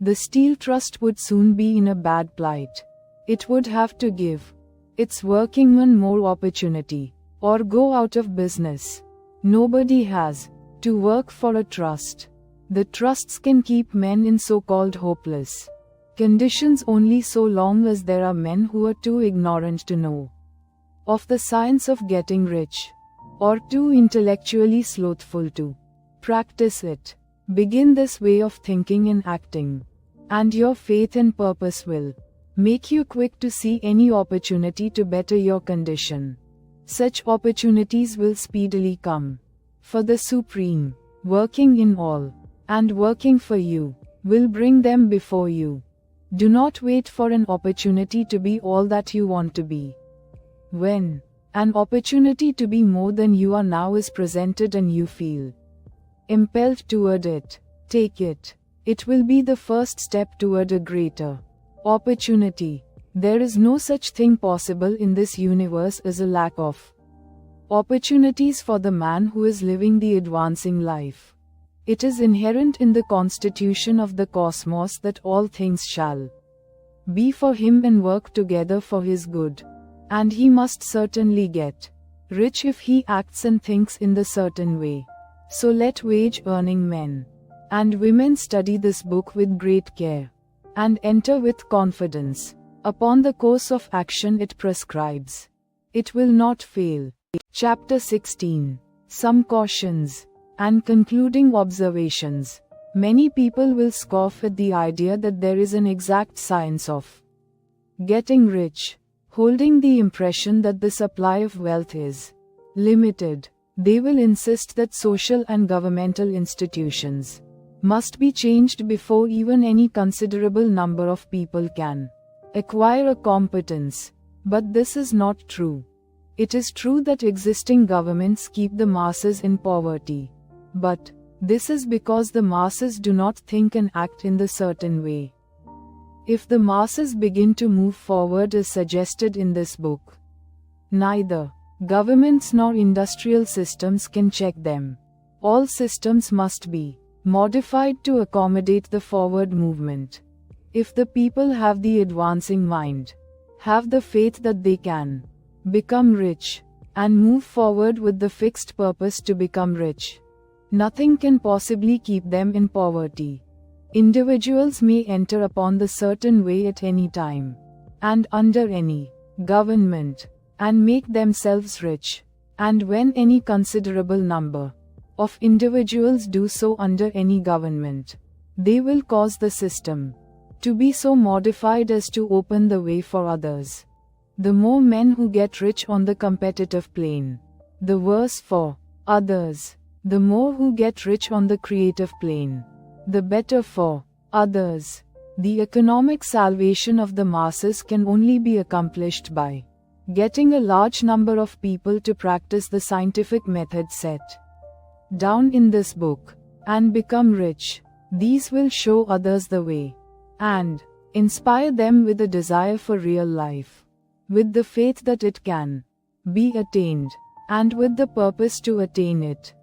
the steel trust would soon be in a bad plight. It would have to give its workingmen more opportunity, or go out of business. Nobody has to work for a trust. The trusts can keep men in so-called hopeless conditions only so long as there are men who are too ignorant to know of the science of getting rich, or too intellectually slothful to practice it. Begin this way of thinking and acting, and your faith and purpose will make you quick to see any opportunity to better your condition. Such opportunities will speedily come, for the Supreme, working in all, and working for you, will bring them before you. Do not wait for an opportunity to be all that you want to be. When an opportunity to be more than you are now is presented and you feel impelled toward it, take it. It will be the first step toward a greater opportunity. There is no such thing possible in this universe as a lack of opportunities for the man who is living the advancing life. It is inherent in the constitution of the cosmos that all things shall be for him and work together for his good. And he must certainly get rich if he acts and thinks in the certain way. So let wage-earning men and women study this book with great care, and enter with confidence upon the course of action it prescribes. It will not fail. Chapter 16. Some cautions and concluding observations. Many people will scoff at the idea that there is an exact science of getting rich, holding the impression that the supply of wealth is limited. They will insist that social and governmental institutions must be changed before even any considerable number of people can acquire a competence. But this is not true. It is true that existing governments keep the masses in poverty. But this is because the masses do not think and act in the certain way. If the masses begin to move forward as suggested in this book, neither governments nor industrial systems can check them. All systems must be modified to accommodate the forward movement. If the people have the advancing mind, have the faith that they can become rich, and move forward with the fixed purpose to become rich, nothing can possibly keep them in poverty. Individuals may enter upon the certain way at any time, and under any government, and make themselves rich. And when any considerable number of individuals do so under any government, they will cause the system to be so modified as to open the way for others The more men who get rich on the competitive plane, the worse for others. The more who get rich on the creative plane, the better for others. The economic salvation of the masses can only be accomplished by getting a large number of people to practice the scientific method set down in this book and become rich. These will show others the way and inspire them with a desire for real life, with the faith that it can be attained, and with the purpose to attain it.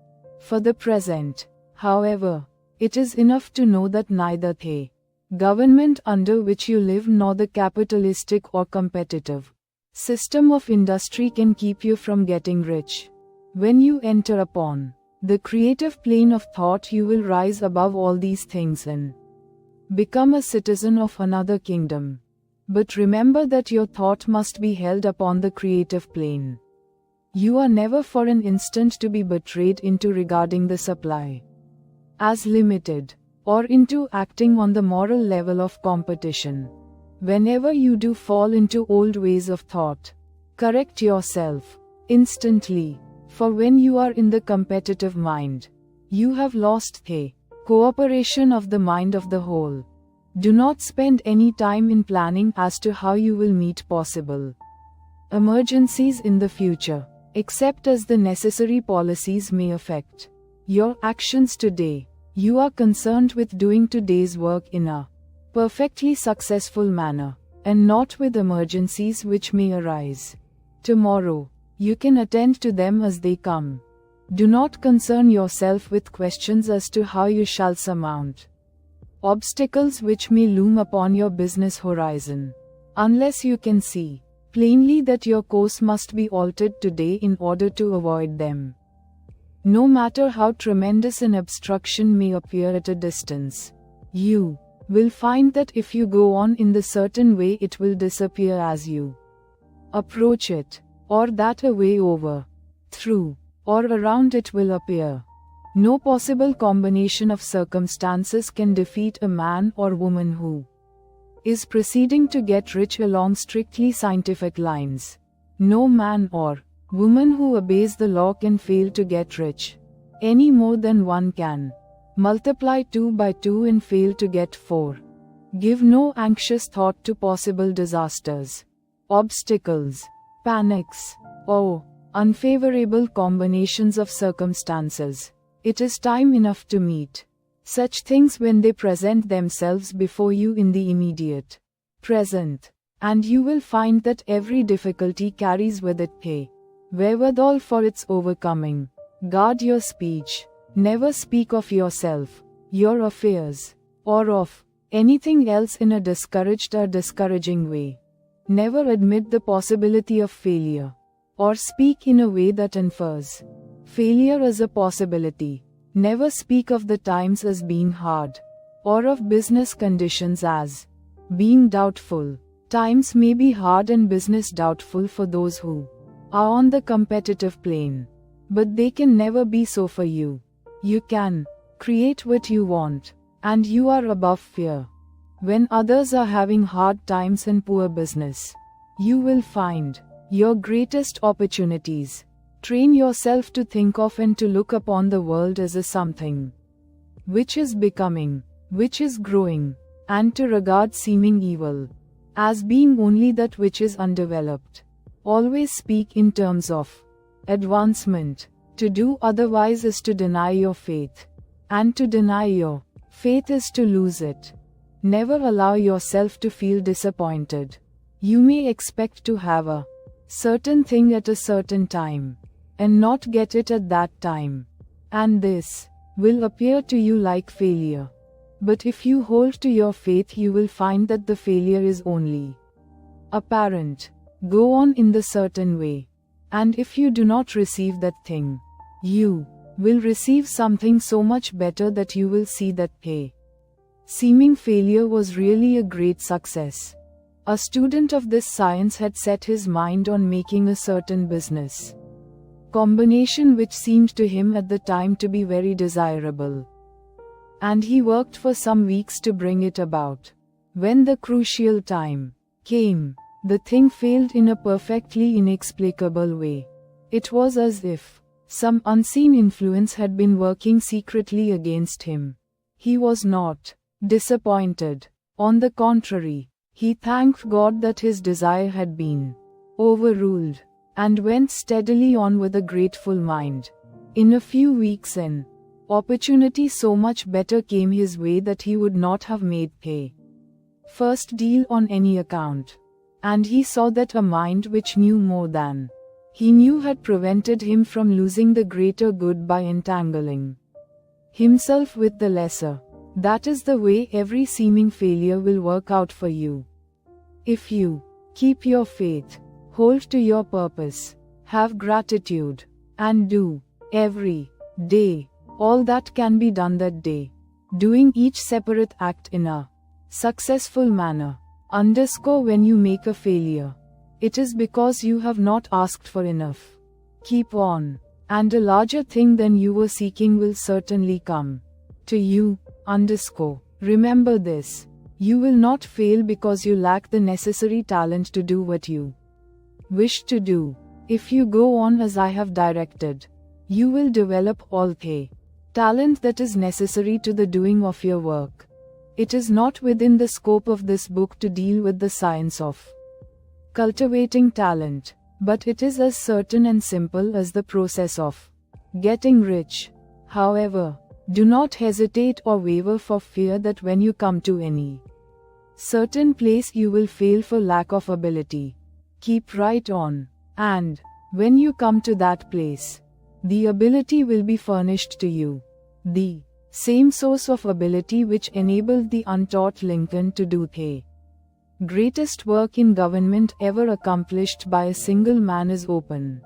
For the present, however, it is enough to know that neither the government under which you live nor the capitalistic or competitive system of industry can keep you from getting rich. When you enter upon the creative plane of thought, you will rise above all these things and become a citizen of another kingdom. But remember that your thought must be held upon the creative plane. You are never for an instant to be betrayed into regarding the supply as limited, or into acting on the moral level of competition. Whenever you do fall into old ways of thought, correct yourself instantly, for when you are in the competitive mind, you have lost the cooperation of the mind of the whole. Do not spend any time in planning as to how you will meet possible emergencies in the future, except as the necessary policies may affect your actions today. You are concerned with doing today's work in a perfectly successful manner, and not with emergencies which may arise tomorrow. You can attend to them as they come. Do not concern yourself with questions as to how you shall surmount obstacles which may loom upon your business horizon, unless you can see plainly that your course must be altered today in order to avoid them. No matter how tremendous an obstruction may appear at a distance, you will find that if you go on in the certain way, it will disappear as you approach it, or that a way over, through, or around it will appear. No possible combination of circumstances can defeat a man or woman who is proceeding to get rich along strictly scientific lines. No man or woman who obeys the law can fail to get rich, any more than one can multiply 2 by 2 and fail to get 4. Give no anxious thought to possible disasters, obstacles, panics, or unfavorable combinations of circumstances. It is time enough to meet such things when they present themselves before you in the immediate present, and you will find that every difficulty carries with it a wherewithal for its overcoming. Guard your speech. Never speak of yourself, your affairs, or of anything else in a discouraged or discouraging way. Never admit the possibility of failure, or speak in a way that infers failure as a possibility. Never speak of the times as being hard, or of business conditions as being doubtful. Times may be hard and business doubtful for those who are on the competitive plane, but they can never be so for you. You can create what you want, and you are above fear. When others are having hard times and poor business, you will find your greatest opportunities. Train yourself to think of and to look upon the world as a something which is becoming, which is growing, and to regard seeming evil as being only that which is undeveloped. Always speak in terms of advancement. To do otherwise is to deny your faith, and to deny your faith is to lose it. Never allow yourself to feel disappointed. You may expect to have a certain thing at a certain time, and not get it at that time, and this will appear to you like failure. But if you hold to your faith, you will find that the failure is only apparent. Go on in the certain way, and if you do not receive that thing, you will receive something so much better that you will see that a seeming failure was really a great success. A student of this science had set his mind on making a certain business combination which seemed to him at the time to be very desirable, and he worked for some weeks to bring it about. When the crucial time came, The thing failed in a perfectly inexplicable way. It was as if some unseen influence had been working secretly against him. He was not disappointed. On the contrary, he thanked God that his desire had been overruled, and went steadily on with a grateful mind. In a few weeks an opportunity so much better came his way that he would not have made the first deal on any account. And he saw that a mind which knew more than he knew had prevented him from losing the greater good by entangling himself with the lesser. That is the way every seeming failure will work out for you. If you keep your faith, hold to your purpose, have gratitude, and do every day all that can be done that day, doing each separate act in a successful manner. When you make a failure, it is because you have not asked for enough. Keep on, and a larger thing than you were seeking will certainly come to you. Remember this. You will not fail because you lack the necessary talent to do what you wish to do. If you go on as I have directed, you will develop all the talent that is necessary to the doing of your work. It is not within the scope of this book to deal with the science of cultivating talent, but it is as certain and simple as the process of getting rich. However, do not hesitate or waver for fear that when you come to any certain place you will fail for lack of ability. Keep right on, and when you come to that place, the ability will be furnished to you. The same source of ability which enabled the untaught Lincoln to do the greatest work in government ever accomplished by a single man is open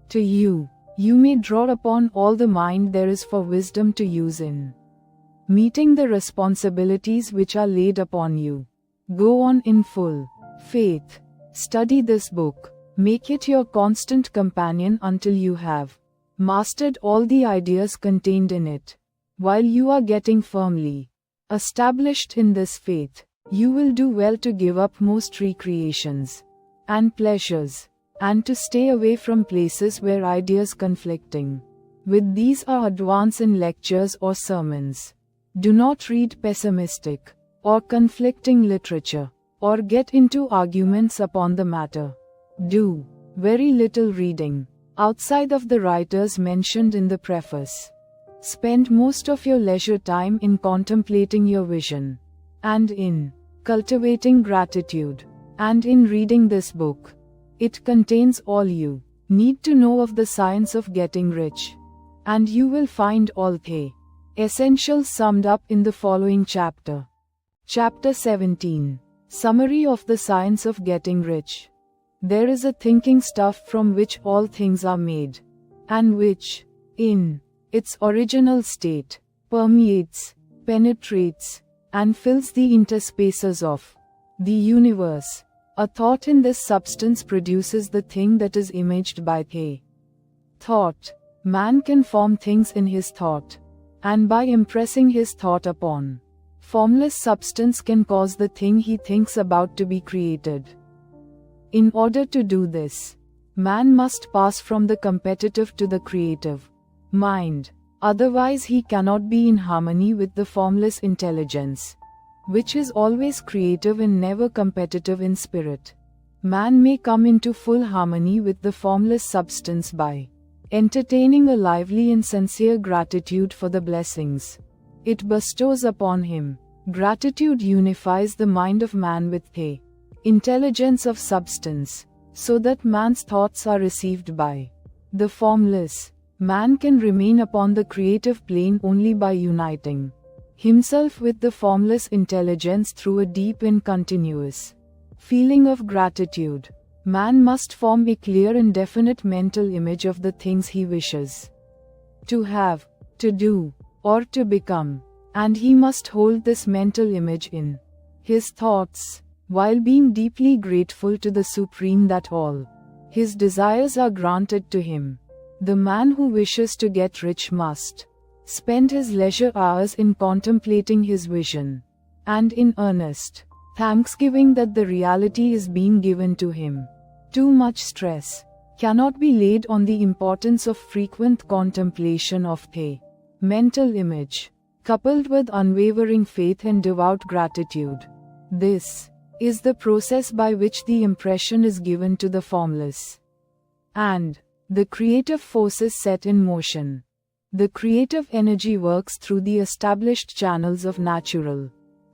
to you. You may draw upon all the mind there is for wisdom to use in meeting the responsibilities which are laid upon you. Go on in full faith. Study this book. Make it your constant companion until you have mastered all the ideas contained in it. While you are getting firmly established in this faith, you will do well to give up most recreations and pleasures, and to stay away from places where ideas conflicting with these are advanced in lectures or sermons. Do not read pessimistic or conflicting literature, or get into arguments upon the matter. Do very little reading, outside of the writers mentioned in the preface. Spend most of your leisure time in contemplating your vision, and in cultivating gratitude, and in reading this book. It contains all you need to know of the science of getting rich, and you will find all the essentials summed up in the following chapter. Chapter 17. Summary of the Science of Getting Rich. There is a thinking stuff from which all things are made, and which, in its original state, permeates, penetrates, and fills the interspaces of the universe. A thought in this substance produces the thing that is imaged by the thought. Man can form things in his thought, and by impressing his thought upon formless substance can cause the thing he thinks about to be created. In order to do this, man must pass from the competitive to the creative mind. Otherwise he cannot be in harmony with the formless intelligence, which is always creative and never competitive in spirit. Man may come into full harmony with the formless substance by entertaining a lively and sincere gratitude for the blessings it bestows upon him. Gratitude unifies the mind of man with the intelligence of substance, so that man's thoughts are received by the formless. Man can remain upon the creative plane only by uniting himself with the formless intelligence through a deep and continuous feeling of gratitude. Man must form a clear and definite mental image of the things he wishes to have, to do, or to become, and he must hold this mental image in his thoughts, while being deeply grateful to the Supreme that all his desires are granted to him. The man who wishes to get rich must spend his leisure hours in contemplating his vision, and in earnest Thanksgiving that the reality is being given to him. Too much stress cannot be laid on the importance of frequent contemplation of the mental image, coupled with unwavering faith and devout gratitude. This is the process by which the impression is given to the formless, and the creative forces set in motion. The creative energy works through the established channels of natural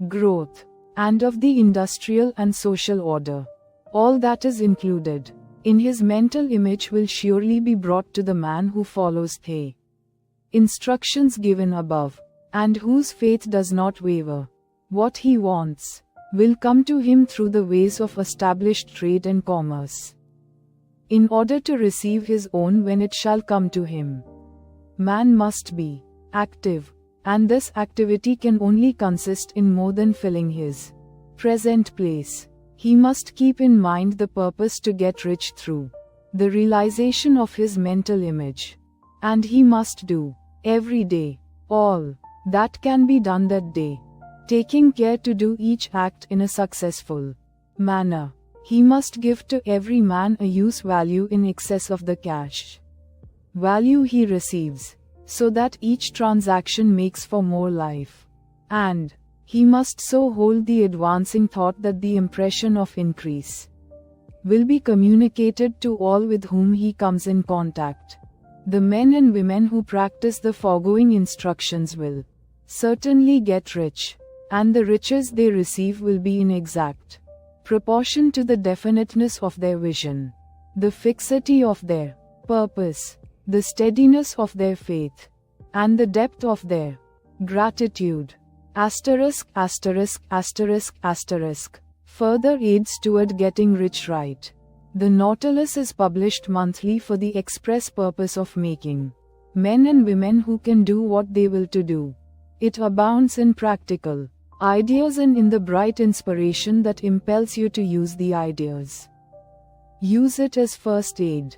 growth and of the industrial and social order. All that is included in his mental image will surely be brought to the man who follows the instructions given above, and whose faith does not waver. What he wants will come to him through the ways of established trade and commerce. In order to receive his own when it shall come to him, man must be active, and this activity can only consist in more than filling his present place. He must keep in mind the purpose to get rich through the realization of his mental image. And he must do, every day, all that can be done that day, taking care to do each act in a successful manner. He must give to every man a use value in excess of the cash value he receives, so that each transaction makes for more life. And he must so hold the advancing thought that the impression of increase will be communicated to all with whom he comes in contact. The men and women who practice the foregoing instructions will certainly get rich, and the riches they receive will be in exact proportion to the definiteness of their vision, the fixity of their purpose, the steadiness of their faith, and the depth of their gratitude. Asterisk, asterisk, asterisk, asterisk. Further aids toward getting rich right. The Nautilus is published monthly for the express purpose of making men and women who can do what they will to do. It abounds in practical ideas and in the bright inspiration that impels you to use the ideas. Use it as first aid.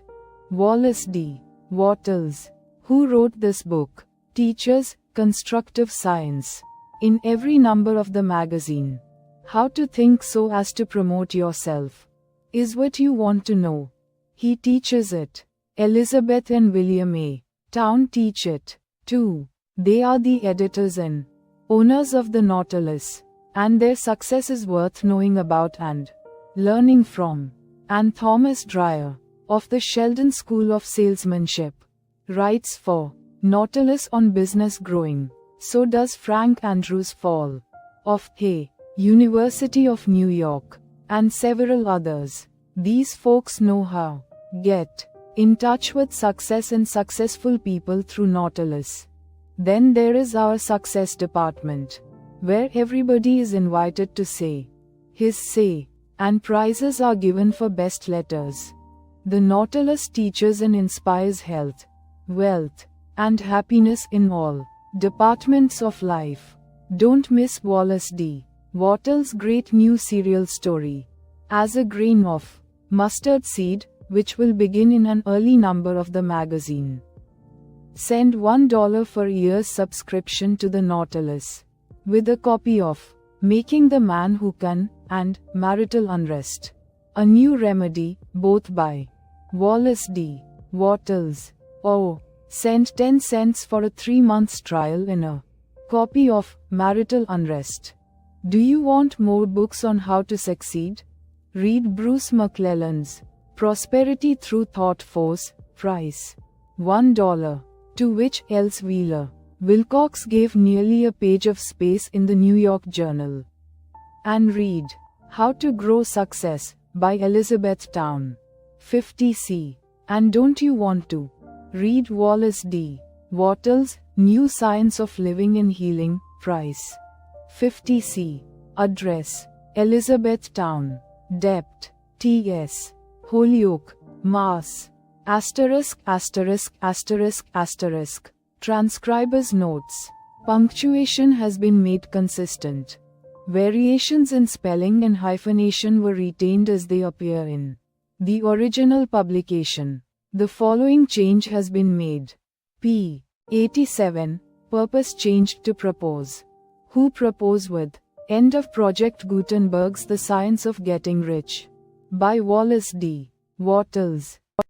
Wallace D. Wattles, who wrote this book, teaches constructive science in every number of the magazine. How to think so as to promote yourself is what you want to know. He teaches it. Elizabeth and William A. Town teach it, too. They are the editors and owners of the Nautilus, and their success is worth knowing about and learning from. And Thomas Dreyer, of the Sheldon School of Salesmanship, writes for Nautilus on business growing. So does Frank Andrews Fall, of the University of New York, and several others. These folks know how get in touch with success and successful people through Nautilus. Then there is our success department, where everybody is invited to say his say, and prizes are given for best letters. The Nautilus teaches and inspires health, wealth, and happiness in all departments of life. Don't miss Wallace D. Wattles' great new serial story, As a Grain of Mustard Seed, which will begin in an early number of the magazine. Send $1 for a year's subscription to the Nautilus, with a copy of Making the Man Who Can, and Marital Unrest, a New Remedy, both by Wallace D. Wattles. Or send 10 cents for a 3-month trial in a copy of Marital Unrest. Do you want more books on how to succeed? Read Bruce McClelland's Prosperity Through Thought Force, price $1, to which else Wheeler Wilcox gave nearly a page of space in the New York Journal. And read How to Grow Success, by Elizabeth Town, 50C. And don't you want to read Wallace D. Wattles' New Science of Living and Healing, price $50C. Address: Elizabeth Town, Dept. T.S. Holyoke, Mass. Asterisk asterisk asterisk asterisk. Transcriber's notes. Punctuation has been made consistent. Variations in spelling and hyphenation were retained as they appear in the original publication. The following change has been made. p. 87, purpose changed to propose. Who propose with End of Project Gutenberg's The Science of Getting Rich. By Wallace D. Wattles.